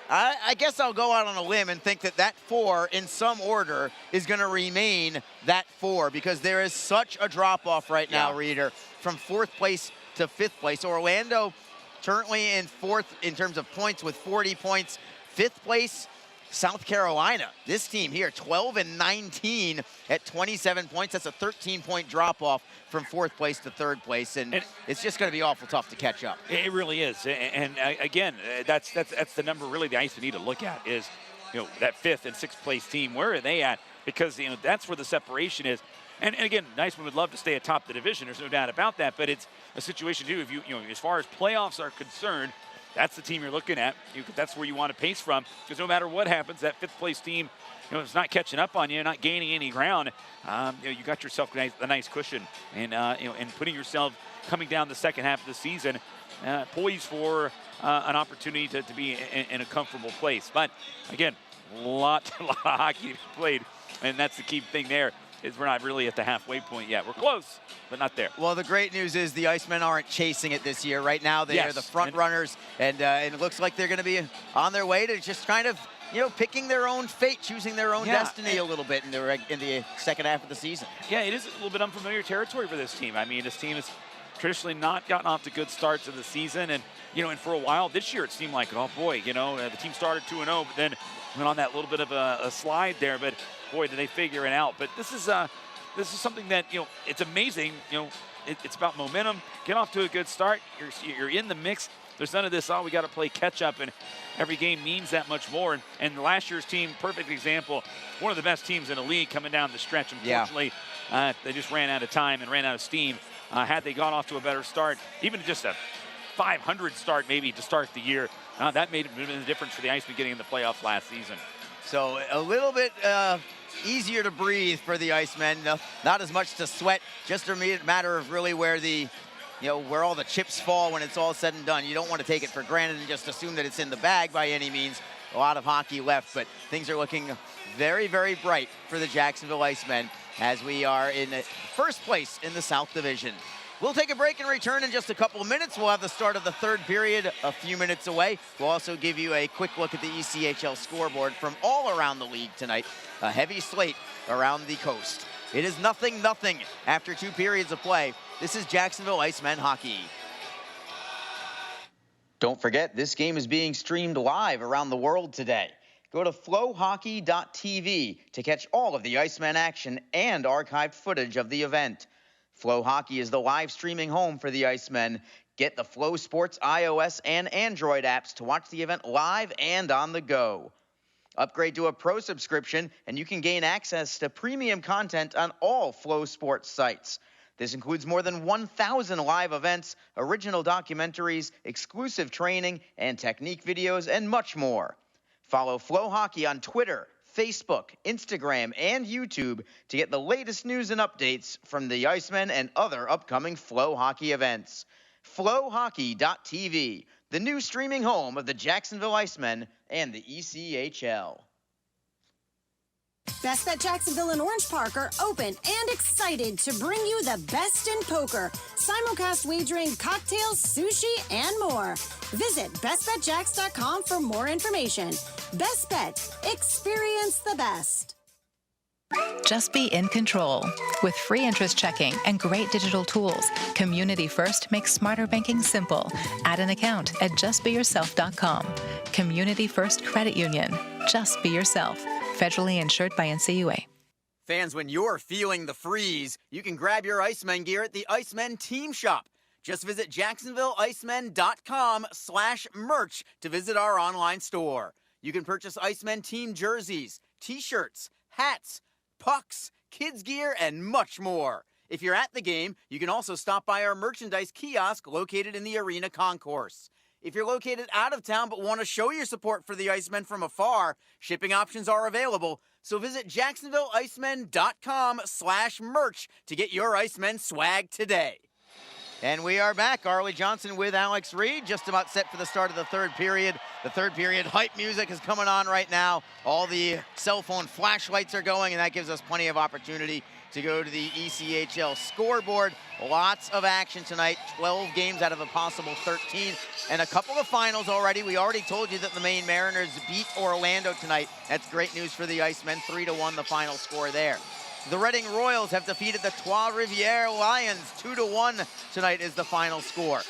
[SPEAKER 2] I guess I'll go out on a limb and think that 4 in some order is going to remain that 4 because there is such a drop-off right now, Reader, from 4th place to 5th place. Orlando currently in 4th in terms of points with 40 points. 5th place, South Carolina. This team here, 12-19 at 27 points. That's a 13-point drop-off from 4th place to 3rd place, and it's just going to be awful tough to catch up.
[SPEAKER 5] It really is. And again, that's the number really the Ice need to look at is, that 5th and 6th place team. Where are they at? Because, that's where the separation is. And again, Icemen would love to stay atop the division. There's no doubt about that. But it's a situation, too, if as far as playoffs are concerned, that's the team you're looking at. That's where you want to pace from, because no matter what happens, that 5th place team, it's not catching up on you, not gaining any ground. You got yourself a nice cushion, and and putting yourself coming down the second half of the season, poised for an opportunity to be in a comfortable place. But again, a lot of hockey played, and that's the key thing there. Is we're not really at the halfway point yet. We're close, but not there.
[SPEAKER 2] Well, the great news is the Icemen aren't chasing it this year. Right now, they are the front runners, and it looks like they're going to be on their way to just kind of, picking their own fate, choosing their own destiny a little bit in the second half of the season. Yeah, it is a little bit unfamiliar territory for this team. I mean, this team has traditionally not gotten off to good starts of the season, and and for a while this year it seemed like, oh boy, the team started 2-0, but then went on that little bit of a slide there, but boy, did they figure it out. But this is something that, it's amazing. It's about momentum. Get off to a good start. You're in the mix. There's none of this, we got to play catch up, and every game means that much more. And last year's team, perfect example, one of the best teams in the league coming down the stretch. Unfortunately, they just ran out of time and ran out of steam. Had they gone off to a better start, even just a 500 start maybe to start the year, that made a difference for the Icemen getting in the playoffs last season. So a little bit easier to breathe for the Icemen. Not as much to sweat, just a matter of really where where all the chips fall when it's all said and done. You don't want to take it for granted and just assume that it's in the bag by any means. A lot of hockey left, but things are looking very, very bright for the Jacksonville Icemen as we are in first place in the South Division. We'll take a break and return in just a couple of minutes. We'll have the start of the 3rd period a few minutes away. We'll also give you a quick look at the ECHL scoreboard from all around the league tonight. A heavy slate around the coast. It is 0-0 after 2 periods of play. This is Jacksonville Icemen hockey. Don't forget, this game is being streamed live around the world today. Go to flowhockey.tv to catch all of the Icemen action and archived footage of the event. Flow Hockey is the live streaming home for the Icemen. Get the Flow Sports iOS and Android apps to watch the event live and on the go. Upgrade to a pro subscription and you can gain access to premium content on all Flow Sports sites. This includes more than 1,000 live events, original documentaries, exclusive training and technique videos, and much more. Follow Flow Hockey on Twitter, Facebook, Instagram, and YouTube to get the latest news and updates from the Icemen and other upcoming Flow Hockey events. FlowHockey.tv, the new streaming home of the Jacksonville Icemen and the ECHL.
[SPEAKER 6] Best Bet Jacksonville and Orange Park are open and excited to bring you the best in poker, simulcast wagering, cocktails, sushi, and more. Visit bestbetjacks.com for more information. Best Bet. Experience the best.
[SPEAKER 7] Just be in control. With free interest checking and great digital tools, Community First makes smarter banking simple. Add an account at justbeyourself.com. Community First Credit Union. Just be yourself. Federally insured by NCUA.
[SPEAKER 2] Fans, when you're feeling the freeze, you can grab your Icemen gear at the Icemen Team Shop. Just visit jacksonvilleicemen.com/merch to visit our online store. You can purchase Icemen team jerseys, t-shirts, hats, pucks, kids gear, and much more. If you're at the game, you can also stop by our merchandise kiosk located in the arena concourse. If you're located out of town but want to show your support for the Icemen from afar, shipping options are available. So visit jacksonvilleicemen.com/merch to get your Icemen swag today. And we are back. Arlie Johnson with Alex Reed, just about set for the start of the third period. The third period hype music is coming on right now. All the cell phone flashlights are going, and that gives us plenty of opportunity to go to the ECHL scoreboard. Lots of action tonight, 12 games out of a possible 13, and a couple of finals already. We already told you that the Maine Mariners beat Orlando tonight. That's great news for the Icemen, 3-1 the final score there. The Reading Royals have defeated the Trois-Rivières Lions, 2-1 tonight is the final score.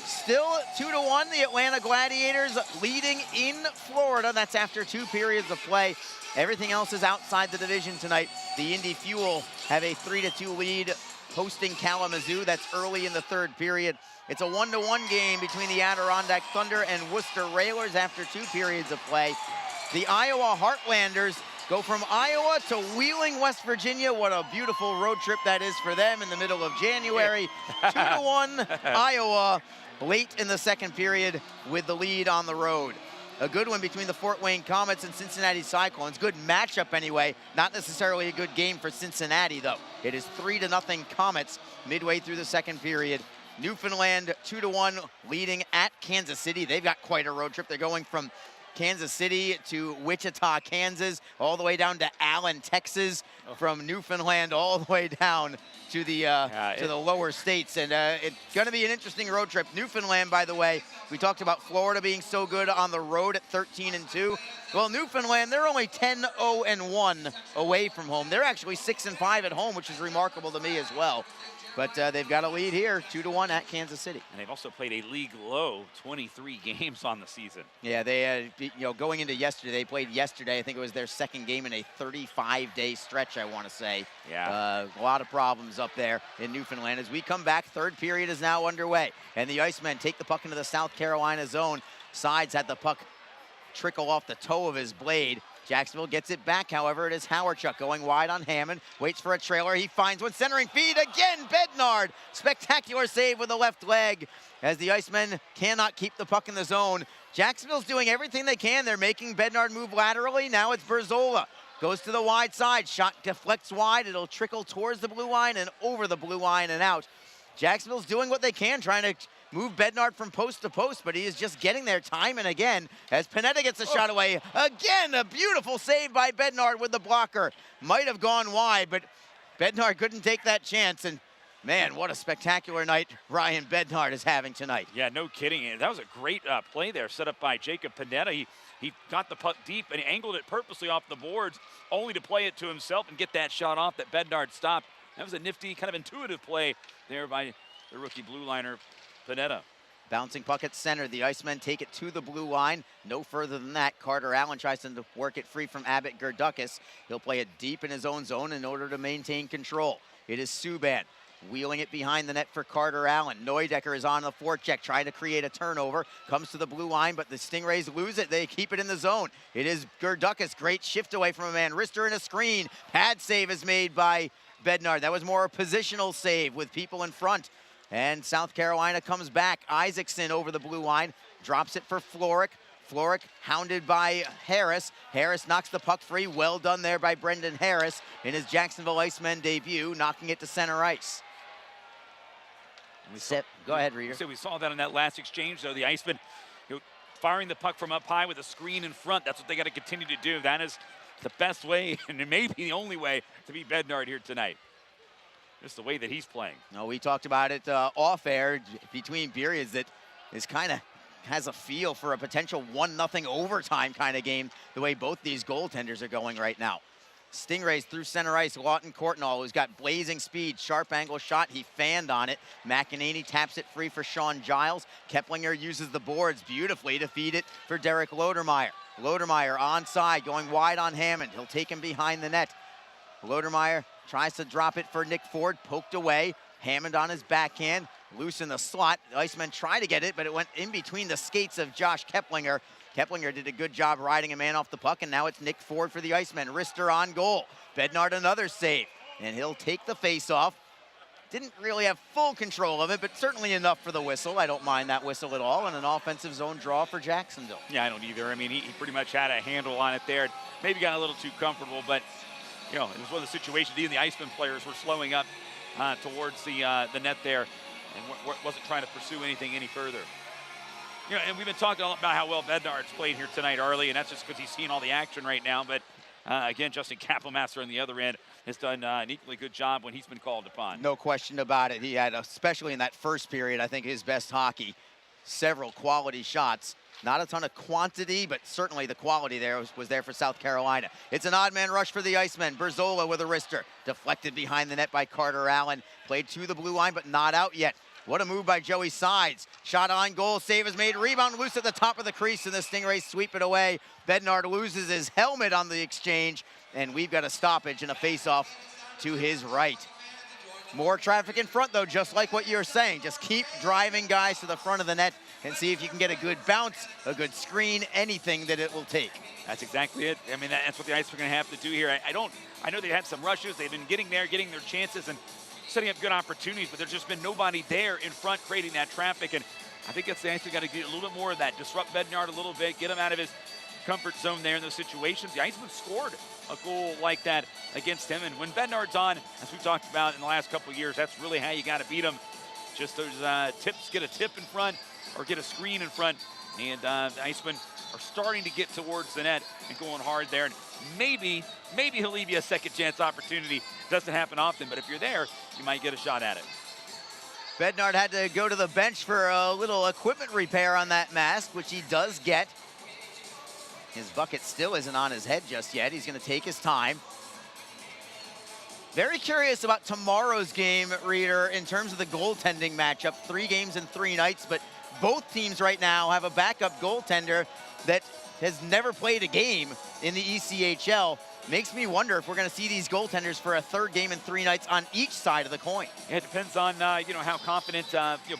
[SPEAKER 2] Still 2-1, the Atlanta Gladiators leading in Florida. That's after 2 periods of play. Everything else is outside the division tonight. The Indy Fuel have a 3-2 lead hosting Kalamazoo. That's early in the third period. It's a 1-1 game between the Adirondack Thunder and Worcester Railers after 2 periods of play. The Iowa Heartlanders go from Iowa to Wheeling, West Virginia. What a beautiful road trip that is for them in the middle of January. 2-1 Iowa late in the second period with the lead on the road. A good one between the Fort Wayne Comets and Cincinnati Cyclones. Good matchup anyway. Not necessarily a good game for Cincinnati, though. It is 3-0 Comets midway through the second period. Newfoundland 2-1 leading at Kansas City. They've got quite a road trip. They're going from Kansas City to Wichita, Kansas, all the way down to Allen, Texas, from Newfoundland all the way down to the lower states. And it's going to be an interesting road trip. Newfoundland, by the way, we talked about Florida being so good on the road at 13-2. Well, Newfoundland, they're only 10-0-1 away from home. They're actually 6-5 at home, which is remarkable to me as well. But they've got a lead here, 2-1 at Kansas City.
[SPEAKER 5] And they've also played a league low 23 games on the season.
[SPEAKER 2] Yeah, they, going into yesterday, they played yesterday. I think it was their second game in a 35-day stretch, I want to say.
[SPEAKER 5] Yeah.
[SPEAKER 2] A lot of problems up there in Newfoundland. As we come back, third period is now underway. And the Icemen take the puck into the South Carolina zone. Sides had the puck trickle off the toe of his blade. Jacksonville gets it back, however. It is Howardchuk going wide on Hammond. Waits for a trailer. He finds one. Centering feed again. Bednard. Spectacular save with the left leg as the Icemen cannot keep the puck in the zone. Jacksonville's doing everything they can. They're making Bednard move laterally. Now it's Berzola. Goes to the wide side. Shot deflects wide. It'll trickle towards the blue line and over the blue line and out. Jacksonville's doing what they can, trying to move Bednard from post to post, but he is just getting there time and again as Panetta gets a shot away. Again, a beautiful save by Bednard with the blocker. Might have gone wide, but Bednard couldn't take that chance. And man, what a spectacular night Ryan Bednard is having tonight.
[SPEAKER 5] Yeah, no kidding. That was a great play there set up by Jacob Panetta. He got the puck deep and he angled it purposely off the boards, only to play it to himself and get that shot off that Bednard stopped. That was a nifty, kind of intuitive play there by the rookie blue liner, Panetta.
[SPEAKER 2] Bouncing puck at center. The Icemen take it to the blue line. No further than that. Carter Allen tries to work it free from Abbott Gerdukas. He'll play it deep in his own zone in order to maintain control. It is Subban wheeling it behind the net for Carter Allen. Neudecker is on the forecheck, trying to create a turnover. Comes to the blue line, but the Stingrays lose it. They keep it in the zone. It is Gerdukas. Great shift away from a man. Rister in a screen. Pad save is made by Bednard. That was more a positional save with people in front. And South Carolina comes back. Isaacson over the blue line. Drops it for Floric. Floric hounded by Harris. Harris knocks the puck free. Well done there by Brendan Harris in his Jacksonville Icemen debut, knocking it to center ice. Go ahead, Reader.
[SPEAKER 5] So we saw that in that last exchange, though. The Icemen, firing the puck from up high with a screen in front. That's what they got to continue to do. That is the best way, and it may be the only way, to beat Bednard here tonight. Just the way that he's playing.
[SPEAKER 2] No, we talked about it off air between periods that is kind of has a feel for a potential 1-0 overtime kind of game, the way both these goaltenders are going right now. Stingrays through center ice. Lawton Courtnall, who's got blazing speed, sharp angle shot. He fanned on it. McEnany taps it free for Sean Giles. Keplinger uses the boards beautifully to feed it for Derek Lodermeyer. Lodermeyer onside, going wide on Hammond. He'll take him behind the net. Lodermeyer tries to drop it for Nick Ford, poked away. Hammond on his backhand, loose in the slot. The Icemen try to get it, but it went in between the skates of Josh Keplinger. Keplinger did a good job riding a man off the puck, and now it's Nick Ford for the Icemen. Rister on goal. Bednard another save, and he'll take the face-off. Didn't really have full control of it, but certainly enough for the whistle. I don't mind that whistle at all, and an offensive zone draw for Jacksonville.
[SPEAKER 5] Yeah, I don't either. I mean, he pretty much had a handle on it there. Maybe got a little too comfortable, but, it was one of the situations. Even the Icemen players were slowing up towards the net there and wasn't trying to pursue anything any further. And we've been talking about how well Bednard's played here tonight, Arlie, and that's just because he's seen all the action right now. But, again, Justin Kapelmaster on the other end has done an equally good job when he's been called upon.
[SPEAKER 2] No question about it. He had, especially in that first period, I think his best hockey. Several quality shots. Not a ton of quantity, but certainly the quality there was there for South Carolina. It's an odd man rush for the Icemen. Berzola with a wrister. Deflected behind the net by Carter Allen. Played to the blue line, but not out yet. What a move by Joey Sides. Shot on goal, save is made. Rebound loose at the top of the crease, and the Stingrays sweep it away. Bednard loses his helmet on the exchange, and we've got a stoppage and a face-off to his right. More traffic in front, though, just like what you're saying. Just keep driving guys to the front of the net and see if you can get a good bounce, a good screen, anything that it will take.
[SPEAKER 5] That's exactly it. I mean, that's what the Ice are going to have to do here. I know they had some rushes. They've been getting their chances and setting up good opportunities, but there's just been nobody there in front creating that traffic. And I think that's the Ice got to get a little bit more of that. Disrupt Bednard a little bit, get him out of his comfort zone there in those situations. The Icemen scored a goal like that against him. And when Bednard's on, as we talked about in the last couple of years, that's really how you got to beat him. Just those tips, get a tip in front or get a screen in front. And the Icemen are starting to get towards the net and going hard there. And maybe he'll leave you a second chance opportunity. Doesn't happen often, but if you're there, you might get a shot at it.
[SPEAKER 2] Bednard had to go to the bench for a little equipment repair on that mask, which he does get. His bucket still isn't on his head just yet. He's going to take his time. Very curious about tomorrow's game, Reader, in terms of the goaltending matchup. 3 games in 3 nights, but both teams right now have a backup goaltender that has never played a game in the ECHL. Makes me wonder if we're going to see these goaltenders for a 3rd game in 3 nights on each side of the coin.
[SPEAKER 5] Yeah, it depends on how confident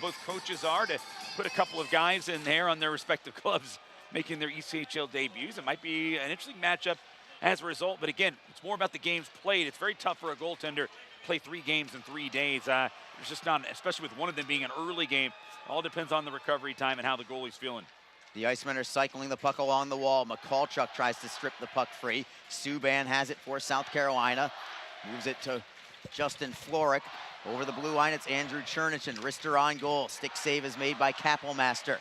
[SPEAKER 5] both coaches are to put a couple of guys in there on their respective clubs making their ECHL debuts. It might be an interesting matchup as a result, but again, it's more about the games played. It's very tough for a goaltender to play 3 games in 3 days. There's just not, especially with one of them being an early game. All depends on the recovery time and how the goalie's feeling.
[SPEAKER 2] The Icemen are cycling the puck along the wall. McCallchuk tries to strip the puck free. Subban has it for South Carolina. Moves it to Justin Floric. Over the blue line, it's Andrew Chernichin. Rister on goal. Stick save is made by Kapelmaster.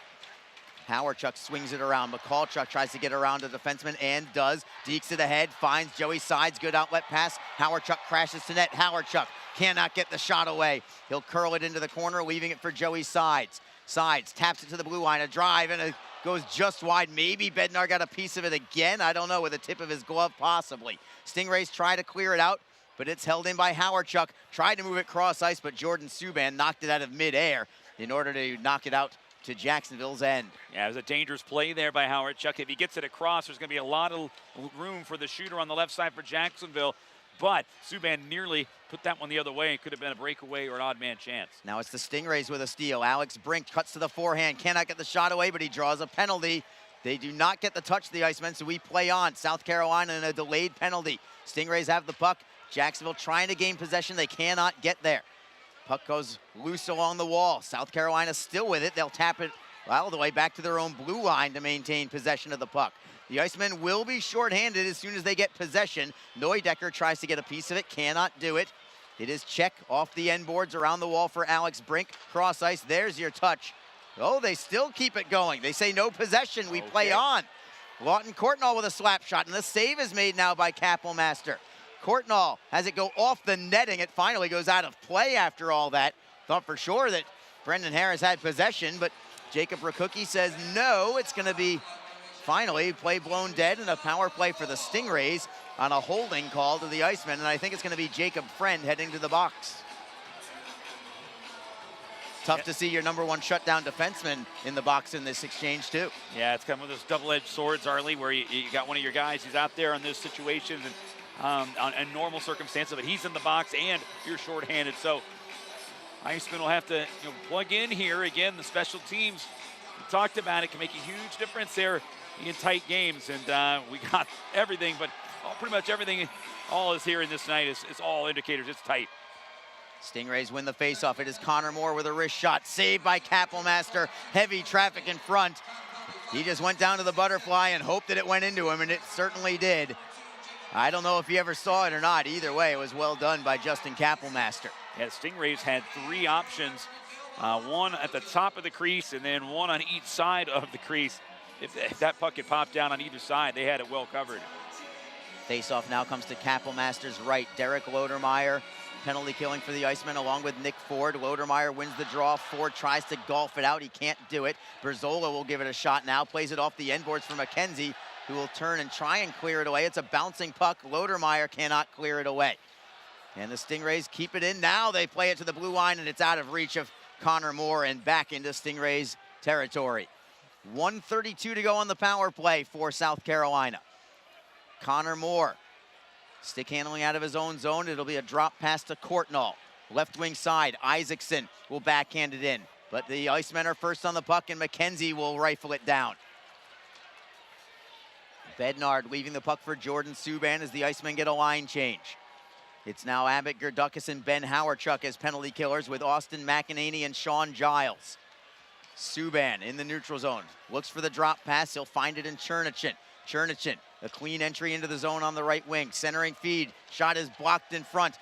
[SPEAKER 2] Hawerchuk swings it around. McCallchuk tries to get around a defenseman and does. Dekes it ahead, finds Joey Sides. Good outlet pass. Hawerchuk crashes to net. Hawerchuk cannot get the shot away. He'll curl it into the corner, leaving it for Joey Sides. Sides taps it to the blue line. A drive, and it goes just wide. Maybe Bednar got a piece of it again. I don't know, with the tip of his glove, possibly. Stingrays try to clear it out, but it's held in by Hawerchuk. Tried to move it cross ice, but Jordan Subban knocked it out of midair in order to knock it out to Jacksonville's end.
[SPEAKER 5] Yeah, it was a dangerous play there by Hawerchuk. If he gets it across, there's going to be a lot of room for the shooter on the left side for Jacksonville. But Subban nearly put that one the other way. It could have been a breakaway or an odd man chance.
[SPEAKER 2] Now it's the Stingrays with a steal. Alex Brink cuts to the forehand. Cannot get the shot away, but he draws a penalty. They do not get the touch to the Icemen, so we play on. South Carolina in a delayed penalty. Stingrays have the puck. Jacksonville trying to gain possession. They cannot get there. Puck goes loose along the wall. South Carolina still with it. They'll tap it all the way back to their own blue line to maintain possession of the puck. The Icemen will be shorthanded as soon as they get possession. Neudecker tries to get a piece of it, cannot do it. It is check off the end boards around the wall for Alex Brink. Cross ice, there's your touch. Oh, they still keep it going. They say no possession, we play on. Lawton Courtnall with a slap shot, and the save is made now by Kappelmaster. Courtnall has it go off the netting. It finally goes out of play after all that. Thought for sure that Brendan Harris had possession, but Jacob Rakuki says no. It's going to be finally play blown dead and a power play for the Stingrays on a holding call to the Icemen, and I think it's going to be Jacob Friend heading to the box. Tough to see your number one shutdown defenseman in the box in this exchange too.
[SPEAKER 5] Yeah, it's kind of those double-edged swords, Arlie, where you got one of your guys who's out there on this situation and in normal circumstances, but he's in the box and you're shorthanded. So Iceman will have to plug in here. Again, the special teams, we talked about it, can make a huge difference there in tight games. And we got everything, but pretty much everything all is here in this night is all indicators it's tight.
[SPEAKER 2] Stingrays win the faceoff. It is Connor Moore with a wrist shot. Saved by Kappelmaster. Heavy traffic in front. He just went down to the butterfly and hoped that it went into him, and it certainly did. I don't know if you ever saw it or not. Either way, it was well done by Justin Kappelmaster.
[SPEAKER 5] Yeah, Stingrays had three options. One at the top of the crease and then one on each side of the crease. If that puck had popped down on either side, they had it well covered.
[SPEAKER 2] Faceoff now comes to Kappelmaster's right. Derek Lodermeyer, penalty killing for the Icemen along with Nick Ford. Lodermeyer wins the draw. Ford tries to golf it out. He can't do it. Berzola will give it a shot now. Plays it off the end boards for McKenzie, who will turn and try and clear it away. It's a bouncing puck. Lodermeyer cannot clear it away. And the Stingrays keep it in. Now they play it to the blue line, and it's out of reach of Connor Moore and back into Stingrays territory. 1:32 to go on the power play for South Carolina. Connor Moore, stick handling out of his own zone. It'll be a drop pass to Courtnall. Left wing side, Isaacson will backhand it in. But the Icemen are first on the puck, and McKenzie will rifle it down. Bednard leaving the puck for Jordan Subban as the Icemen get a line change. It's now Abbott Gerdukas and Ben Howarchuk as penalty killers with Austin McEnany and Sean Giles. Subban in the neutral zone. Looks for the drop pass. He'll find it in Chernichin. Chernichin, a clean entry into the zone on the right wing. Centering feed. Shot is blocked in front.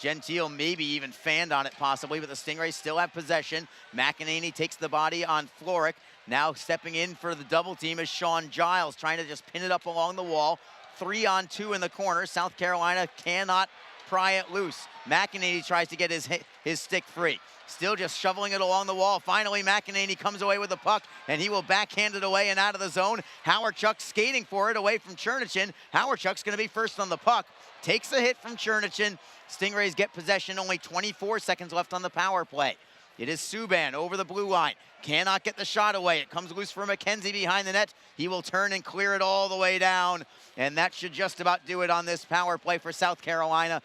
[SPEAKER 2] Gentile maybe even fanned on it possibly, but the Stingrays still have possession. McEnany takes the body on Floric. Now stepping in for the double team is Sean Giles, trying to just pin it up along the wall. 3-on-2 in the corner. South Carolina cannot pry it loose. McEnany tries to get his stick free. Still just shoveling it along the wall. Finally, McEnany comes away with the puck, and he will backhand it away and out of the zone. Howarchuk skating for it away from Chernichin. Howarchuk's going to be first on the puck. Takes a hit from Chernichin. Stingrays get possession. Only 24 seconds left on the power play. It is Subban over the blue line. Cannot get the shot away. It comes loose for McKenzie behind the net. He will turn and clear it all the way down, and that should just about do it on this power play for South Carolina.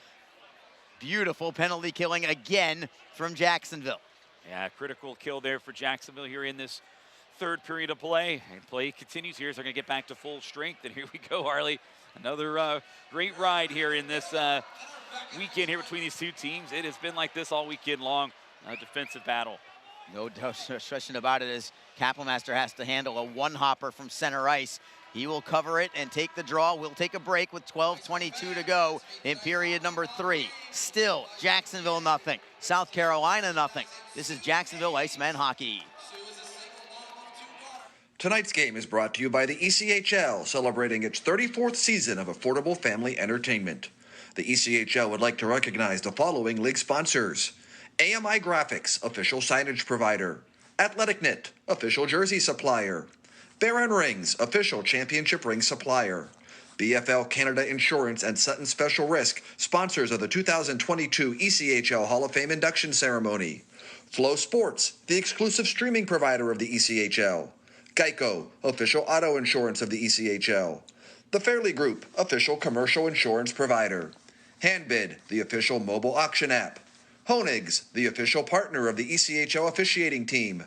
[SPEAKER 2] Beautiful penalty killing again from Jacksonville.
[SPEAKER 5] Yeah, critical kill there for Jacksonville here in this third period of play. And play continues here, so they're going to get back to full strength. And here we go, Harley. Another great ride here in this weekend here between these two teams. It has been like this all weekend long, a defensive battle.
[SPEAKER 2] No doubt, no question about it, as Kappelmaster has to handle a one-hopper from center ice. He will cover it and take the draw. We'll take a break with 12:22 to go in period number 3. Still, Jacksonville nothing. South Carolina nothing. This is Jacksonville Icemen hockey.
[SPEAKER 4] Tonight's game is brought to you by the ECHL, celebrating its 34th season of affordable family entertainment. The ECHL would like to recognize the following league sponsors: AMI Graphics, official signage provider; AthleticNet, official jersey supplier; Baron Rings, official championship ring supplier; BFL Canada Insurance and Sutton Special Risk, sponsors of the 2022 ECHL Hall of Fame induction ceremony; Flow Sports, the exclusive streaming provider of the ECHL; Geico, official auto insurance of the ECHL; The Fairley Group, official commercial insurance provider; Handbid, the official mobile auction app; Honig's, the official partner of the ECHL officiating team;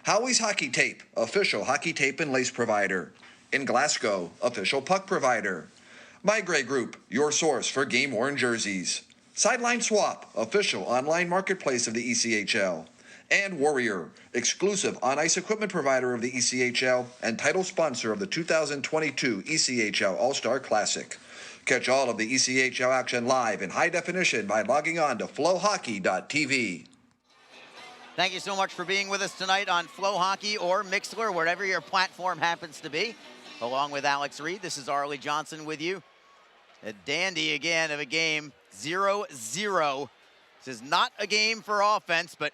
[SPEAKER 4] Howie's Hockey Tape, official hockey tape and lace provider; In Glasgow, official puck provider; My Grey Group, your source for game-worn jerseys; Sideline Swap, official online marketplace of the ECHL; And Warrior, exclusive on-ice equipment provider of the ECHL and title sponsor of the 2022 ECHL All-Star Classic. Catch all of the ECHL action live in high definition by logging on to flowhockey.tv.
[SPEAKER 2] Thank you so much for being with us tonight on Flow Hockey or Mixler, wherever your platform happens to be. Along with Alex Reed, this is Arlie Johnson with you. A dandy again of a game, 0-0. This is not a game for offense, but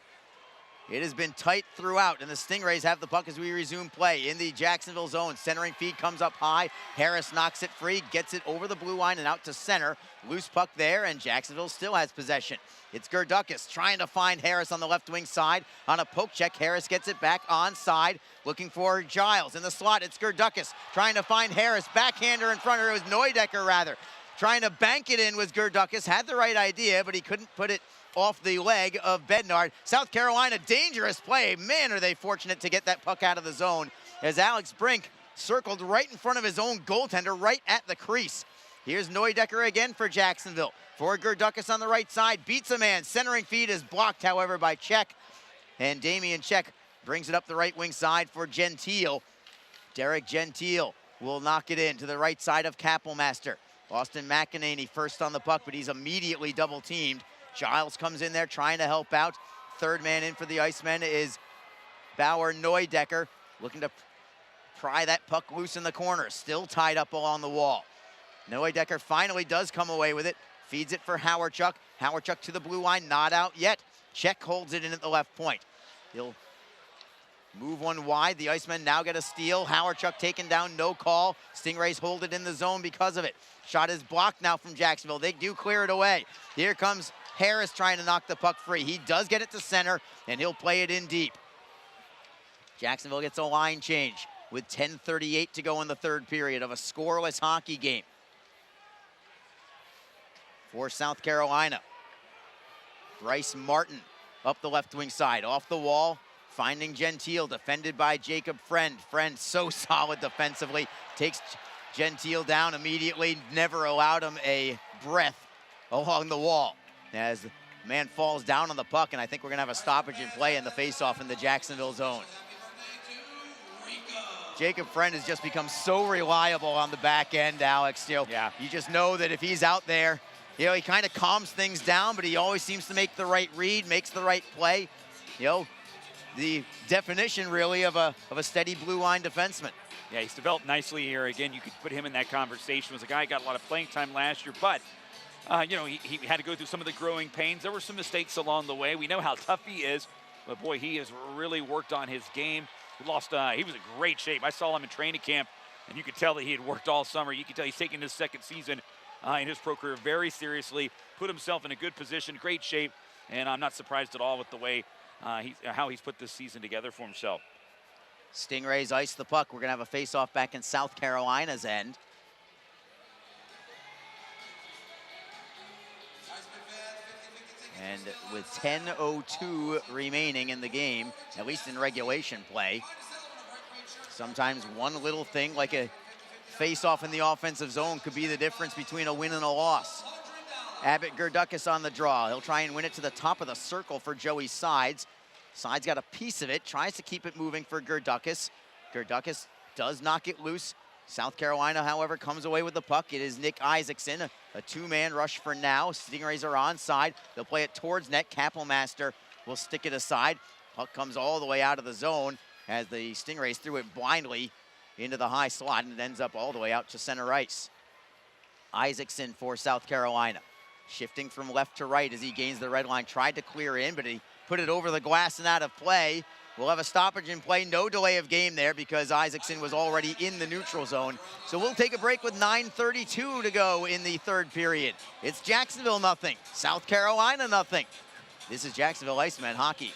[SPEAKER 2] it has been tight throughout, and the Stingrays have the puck as we resume play in the Jacksonville zone. Centering feed comes up high. Harris knocks it free, gets it over the blue line and out to center. Loose puck there, and Jacksonville still has possession. It's Gerdukis trying to find Harris on the left wing side. On a poke check, Harris gets it back onside, looking for Giles. In the slot, it's Gerdukis trying to find Harris. Backhander in front of her. It was Neudecker, rather. Trying to bank it in was Gerdukis. Had the right idea, but he couldn't put it off the leg of Bednard. South Carolina, dangerous play. Man, are they fortunate to get that puck out of the zone as Alex Brink circled right in front of his own goaltender, right at the crease. Here's Neudecker again for Jacksonville. For Gerdukis on the right side, beats a man. Centering feed is blocked, however, by Czech. And Damian Czech brings it up the right wing side for Gentile. Derek Gentile will knock it in to the right side of Kapelmaster. Austin McEnany first on the puck, but he's immediately double teamed. Giles comes in there trying to help out. Third man in for the Icemen is Bauer Neudecker, looking to pry that puck loose in the corner. Still tied up along the wall. Neudecker finally does come away with it. Feeds it for Howardchuk. Howardchuk to the blue line, not out yet. Czech holds it in at the left point. He'll move one wide. The Icemen now get a steal. Howardchuk taken down, no call. Stingrays hold it in the zone because of it. Shot is blocked now from Jacksonville. They do clear it away. Here comes Harris trying to knock the puck free. He does get it to center, and he'll play it in deep. Jacksonville gets a line change with 10:38 to go in the third period of a scoreless hockey game. For South Carolina, Bryce Martin up the left wing side, off the wall, finding Gentile, defended by Jacob Friend. Friend so solid defensively, takes Gentile down immediately, never allowed him a breath along the wall. As the man falls down on the puck, and I think we're gonna have a stoppage in play in the faceoff in the Jacksonville zone. Jacob Friend has just become so reliable on the back end, Alex. You just know that if he's out there, he kind of calms things down, but he always seems to make the right read, makes the right play. The definition really of a steady blue line defenseman.
[SPEAKER 5] Yeah, he's developed nicely here. Again, you could put him in that conversation. Was a guy who got a lot of playing time last year, but he had to go through some of the growing pains. There were some mistakes along the way. We know how tough he is, but boy, he has really worked on his game. He was in great shape. I saw him in training camp, and you could tell that he had worked all summer. You could tell he's taking his second season in his pro career very seriously, put himself in a good position, great shape, and I'm not surprised at all with the way how he's put this season together for himself.
[SPEAKER 2] Stingrays ice the puck. We're gonna have a face-off back in South Carolina's end. And with 10:02 remaining in the game, at least in regulation play, sometimes one little thing like a face-off in the offensive zone could be the difference between a win and a loss. Abbott Gerdukis on the draw. He'll try and win it to the top of the circle for Joey Sides. Sides got a piece of it, tries to keep it moving for Gerdukis. Gerdukis does knock it loose. South Carolina, however, comes away with the puck. It is Nick Isaacson, a two-man rush for now. Stingrays are onside. They'll play it towards net. Kapelmaster will stick it aside. Puck comes all the way out of the zone as the Stingrays threw it blindly into the high slot, and it ends up all the way out to center ice. Isaacson for South Carolina. Shifting from left to right as he gains the red line. Tried to clear in, but he put it over the glass and out of play. We'll have a stoppage in play, no delay of game there because Isaacson was already in the neutral zone. So we'll take a break with 9:32 to go in the third period. It's Jacksonville nothing, South Carolina nothing. This is Jacksonville Icemen hockey.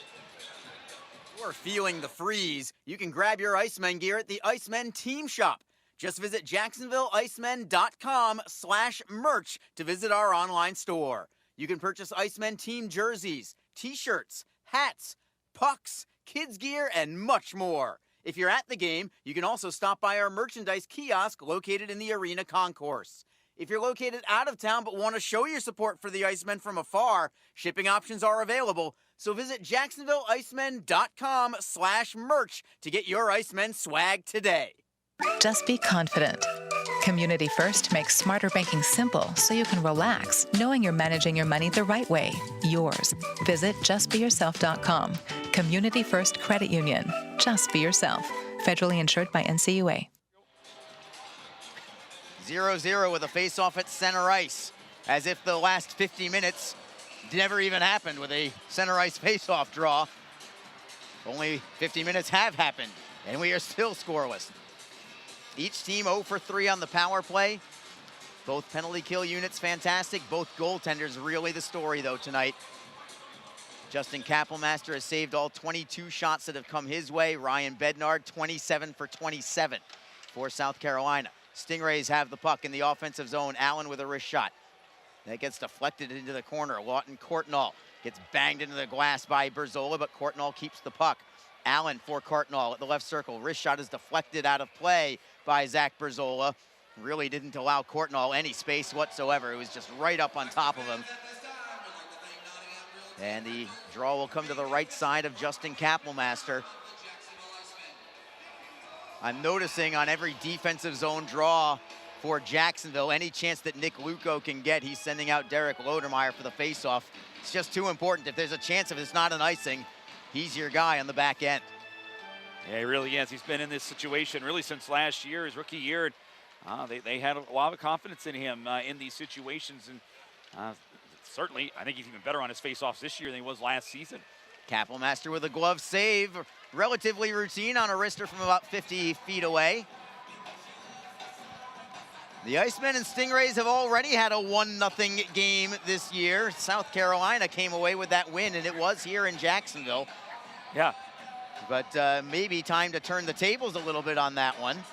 [SPEAKER 2] You are feeling the freeze. You can grab your Icemen gear at the Icemen Team Shop. Just visit jacksonvilleicemen.com/merch to visit our online store. You can purchase Icemen team jerseys, t-shirts, hats, pucks, kids gear, and much more. If you're at the game, you can also stop by our merchandise kiosk located in the arena concourse. If you're located out of town but want to show your support for the Icemen from afar, shipping options are available. So visit JacksonvilleIcemen.com/merch to get your Icemen swag today.
[SPEAKER 7] Just be confident. Community First makes smarter banking simple so you can relax, knowing you're managing your money the right way, yours. Visit justbeyourself.com. Community First Credit Union. Just be yourself. Federally insured by NCUA.
[SPEAKER 2] 0-0 with a face-off at center ice, as if the last 50 minutes never even happened with a center ice face-off draw. Only 50 minutes have happened, and we are still scoreless. Each team 0 for 3 on the power play. Both penalty kill units fantastic. Both goaltenders really the story, though, tonight. Justin Kapelmaster has saved all 22 shots that have come his way. Ryan Bednard, 27 for 27 for South Carolina. Stingrays have the puck in the offensive zone. Allen with a wrist shot. That gets deflected into the corner. Lawton Courtnall gets banged into the glass by Berzola, but Courtnall keeps the puck. Allen for Courtnall at the left circle. Wrist shot is deflected out of play by Zach Berzola. Really didn't allow Courtnall any space whatsoever. It was just right up on top of him. And the draw will come to the right side of Justin Kapelmaster. I'm noticing on every defensive zone draw for Jacksonville, any chance that Nick Luco can get, he's sending out Derek Lodermeyer for the faceoff. It's just too important. If there's a chance, if it's not an icing, he's your guy on the back end.
[SPEAKER 5] Yeah, he really is. He's been in this situation really since last year, his rookie year. They had a lot of confidence in him in these situations, and certainly, I think he's even better on his faceoffs this year than he was last season.
[SPEAKER 2] Kapelmaster with a glove save, relatively routine on a wrister from about 50 feet away. The Icemen and Stingrays have already had a 1-0 game this year. South Carolina came away with that win, and it was here in Jacksonville.
[SPEAKER 5] Yeah.
[SPEAKER 2] But maybe time to turn the tables a little bit on that one.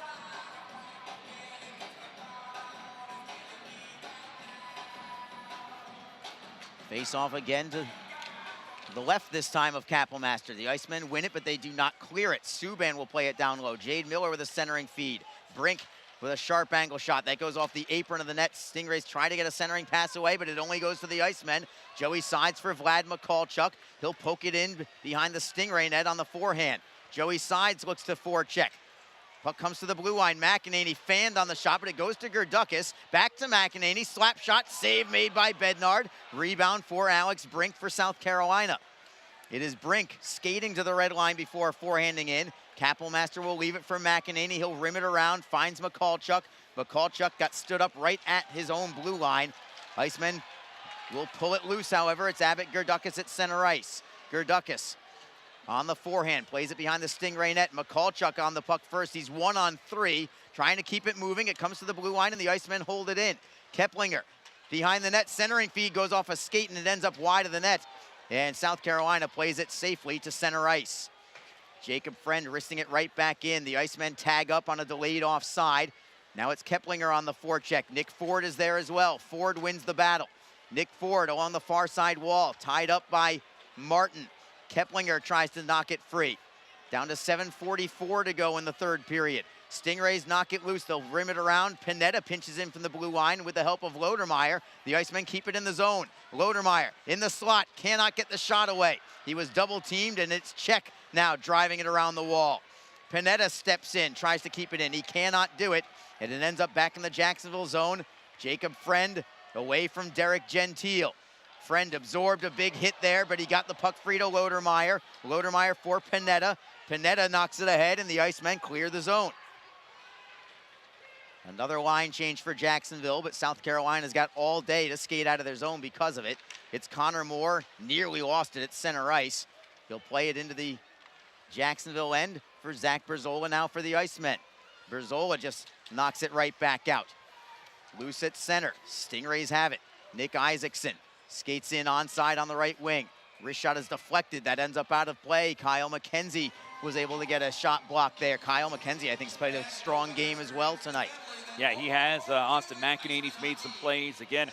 [SPEAKER 2] Face off again to the left this time of Kapelmaster. The Icemen win it, but they do not clear it. Subban will play it down low. Jade Miller with a centering feed. Brink with a sharp angle shot. That goes off the apron of the net. Stingrays try to get a centering pass away, but it only goes to the Icemen. Joey sides for Vlad Mikulchuk. He'll poke it in behind the Stingray net on the forehand. Joey sides looks to forecheck. Puck comes to the blue line. McEnany fanned on the shot, but it goes to Gerdukis. Back to McEnany. Slap shot. Save made by Bednard. Rebound for Alex Brink for South Carolina. It is Brink skating to the red line before forehanding in. Kapelmaster will leave it for McEnany. He'll rim it around. Finds Mikulchuk. Mikulchuk got stood up right at his own blue line. Icemen will pull it loose, however. It's Abbott Gerdukis at center ice. Gerdukis on the forehand, plays it behind the Stingray net. Mikulchuk on the puck first. He's 1-on-3, trying to keep it moving. It comes to the blue line, and the Icemen hold it in. Keplinger behind the net. Centering feed goes off a skate, and it ends up wide of the net. And South Carolina plays it safely to center ice. Jacob Friend wristing it right back in. The Icemen tag up on a delayed offside. Now it's Keplinger on the forecheck. Nick Ford is there as well. Ford wins the battle. Nick Ford along the far side wall, tied up by Martin. Keplinger tries to knock it free. Down to 7:44 to go in the third period. Stingrays knock it loose. They'll rim it around. Pineda pinches in from the blue line with the help of Lodermeyer. The Icemen keep it in the zone. Lodermeyer in the slot, cannot get the shot away. He was double teamed, and it's Czech now driving it around the wall. Pineda steps in, tries to keep it in. He cannot do it, and it ends up back in the Jacksonville zone. Jacob Friend away from Derek Gentile. Friend absorbed a big hit there, but he got the puck free to Lodermeyer. Lodermeyer for Pineda. Pineda knocks it ahead, and the Icemen clear the zone. Another line change for Jacksonville, but South Carolina's got all day to skate out of their zone because of it. It's Connor Moore, nearly lost it at center ice. He'll play it into the Jacksonville end for Zach Berzola now for the Icemen. Berzola just knocks it right back out. Loose at center. Stingrays have it. Nick Isaacson skates in onside on the right wing. Wrist shot is deflected. That ends up out of play. Kyle McKenzie was able to get a shot block there. Kyle McKenzie, I think, has played a strong game as well tonight.
[SPEAKER 5] Yeah, he has. Austin McEnany's made some plays. Again,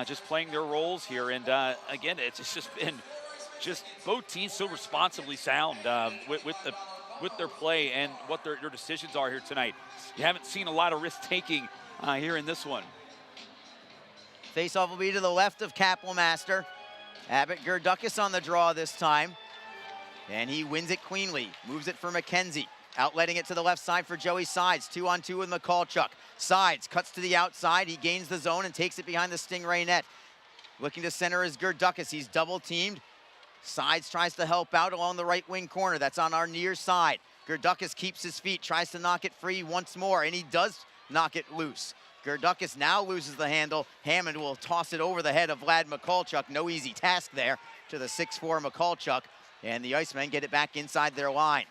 [SPEAKER 5] just playing their roles here. And again, it's just been both teams so responsibly sound with their play and what their decisions are here tonight. You haven't seen a lot of risk-taking here in this one.
[SPEAKER 2] Face-off will be to the left of Kapelmaster. Abbott Gerdukis on the draw this time. And he wins it cleanly. Moves it for McKenzie. Outletting it to the left side for Joey Sides. 2-on-2 with Mikulchuk. Sides cuts to the outside. He gains the zone and takes it behind the Stingray net. Looking to center is Gerdukis. He's double teamed. Sides tries to help out along the right wing corner. That's on our near side. Gerdukis keeps his feet, tries to knock it free once more, and he does knock it loose. Gerdukis now loses the handle. Hammond will toss it over the head of Vlad Mikulchuk. No easy task there to the 6'4" Mikulchuk. And the Icemen get it back inside their line.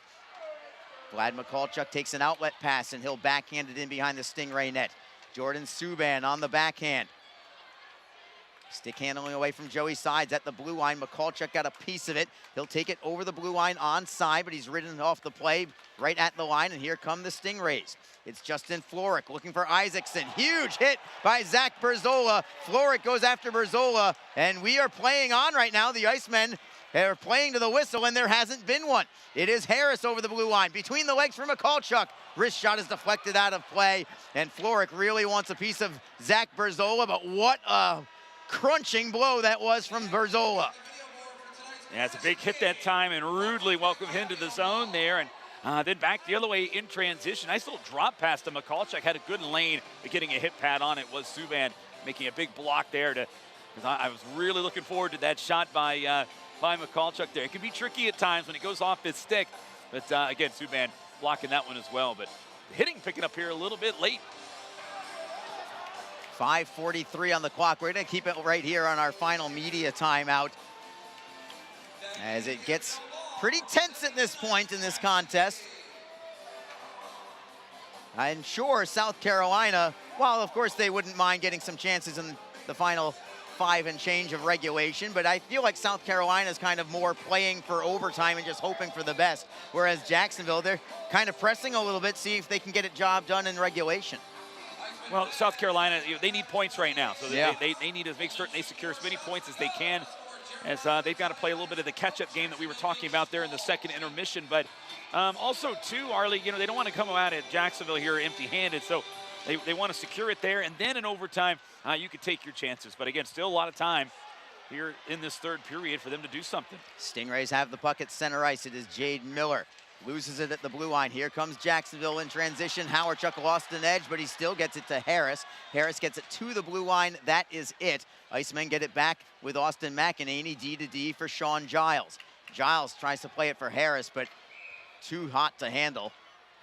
[SPEAKER 2] Vlad Mikulchuk takes an outlet pass, and he'll backhand it in behind the Stingray net. Jordan Subban on the backhand. Stick handling away from Joey Sides at the blue line. Mikulchuk got a piece of it. He'll take it over the blue line onside, but he's ridden off the play right at the line, and here come the Stingrays. It's Justin Florek looking for Isaacson. Huge hit by Zach Berzola. Florek goes after Berzola, and we are playing on right now. The Icemen are playing to the whistle, and there hasn't been one. It is Harris over the blue line. Between the legs for Mikulchuk. Wrist shot is deflected out of play, and Florek really wants a piece of Zach Berzola, but what a crunching blow that was from Berzola.
[SPEAKER 5] Yeah, it's a big hit that time, and rudely welcomed him to the zone there, and then back the other way in transition. Nice little drop pass to Mikulchuk. Had a good lane, but getting a hit pad on it was Subban making a big block there. I was really looking forward to that shot by Mikulchuk there. It can be tricky at times when it goes off his stick, but again, Subban blocking that one as well. But hitting picking up here a little bit late.
[SPEAKER 2] 5:43 on the clock. We're going to keep it right here on our final media timeout as it gets pretty tense at this point in this contest. I'm sure South Carolina, while of course they wouldn't mind getting some chances in the final 5 and change of regulation, but I feel like South Carolina is kind of more playing for overtime and just hoping for the best, whereas Jacksonville, they're kind of pressing a little bit, see if they can get a job done in regulation.
[SPEAKER 5] Well, South Carolina, they need points right now, so they need to make certain they secure as many points as they can, as they've got to play a little bit of the catch-up game that we were talking about there in the second intermission. But also, too, Arlie, they don't want to come out at Jacksonville here empty-handed, so they want to secure it there, and then in overtime, you could take your chances. But again, still a lot of time here in this third period for them to do something.
[SPEAKER 2] Stingrays have the puck at center ice. It is Jade Miller. Loses it at the blue line. Here comes Jacksonville in transition. Howardchuk lost an edge, but he still gets it to Harris. Harris gets it to the blue line. That is it. Icemen get it back with Austin McEnany, D to D for Sean Giles. Giles tries to play it for Harris, but too hot to handle.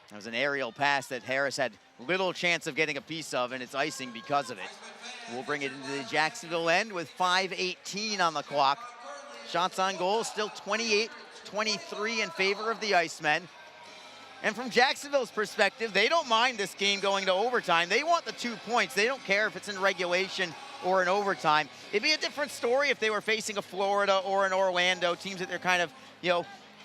[SPEAKER 2] That was an aerial pass that Harris had little chance of getting a piece of, and it's icing because of it. We'll bring it into the Jacksonville end with 5:18 on the clock. Shots on goal still 28-23 in favor of the Icemen. And from Jacksonville's perspective, they don't mind this game going to overtime. They want the 2 points. They don't care if it's in regulation or in overtime. It'd be a different story if they were facing a Florida or an Orlando, teams that they're kind of,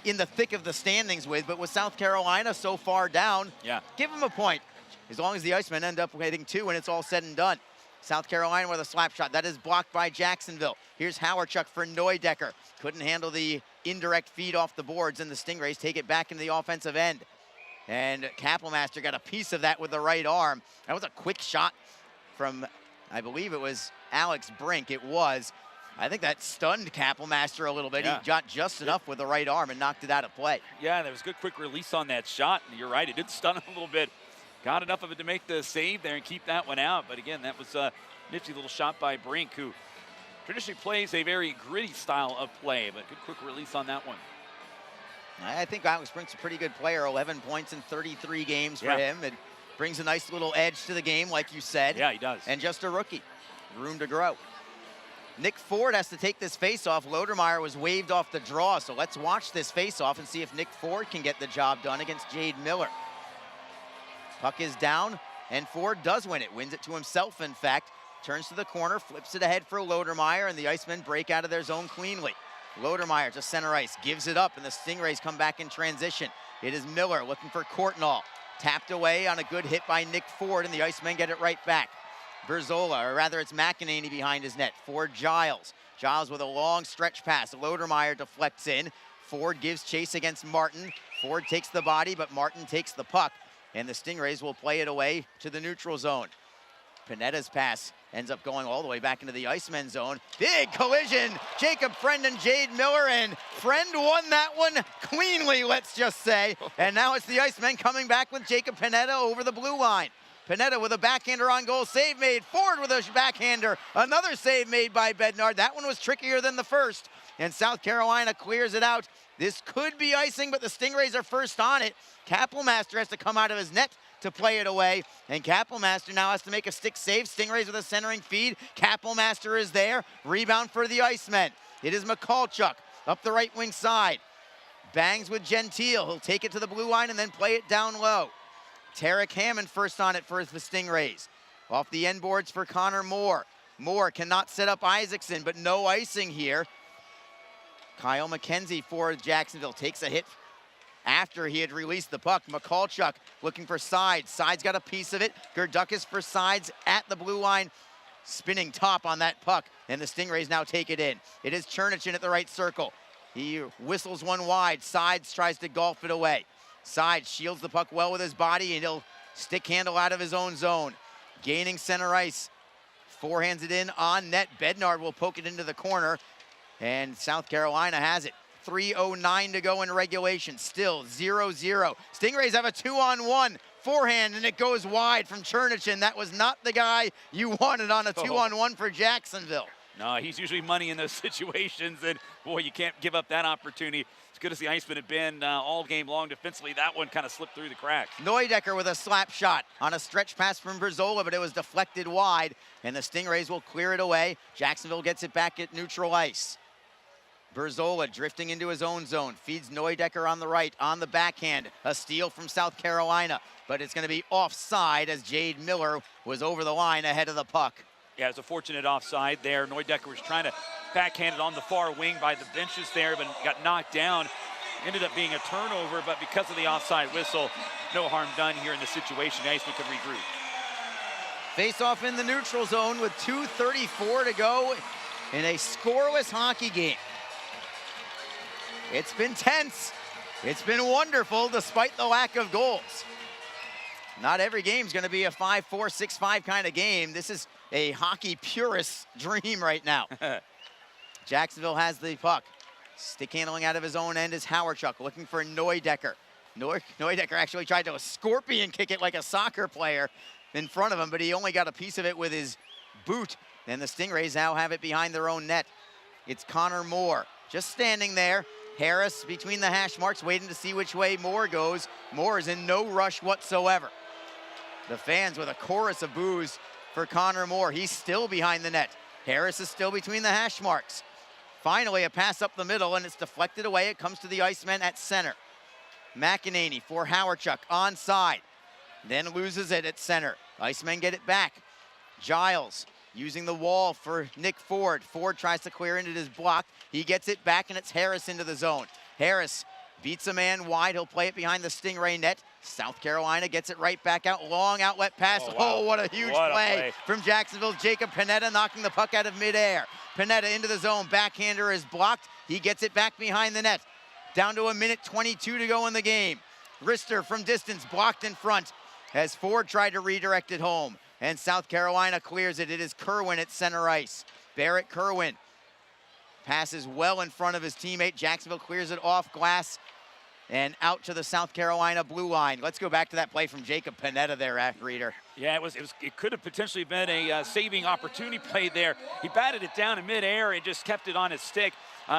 [SPEAKER 2] in the thick of the standings with. But with South Carolina so far down, give them a point. As long as the Icemen end up hitting 2 when it's all said and done. South Carolina with a slap shot. That is blocked by Jacksonville. Here's Howardchuk for Neudecker. Couldn't handle the indirect feed off the boards, and the Stingrays take it back into the offensive end. And Kapelmaster got a piece of that with the right arm. That was a quick shot from, I believe it was Alex Brink. It was. I think that stunned Kapelmaster a little bit. He got just enough with the right arm and knocked it out of play.
[SPEAKER 5] Yeah, there was a good quick release on that shot. You're right, it did stun him a little bit. Got enough of it to make the save there and keep that one out. But again, that was a nifty little shot by Brink, who traditionally plays a very gritty style of play, but good quick release on that one.
[SPEAKER 2] I think Alex Brink's a pretty good player. 11 points in 33 games for him. It brings a nice little edge to the game, like you said.
[SPEAKER 5] Yeah, he does.
[SPEAKER 2] And just a rookie. Room to grow. Nick Ford has to take this faceoff. Lodermeyer was waved off the draw, so let's watch this faceoff and see if Nick Ford can get the job done against Jade Miller. Puck is down, and Ford does win it. Wins it to himself, in fact. Turns to the corner, flips it ahead for Lodermeyer, and the Icemen break out of their zone cleanly. Lodermeyer to center ice, gives it up, and the Stingrays come back in transition. It is Miller looking for Courtnall. Tapped away on a good hit by Nick Ford, and the Icemen get it right back. Berzola, or rather it's McEnany behind his net. Ford Giles. Giles with a long stretch pass. Lodermeyer deflects in. Ford gives chase against Martin. Ford takes the body, but Martin takes the puck. And the Stingrays will play it away to the neutral zone. Panetta's pass ends up going all the way back into the Icemen zone. Big collision. Jacob Friend and Jade Miller, and Friend won that one cleanly, let's just say. And now it's the Icemen coming back with Jacob Panetta over the blue line. Panetta with a backhander on goal, save made. Ford with a backhander, another save made by Bednard. That one was trickier than the first, and South Carolina clears it out. This could be icing, but the Stingrays are first on it. Kappelmaster has to come out of his net to play it away, and Kappelmaster now has to make a stick save. Stingrays with a centering feed. Kappelmaster is there. Rebound for the Icemen. It is Mikulchuk up the right wing side. Bangs with Gentile. He'll take it to the blue line and then play it down low. Tarek Hammond first on it for the Stingrays. Off the end boards for Connor Moore. Moore cannot set up Isaacson, but no icing here. Kyle McKenzie for Jacksonville takes a hit after he had released the puck. Mikulchuk looking for Sides. Sides got a piece of it. Gerdukas for Sides at the blue line. Spinning top on that puck, and the Stingrays now take it in. It is Chernichin at the right circle. He whistles one wide. Sides tries to golf it away. Sides shields the puck well with his body, and he'll stick handle out of his own zone. Gaining center ice. Forehands it in on net. Bednard will poke it into the corner, and South Carolina has it. 3:09 to go in regulation. Still 0-0. Stingrays have a 2-on-1 forehand, and it goes wide from Chernichin. That was not the guy you wanted on a 2-on-1 for Jacksonville.
[SPEAKER 5] No, he's usually money in those situations, and boy, you can't give up that opportunity. As good as the Icemen have been all game long defensively, that one kind of slipped through the cracks.
[SPEAKER 2] Neudecker with a slap shot on a stretch pass from Berzola, but it was deflected wide, and the Stingrays will clear it away. Jacksonville gets it back at neutral ice. Berzola drifting into his own zone, feeds Neudecker on the right, on the backhand. A steal from South Carolina, but it's going to be offside as Jade Miller was over the line ahead of the puck.
[SPEAKER 5] Yeah, it was a fortunate offside there. Neudecker was trying to backhand it on the far wing by the benches there, but got knocked down. Ended up being a turnover, but because of the offside whistle, no harm done here in the situation. The Icemen could regroup.
[SPEAKER 2] Face off in the neutral zone with 2:34 to go in a scoreless hockey game. It's been tense. It's been wonderful despite the lack of goals. Not every game's going to be a 5-4, 6-5 kind of game. This is a hockey purist's dream right now. Jacksonville has the puck. Stick handling out of his own end is Howardchuk looking for Neudecker. Neudecker actually tried to scorpion kick it like a soccer player in front of him, but he only got a piece of it with his boot. And the Stingrays now have it behind their own net. It's Connor Moore just standing there. Harris between the hash marks, waiting to see which way Moore goes. Moore is in no rush whatsoever. The fans with a chorus of boos for Connor Moore. He's still behind the net. Harris is still between the hash marks. Finally, a pass up the middle, and it's deflected away. It comes to the Icemen at center. McEnany for Howardchuk onside, then loses it at center. Icemen get it back. Giles using the wall for Nick Ford. Ford tries to clear into his block. He gets it back, and it's Harris into the zone. Harris beats a man wide. He'll play it behind the Stingray net. South Carolina gets it right back out. Long outlet pass. Oh, what a huge play from Jacksonville. Jacob Panetta knocking the puck out of midair. Panetta into the zone. Backhander is blocked. He gets it back behind the net. Down to 1:22 to go in the game. Rister from distance blocked in front as Ford tried to redirect it home. And South Carolina clears it. It is Kerwin at center ice. Barrett Kerwin passes well in front of his teammate. Jacksonville clears it off glass and out to the South Carolina blue line. Let's go back to that play from Jacob Panetta there, Reader.
[SPEAKER 5] Yeah, it could have potentially been a saving opportunity play there. He batted it down in midair and just kept it on his stick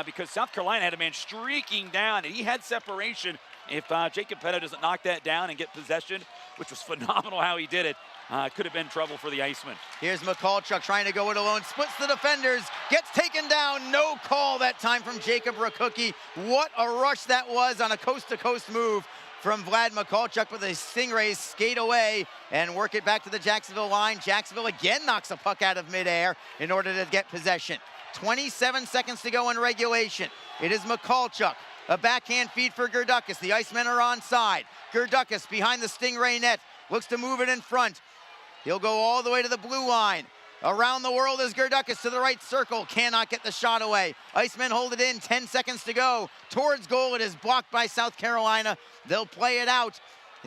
[SPEAKER 5] because South Carolina had a man streaking down, and he had separation. If Jacob Panetta doesn't knock that down and get possession, which was phenomenal how he did it, could have been trouble for the Icemen.
[SPEAKER 2] Here's Mikulchuk trying to go it alone, splits the defenders, gets taken down. No call that time from Jacob Rakuki. What a rush that was on a coast-to-coast move from Vlad Mikulchuk, but the Stingrays skate away and work it back to the Jacksonville line. Jacksonville again knocks a puck out of midair in order to get possession. 27 seconds to go in regulation. It is Mikulchuk. A backhand feed for Gerdukas. The Icemen are onside. Gerdukas behind the Stingray net. Looks to move it in front. He'll go all the way to the blue line. Around the world is Gerdukas to the right circle. Cannot get the shot away. Icemen hold it in. 10 seconds to go. Towards goal. It is blocked by South Carolina. They'll play it out.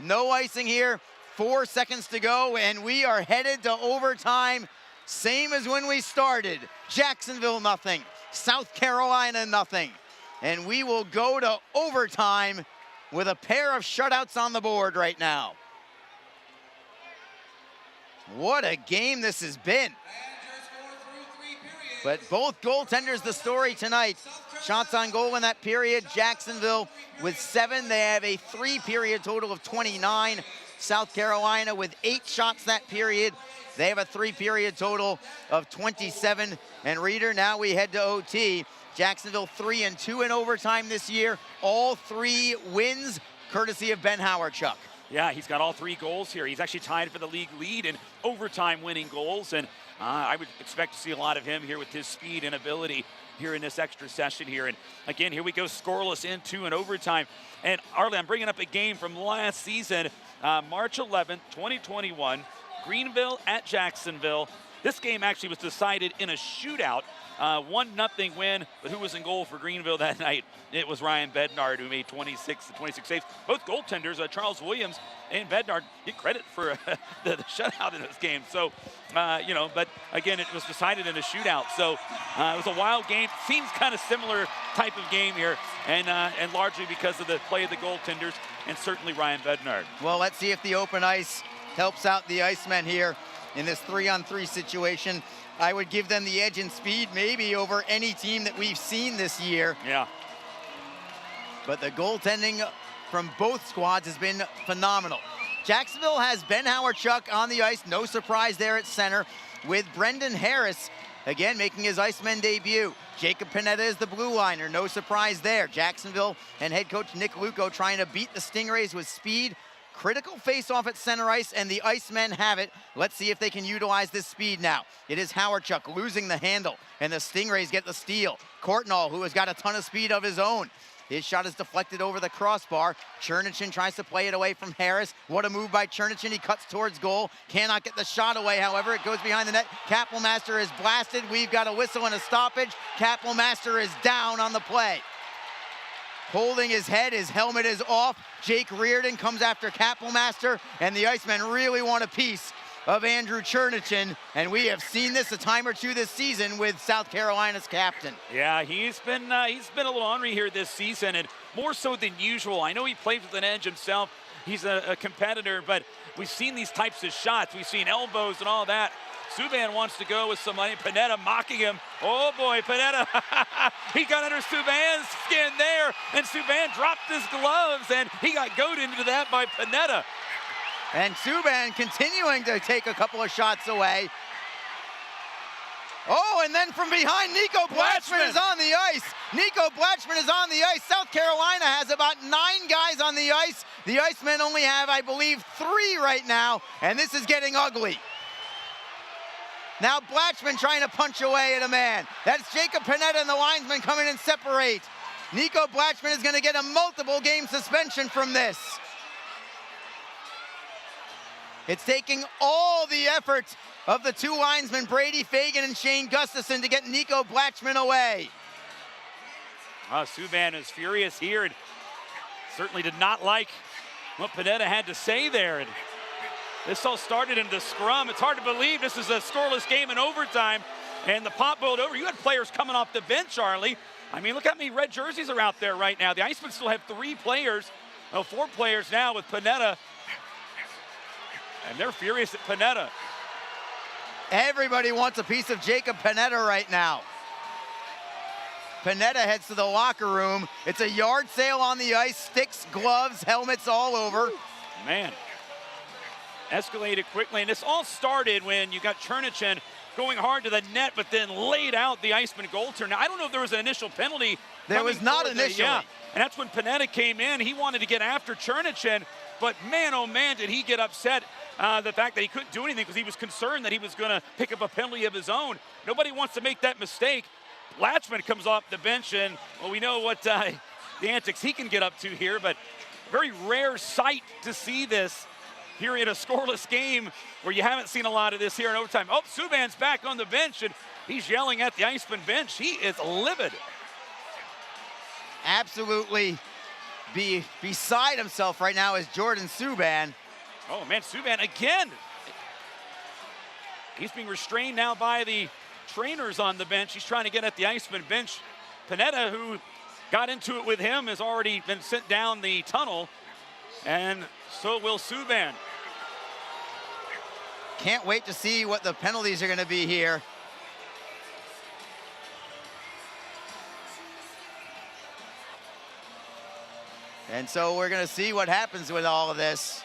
[SPEAKER 2] No icing here. 4 seconds to go, and we are headed to overtime. Same as when we started. Jacksonville nothing, South Carolina nothing. And we will go to overtime with a pair of shutouts on the board right now. What a game this has been. But both goaltenders the story tonight. Shots on goal in that period. Jacksonville with 7. They have a 3-period total of 29. South Carolina with 8 shots that period. They have a 3-period total of 27. And Reader, now we head to OT. Jacksonville 3-2 in overtime this year. All 3 wins courtesy of Ben Howardchuk.
[SPEAKER 5] Yeah, he's got all 3 goals here. He's actually tied for the league lead in overtime winning goals. And I would expect to see a lot of him here with his speed and ability here in this extra session here. And again, here we go, scoreless in 2 in overtime. And Arlie, I'm bringing up a game from last season, March 11th, 2021, Greenville at Jacksonville. This game actually was decided in a shootout, 1-0 win, but who was in goal for Greenville that night? It was Ryan Bednard, who made 26 saves. Both goaltenders, Charles Williams and Bednard, get credit for the shutout in this game. So, but again, it was decided in a shootout. So it was a wild game. Seems kind of similar type of game here, and largely because of the play of the goaltenders and certainly Ryan Bednard.
[SPEAKER 2] Well, let's see if the open ice helps out the Icemen here in this 3-on-3 situation. I would give them the edge in speed maybe over any team that we've seen this year.
[SPEAKER 5] Yeah.
[SPEAKER 2] But the goaltending from both squads has been phenomenal. Jacksonville has Ben Howardchuk on the ice, no surprise there at center, with Brendan Harris, again, making his Iceman debut. Jacob Panetta is the blue liner, no surprise there. Jacksonville and head coach Nick Luco trying to beat the Stingrays with speed. Critical face-off at center ice, and the Icemen have it. Let's see if they can utilize this speed now. It is Howardchuk losing the handle, and the Stingrays get the steal. Courtnall, who has got a ton of speed of his own. His shot is deflected over the crossbar. Chernichin tries to play it away from Harris. What a move by Chernichin. He cuts towards goal. Cannot get the shot away, however. It goes behind the net. Kappelmaster is blasted. We've got a whistle and a stoppage. Kappelmaster is down on the play. Holding his head, his helmet is off. Jake Reardon comes after Kappelmaster, and the Icemen really want a piece of Andrew Chernichin, and we have seen this a time or two this season with South Carolina's captain.
[SPEAKER 5] Yeah, he's been a little ornery here this season, and more so than usual. I know he plays with an edge himself. He's a competitor, but we've seen these types of shots. We've seen elbows and all that. Subban wants to go with some money. Panetta mocking him. Oh boy, Panetta. He got under Subban's skin there, and Subban dropped his gloves, and he got goaded into that by Panetta.
[SPEAKER 2] And Subban continuing to take a couple of shots away. Oh, and then from behind, Nico Blatchman is on the ice. Nico Blatchman is on the ice. South Carolina has about 9 guys on the ice. The Icemen only have, I believe, 3 right now, and this is getting ugly. Now Blatchman trying to punch away at a man. That's Jacob Panetta, and the linesmen come in and separate. Nico Blatchman is going to get a multiple game suspension from this. It's taking all the effort of the 2 linesmen, Brady Fagan and Shane Gustafson, to get Nico Blatchman away.
[SPEAKER 5] Subban is furious here and certainly did not like what Panetta had to say there. And this all started in the scrum. It's hard to believe this is a scoreless game in overtime, and the pot boiled over. You had players coming off the bench, Charlie. I mean, look how many red jerseys are out there right now. The Icemen still have 3 players, 4 players now with Panetta, and they're furious at Panetta.
[SPEAKER 2] Everybody wants a piece of Jacob Panetta right now. Panetta heads to the locker room. It's a yard sale on the ice, sticks, gloves, helmets all over.
[SPEAKER 5] Man. Escalated quickly, and this all started when you got Chernichin going hard to the net, but then laid out the Iceman goaltender. Now, I don't know if there was an initial penalty.
[SPEAKER 2] There was not initially.
[SPEAKER 5] Yeah, and that's when Panetta came in. He wanted to get after Chernichin, but man, oh man, did he get upset. The fact that he couldn't do anything because he was concerned that he was going to pick up a penalty of his own. Nobody wants to make that mistake. Blatchman comes off the bench, and well, we know what the antics he can get up to here, but very rare sight to see this here in a scoreless game where you haven't seen a lot of this here in overtime. Oh, Subban's back on the bench, and he's yelling at the Iceman bench. He is livid.
[SPEAKER 2] Absolutely beside himself right now is Jordan Subban.
[SPEAKER 5] Oh, man, Subban again. He's being restrained now by the trainers on the bench. He's trying to get at the Iceman bench. Panetta, who got into it with him, has already been sent down the tunnel, and so will Subban.
[SPEAKER 2] Can't wait to see what the penalties are going to be here. And so we're going to see what happens with all of this.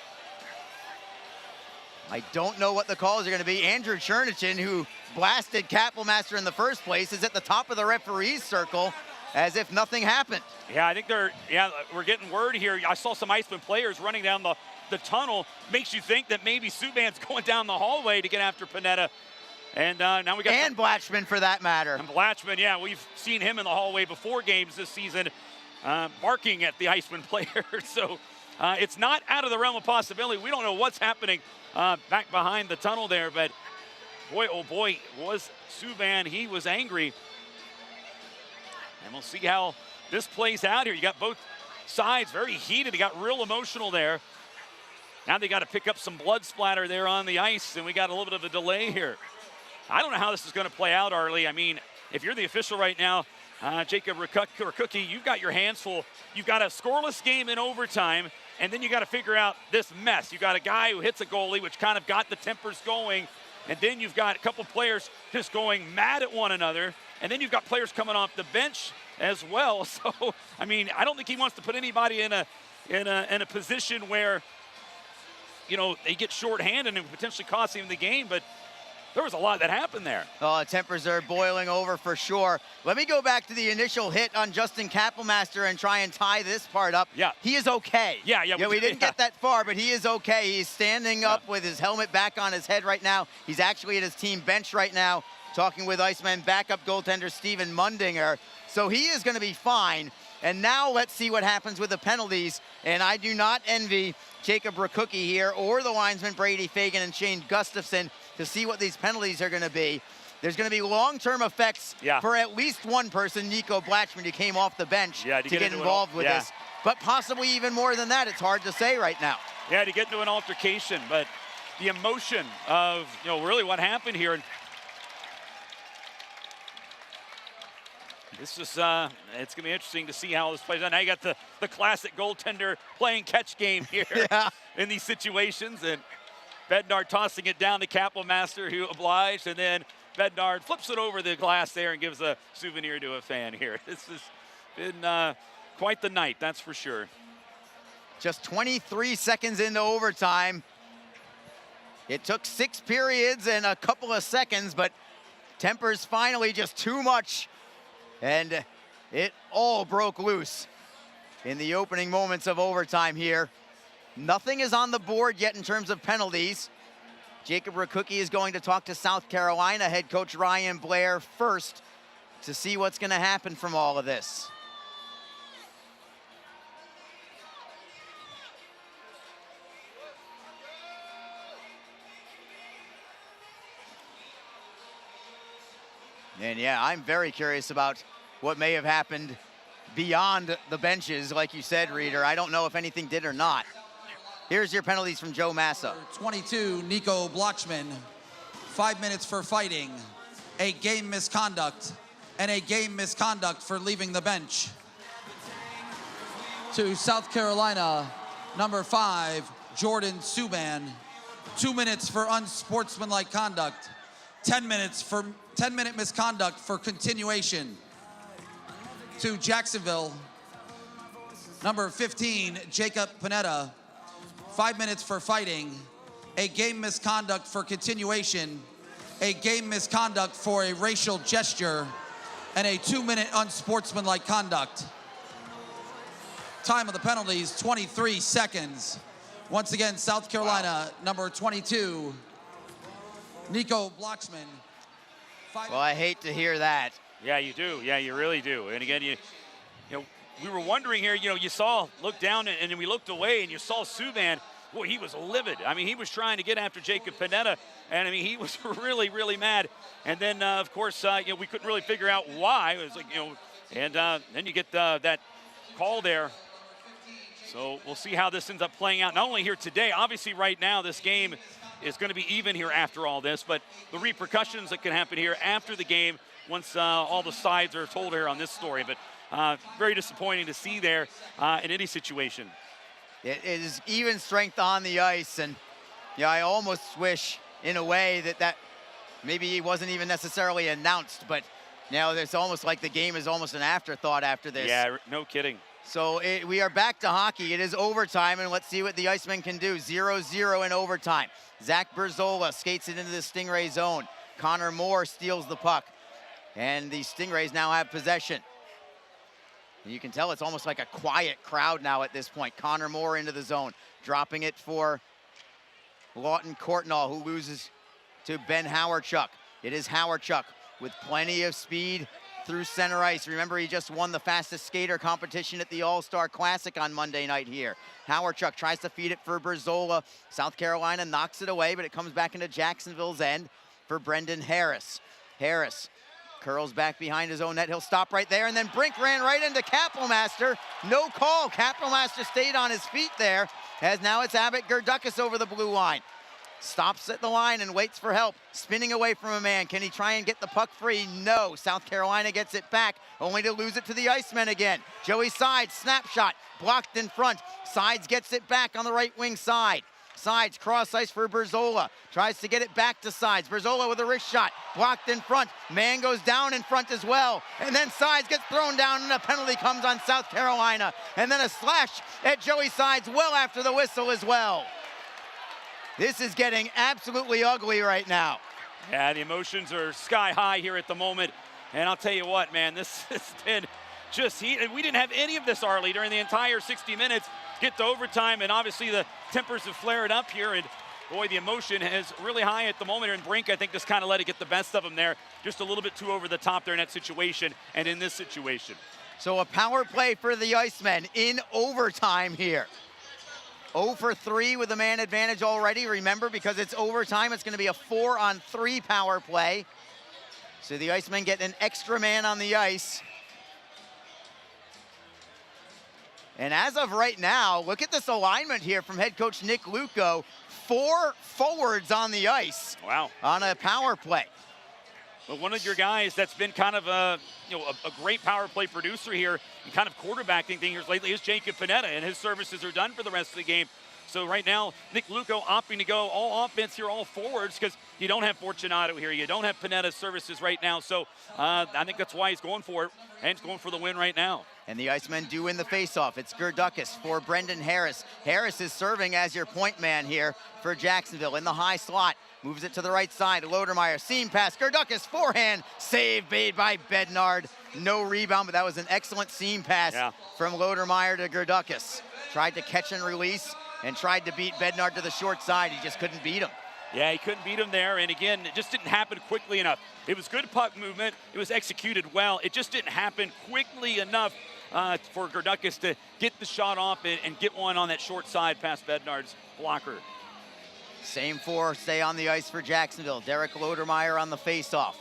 [SPEAKER 2] I don't know what the calls are going to be. Andrew Chernichin, who blasted Kapelmaster in the first place, is at the top of the referee's circle as if nothing happened.
[SPEAKER 5] Yeah, I think we're getting word here. I saw some Iceman players running down the tunnel. Makes you think that maybe Subban's going down the hallway to get after Panetta. And now we got...
[SPEAKER 2] And Blatchman, for that matter.
[SPEAKER 5] And Blatchman, yeah, we've seen him in the hallway before games this season, barking at the Iceman players. So it's not out of the realm of possibility. We don't know what's happening back behind the tunnel there, but boy, oh boy, was Subban, he was angry. And we'll see how this plays out here. You got both sides very heated. It got real emotional there. Now they got to pick up some blood splatter there on the ice, and we got a little bit of a delay here. I don't know how this is going to play out, Arlie. I mean, if you're the official right now, Jacob Rookie, you've got your hands full. You've got a scoreless game in overtime, and then you got to figure out this mess. You got a guy who hits a goalie, which kind of got the tempers going, and then you've got a couple players just going mad at one another, and then you've got players coming off the bench as well. So, I mean, I don't think he wants to put anybody in a position where, you know, they get shorthanded and potentially cost him the game, but there was a lot that happened there.
[SPEAKER 2] Oh, tempers are boiling over for sure. Let me go back to the initial hit on Justin Kapelmaster and try and tie this part up.
[SPEAKER 5] Yeah.
[SPEAKER 2] He is okay.
[SPEAKER 5] Yeah,
[SPEAKER 2] we didn't get that far, but he is okay. He's standing up with his helmet back on his head right now. He's actually at his team bench right now, talking with Iceman backup goaltender Steven Mundinger. So he is going to be fine. And now let's see what happens with the penalties. And I do not envy Jacob Rookie here or the linesman Brady Fagan and Shane Gustafson to see what these penalties are going to be. There's going to be long-term effects for at least one person, Nico Blatchman, who came off the bench to get involved with this. But possibly even more than that. It's hard to say right now.
[SPEAKER 5] Yeah, to get into an altercation. But the emotion of, you know, really what happened here. This is, it's going to be interesting to see how this plays out. Now you got the classic goaltender playing catch game here in these situations. And Bednard tossing it down to Kapelmaster, who obliged. And then Bednard flips it over the glass there and gives a souvenir to a fan here. This has been quite the night, that's for sure.
[SPEAKER 2] Just 23 seconds into overtime. It took 6 periods and a couple of seconds, but tempers finally just too much. And it all broke loose in the opening moments of overtime here. Nothing is on the board yet in terms of penalties. Jacob Rookie is going to talk to South Carolina head coach Ryan Blair first to see what's going to happen from all of this. And yeah, I'm very curious about what may have happened beyond the benches, like you said, Reader. I don't know if anything did or not. Here's your penalties from Joe Massa.
[SPEAKER 1] 22, Nico Blatchman. 5 minutes for fighting, a game misconduct, and a game misconduct for leaving the bench. To South Carolina, number 5, Jordan Subban. 2 minutes for unsportsmanlike conduct. 10-minute misconduct for continuation. To Jacksonville, number 15, Jacob Panetta. 5 minutes for fighting, a game misconduct for continuation, a game misconduct for a racial gesture, and a 2-minute unsportsmanlike conduct. Time of the penalties, 23 seconds. Once again, South Carolina, number 22, Nico Blatchman.
[SPEAKER 2] Well, I hate to hear that.
[SPEAKER 5] Yeah, you do. Yeah, you really do. And again, you know, we were wondering here, you know, looked down and then we looked away and you saw Subban. Boy, he was livid. I mean, he was trying to get after Jacob Panetta, and I mean, he was really, really mad. And then, of course, you know, we couldn't really figure out why. It was like, you know, and then you get that call there. So we'll see how this ends up playing out, not only here today. Obviously, right now, this game is going to be even here after all this, but the repercussions that can happen here after the game once all the sides are told here on this story. But very disappointing to see there in any situation.
[SPEAKER 2] It is even strength on the ice, and yeah, I almost wish in a way that maybe it wasn't even necessarily announced, but now it's almost like the game is almost an afterthought after this.
[SPEAKER 5] Yeah, no kidding.
[SPEAKER 2] So we are back to hockey. It is overtime, and let's see what the Icemen can do. 0-0 in overtime. Zach Berzola skates it into the Stingray zone. Connor Moore steals the puck, and the Stingrays now have possession. You can tell it's almost like a quiet crowd now at this point. Connor Moore into the zone, dropping it for Lawton Courtnall, who loses to Ben Howardchuk. It is Howardchuk with plenty of speed through center ice. Remember, he just won the fastest skater competition at the All-Star Classic on Monday night here. Howardchuk tries to feed it for Berzola. South Carolina knocks it away, but it comes back into Jacksonville's end for Brendan Harris. Harris curls back behind his own net. He'll stop right there, and then Brink ran right into Kapelmaster. No call. Kapelmaster stayed on his feet there, as now it's Abbott Gerdukis over the blue line. Stops at the line and waits for help. Spinning away from a man. Can he try and get the puck free? No. South Carolina gets it back, only to lose it to the Icemen again. Joey Sides, snapshot, blocked in front. Sides gets it back on the right wing side. Sides, cross ice for Berzola. Tries to get it back to Sides. Berzola with a wrist shot, blocked in front. Man goes down in front as well. And then Sides gets thrown down, and a penalty comes on South Carolina. And then a slash at Joey Sides well after the whistle as well. This is getting absolutely ugly right now.
[SPEAKER 5] Yeah, the emotions are sky high here at the moment. And I'll tell you what, man, this has been just heat. And we didn't have any of this, Arlie, during the entire 60 minutes. Get to overtime, and obviously the tempers have flared up here. And boy, the emotion is really high at the moment. And Brink, I think, just kind of let it get the best of him there. Just a little bit too over the top there in that situation and in this situation.
[SPEAKER 2] So a power play for the Icemen in overtime here. 0 for 3 with a man advantage already. Remember, because it's overtime, it's going to be a 4-on-3 power play. So the Icemen get an extra man on the ice. And as of right now, look at this alignment here from head coach Nick Luco. 4 forwards on the ice.
[SPEAKER 5] Wow.
[SPEAKER 2] On a power play.
[SPEAKER 5] But one of your guys that's been kind of a great power play producer here and kind of quarterbacking thing here lately is Jacob Panetta, and his services are done for the rest of the game. So right now, Nick Luco opting to go all offense here, all forwards, because you don't have Fortunato here. You don't have Panetta's services right now. So I think that's why he's going for it, and he's going for the win right now.
[SPEAKER 2] And the Icemen do win the faceoff. It's Gerdukis for Brendan Harris. Harris is serving as your point man here for Jacksonville in the high slot. Moves it to the right side. Lodermeyer, seam pass. Gerdukis, forehand. Save made by Bednard. No rebound, but that was an excellent seam pass from Lodermeyer to Gerdukis. Tried to catch and release and tried to beat Bednard to the short side. He just couldn't beat him.
[SPEAKER 5] Yeah, he couldn't beat him there. And again, it just didn't happen quickly enough. It was good puck movement. It was executed well. It just didn't happen quickly enough for Gerdukis to get the shot off and get one on that short side past Bednard's blocker.
[SPEAKER 2] Same 4 stay on the ice for Jacksonville. Derek Lodermeyer on the faceoff.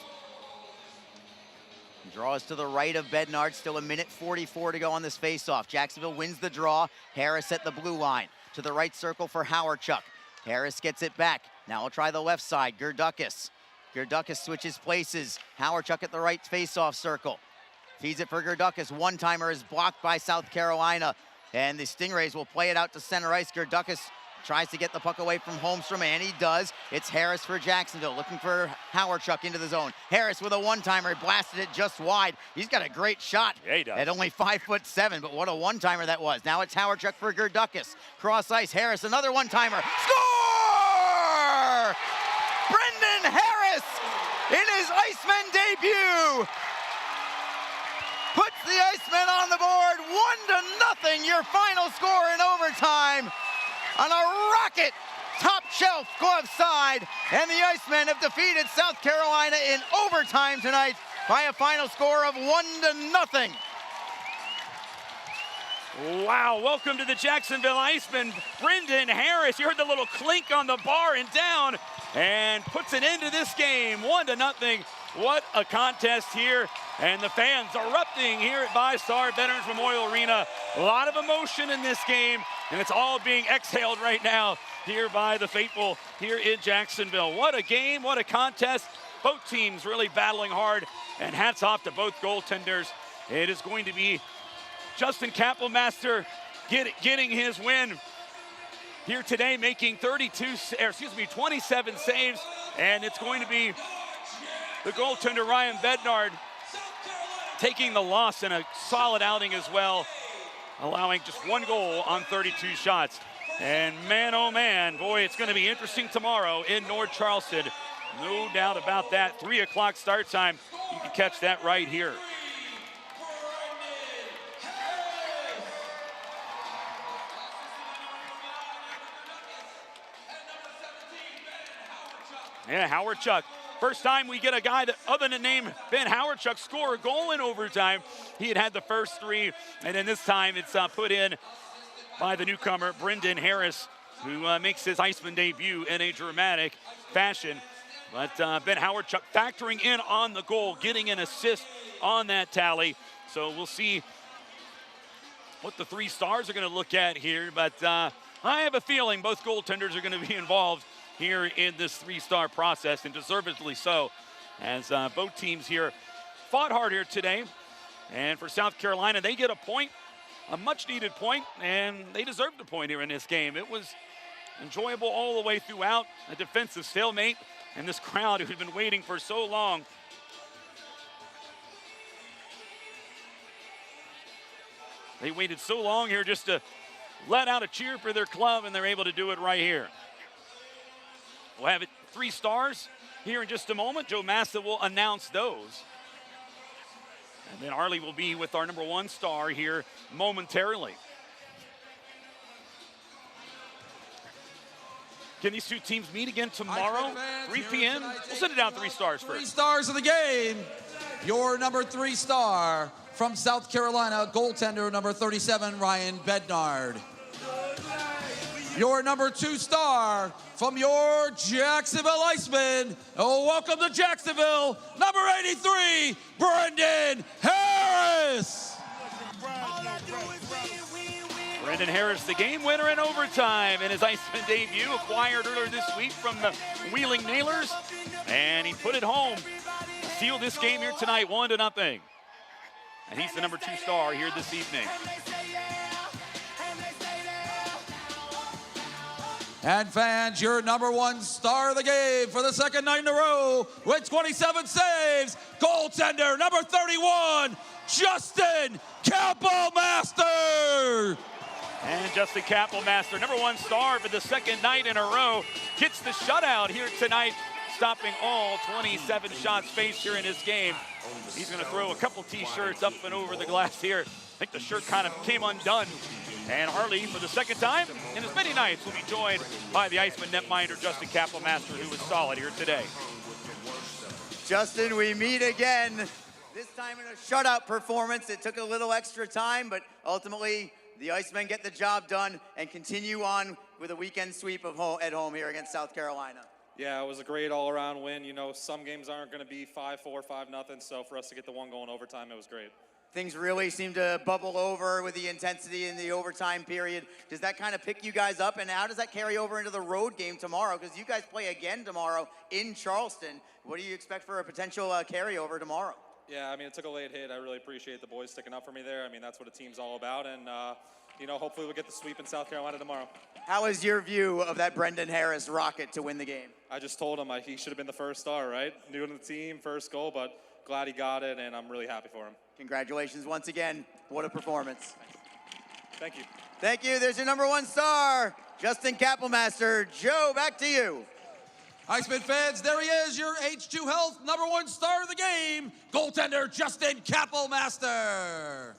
[SPEAKER 2] Draws to the right of Bednard. Still 1:44 to go on this faceoff. Jacksonville wins the draw. Harris at the blue line. To the right circle for Howardchuk. Harris gets it back. Now we'll try the left side. Gerdukis. Gerdukis switches places. Howardchuk at the right faceoff circle. Feeds it for Gerdukis. One-timer is blocked by South Carolina. And the Stingrays will play it out to center ice. Gerdukis tries to get the puck away from Holmstrom, and he does. It's Harris for Jacksonville, looking for Howardchuk into the zone. Harris with a one-timer, blasted it just wide. He's got a great shot at only 5'7", but what a one-timer that was. Now it's Howardchuk for Gerdukis. Cross ice, Harris, another one-timer. Score! Brendan Harris in his Icemen debut puts the Icemen on the board. 1-0, your final score in overtime. On a rocket top shelf glove side, and the Icemen have defeated South Carolina in overtime tonight by a final score of 1-0.
[SPEAKER 5] Wow, welcome to the Jacksonville Icemen. Brendan Harris, you heard the little clink on the bar and down, and puts an end to this game, 1-0. What a contest here. And the fans erupting here at VyStar Veterans Memorial Arena. A lot of emotion in this game, and it's all being exhaled right now here by the faithful here in Jacksonville. What a game, what a contest. Both teams really battling hard, and hats off to both goaltenders. It is going to be Justin Kapelmaster getting his win here today, making 27 saves, and it's going to be the goaltender Ryan Bednard taking the loss in a solid outing as well, allowing just 1 goal on 32 shots. And man, oh man, boy, it's going to be interesting tomorrow in North Charleston. No doubt about that. 3 o'clock start time. You can catch that right here. Yeah, Howard Chuck. First time we get a guy that, other than name Ben Howard Chuck, score a goal in overtime. He had the first 3, and then this time it's put in by the newcomer, Brendan Harris, who makes his Iceman debut in a dramatic fashion. But Ben Howard Chuck factoring in on the goal, getting an assist on that tally. So we'll see what the 3 stars are going to look at here. But I have a feeling both goaltenders are going to be involved here in this 3-star process, and deservedly so, as both teams here fought hard here today. And for South Carolina, they get a point, a much-needed point, and they deserved a point here in this game. It was enjoyable all the way throughout, a defensive stalemate, and this crowd who'd been waiting for so long. They waited so long here just to let out a cheer for their club, and they're able to do it right here. We'll have it 3 stars here in just a moment. Joe Massa will announce those. And then Arlie will be with our number 1 star here momentarily. Can these 2 teams meet again tomorrow, 3 p.m.? We'll send it down 3 stars first.
[SPEAKER 1] 3 stars of the game. Your number 3 star from South Carolina, goaltender number 37, Ryan Bednard. Your number 2 star from your Jacksonville Icemen. Oh, welcome to Jacksonville, number 83, Brendan Harris.
[SPEAKER 5] Brendan Harris, the game winner in overtime in his Iceman debut, acquired earlier this week from the Wheeling Nailers, and he put it home. Sealed this game here tonight, 1-0. And he's the number 2 star here this evening.
[SPEAKER 1] And fans, your number 1 star of the game for the 2nd night in a row with 27 saves, goaltender number 31, Justin Kapelmaster.
[SPEAKER 5] And Justin Kapelmaster, number 1 star for the 2nd night in a row, gets the shutout here tonight, stopping all 27 shots faced here in this game. He's going to throw a couple T-shirts up and over the glass here. I think the shirt kind of came undone. And Harley, for the 2nd time in as many nights, will be joined by the Iceman netminder, Justin Kapelmaster, who was solid here today.
[SPEAKER 2] Justin, we meet again. This time in a shutout performance. It took a little extra time, but ultimately the Icemen get the job done and continue on with a weekend sweep of at home here against South Carolina.
[SPEAKER 3] Yeah, it was a great all-around win. You know, some games aren't going to be 5-4, 5-0, so for us to get the 1 goal in overtime, it was great.
[SPEAKER 2] Things really seem to bubble over with the intensity in the overtime period. Does that kind of pick you guys up, and how does that carry over into the road game tomorrow? Because you guys play again tomorrow in Charleston. What do you expect for a potential carryover tomorrow?
[SPEAKER 3] Yeah, I mean, it took a late hit. I really appreciate the boys sticking up for me there. I mean, that's what a team's all about, and, you know, hopefully we'll get the sweep in South Carolina tomorrow.
[SPEAKER 2] How is your view of that Brendan Harris rocket to win the game?
[SPEAKER 3] I just told him he should have been the 1st star, right? New to the team, 1st goal, but glad he got it, and I'm really happy for him.
[SPEAKER 2] Congratulations once again. What a performance.
[SPEAKER 3] Thank you.
[SPEAKER 2] Thank you. There's your number 1 star, Justin Kapelmaster. Joe, back to you.
[SPEAKER 1] Iceman fans, there he is, your H2 Health number 1 star of the game, goaltender Justin Kapelmaster.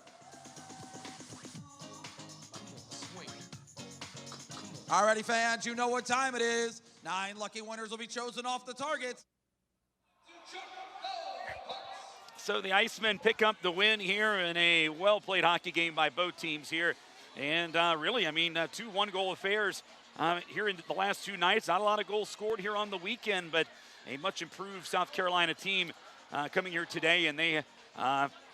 [SPEAKER 1] Alrighty, fans, you know what time it is. 9 lucky winners will be chosen off the targets.
[SPEAKER 5] So the Icemen pick up the win here in a well-played hockey game by both teams here. And really, I mean, 2 1-goal affairs here in the last 2 nights. Not a lot of goals scored here on the weekend, but a much improved South Carolina team coming here today, and they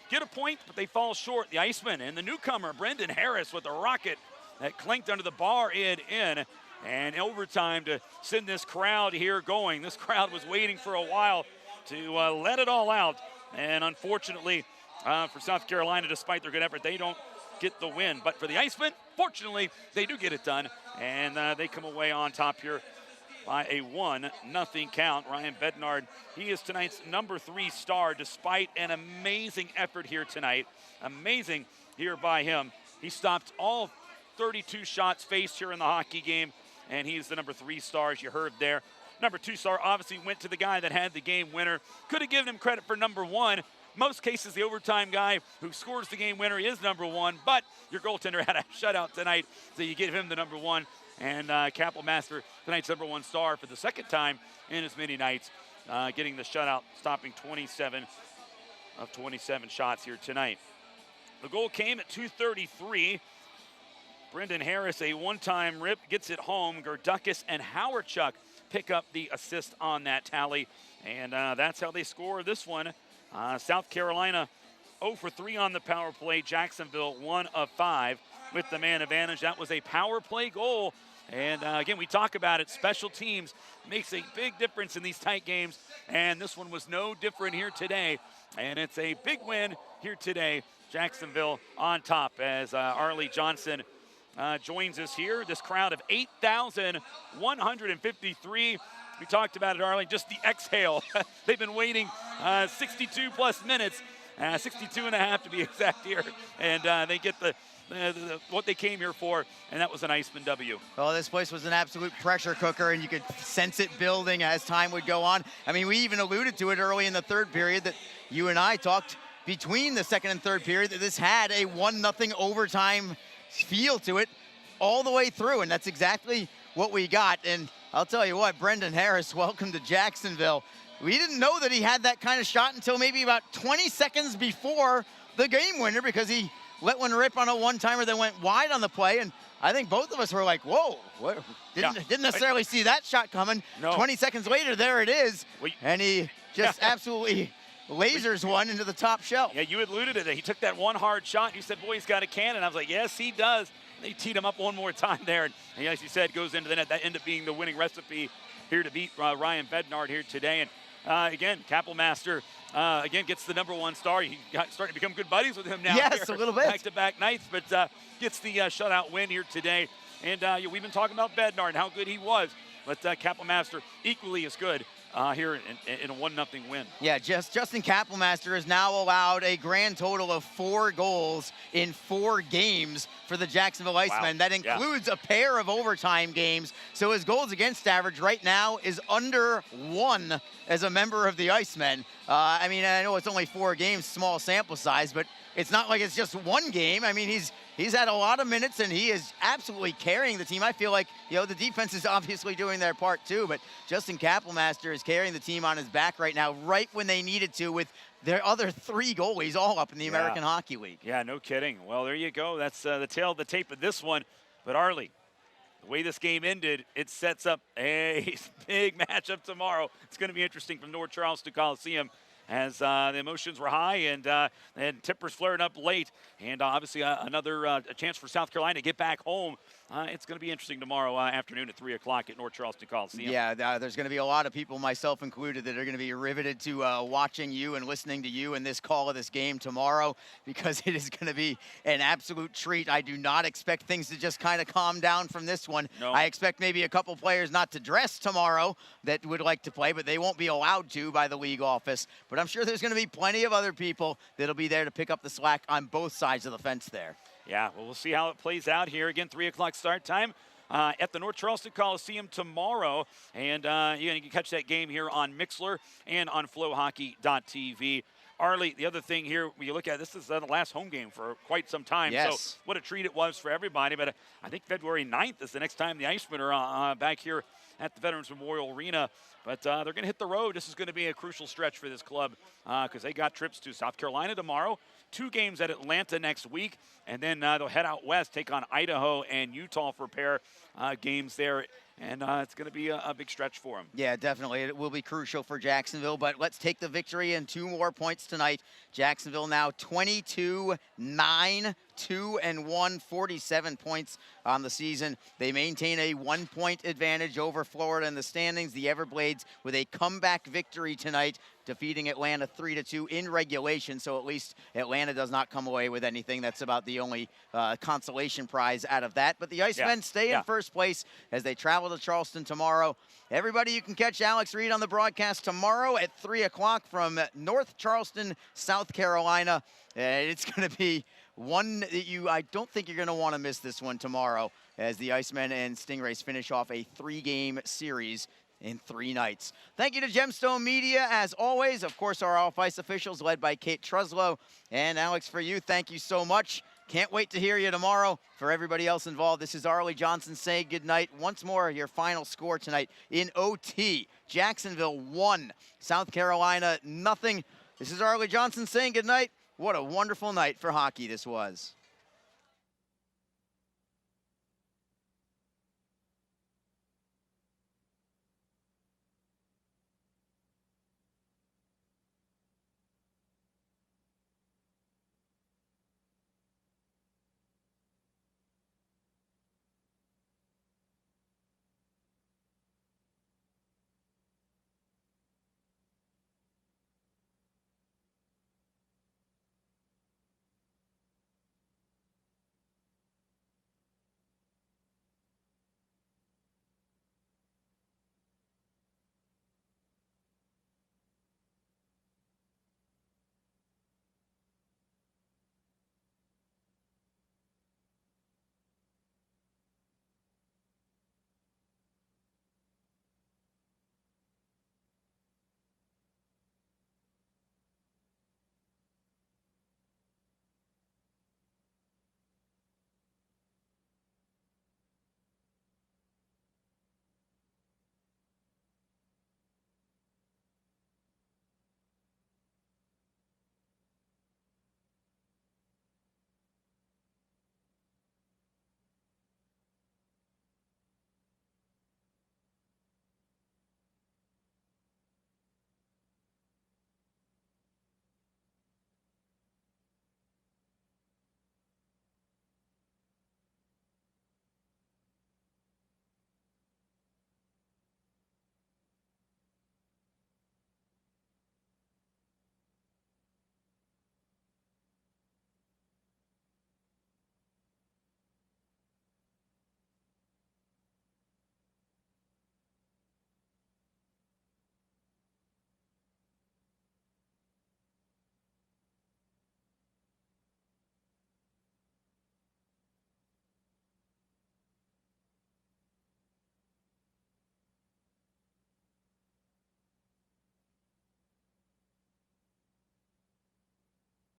[SPEAKER 5] get a point, but they fall short. The Icemen and the newcomer, Brendan Harris, with a rocket that clanked under the bar in. And overtime to send this crowd here going. This crowd was waiting for a while to let it all out. And unfortunately for South Carolina, despite their good effort, they don't get the win. But for the Icemen, fortunately, they do get it done. And they come away on top here by a 1-0 count. Ryan Bednard, he is tonight's number 3 star, despite an amazing effort here tonight. Amazing here by him. He stopped all 32 shots faced here in the hockey game, and he's the number 3 star, as you heard there. Number 2 star obviously went to the guy that had the game winner. Could have given him credit for number 1. Most cases, the overtime guy who scores the game winner is number 1, but your goaltender had a shutout tonight, so you give him the number 1. And Kappelmaster, tonight's number 1 star for the second time in as many nights, getting the shutout, stopping 27 of 27 shots here tonight. The goal came at 2:33. Brendan Harris, a one-time rip, gets it home. Gerdukas and Howardchuk pick up the assist on that tally. And that's how they score this one. South Carolina 0 for 3 on the power play. Jacksonville 1 of 5 with the man advantage. That was a power play goal. And again, we talk about it. Special teams makes a big difference in these tight games. And this one was no different here today. And it's a big win here today. Jacksonville on top as Arlie Johnson joins us here. This crowd of 8,153. We talked about it, Arlie, just the exhale. They've been waiting 62 plus minutes, 62 and a half to be exact here. And they get the what they came here for, and that was an Iceman W.
[SPEAKER 2] Well, this place was an absolute pressure cooker, and you could sense it building as time would go on. I mean, we even alluded to it early in the third period that you and I talked between the second and third period that this had a 1-0 overtime feel to it all the way through, and that's exactly what we got. And I'll tell you what, Brendan Harris, welcome to Jacksonville. We didn't know that he had that kind of shot until maybe about 20 seconds before the game winner, because he let one rip on a one-timer that went wide on the play, and I think both of us were like, whoa, what? Didn't necessarily see that shot coming.
[SPEAKER 5] No.
[SPEAKER 2] 20 seconds later, there it is, and he just absolutely lasers one into the top shelf.
[SPEAKER 5] Yeah, you alluded to that. He took that one hard shot. You said, boy, he's got a cannon. I was like, yes, he does. They teed him up one more time there, and as you said, goes into the net. That ended up being the winning recipe here to beat Ryan Bednard here today. And again, Kappelmaster, again, gets the number 1 star. He starting to become good buddies with him now.
[SPEAKER 2] Yes,
[SPEAKER 5] here,
[SPEAKER 2] a little bit.
[SPEAKER 5] Back-to-back nights, but gets the shutout win here today. And we've been talking about Bednard and how good he was, but Kappelmaster equally as good here in a 1-0 win.
[SPEAKER 2] Yeah, Justin Kappelmaster has now allowed a grand total of 4 goals in 4 games for the Jacksonville Icemen. Wow. That includes a pair of overtime games. So his goals against average right now is under 1 as a member of the Icemen. I mean, I know it's only 4 games, small sample size, but it's not like it's just 1 game. I mean, he's had a lot of minutes, and he is absolutely carrying the team. I feel like, the defense is obviously doing their part too, but Justin Kappelmaster is carrying the team on his back right now, right when they needed to, with their other 3 goalies all up in the American Hockey League.
[SPEAKER 5] Yeah, no kidding. Well, there you go. That's the tail of the tape of this one. But Arlie, the way this game ended, it sets up a big matchup tomorrow. It's going to be interesting from North Charleston Coliseum, as the emotions were high and tippers flared up late. And obviously another a chance for South Carolina to get back home. It's going to be interesting tomorrow afternoon at 3 o'clock at North Charleston Coliseum.
[SPEAKER 2] Yeah, there's going to be a lot of people, myself included, that are going to be riveted to watching you and listening to you in this call of this game tomorrow, because it is going to be an absolute treat. I do not expect things to just kind of calm down from this one.
[SPEAKER 5] No.
[SPEAKER 2] I expect maybe a couple players not to dress tomorrow that would like to play, but they won't be allowed to by the league office. But I'm sure there's going to be plenty of other people that'll be there to pick up the slack on both sides of the fence there.
[SPEAKER 5] Yeah, well, we'll see how it plays out here. Again, 3 o'clock start time at the North Charleston Coliseum tomorrow. And you can catch that game here on Mixler and on flowhockey.tv. Arlie, the other thing here, when you look at this is the last home game for quite some time.
[SPEAKER 2] Yes.
[SPEAKER 5] So what a treat it was for everybody. But I think February 9th is the next time the Icemen are back here at the Veterans Memorial Arena. But they're going to hit the road. This is going to be a crucial stretch for this club because they got trips to South Carolina tomorrow, 2 games at Atlanta next week, and then they'll head out west, take on Idaho and Utah for a pair games there and it's going to be a big stretch for them.
[SPEAKER 2] Yeah, definitely. It will be crucial for Jacksonville, but let's take the victory and 2 more points tonight. Jacksonville now 22-9, 2-1, 47 points on the season. They maintain a 1-point advantage over Florida in the standings. The Everblades with a comeback victory tonight, defeating Atlanta 3-2 in regulation, so at least Atlanta does not come away with anything. That's about the only consolation prize out of that. But the Icemen stay in first place as they travel to Charleston tomorrow. Everybody, you can catch Alex Reed on the broadcast tomorrow at 3 o'clock from North Charleston, South Carolina. It's going to be one that I don't think you're going to want to miss this one tomorrow as the Icemen and Stingrays finish off a 3-game series in 3 nights. Thank you to Gemstone Media, as always. Of course, our off-ice officials led by Kate Truslow. And Alex, for you, thank you so much. Can't wait to hear you tomorrow. For everybody else involved, this is Arlie Johnson saying good night. Once more, your final score tonight in OT. Jacksonville 1, South Carolina 0. This is Arlie Johnson saying good night. What a wonderful night for hockey this was.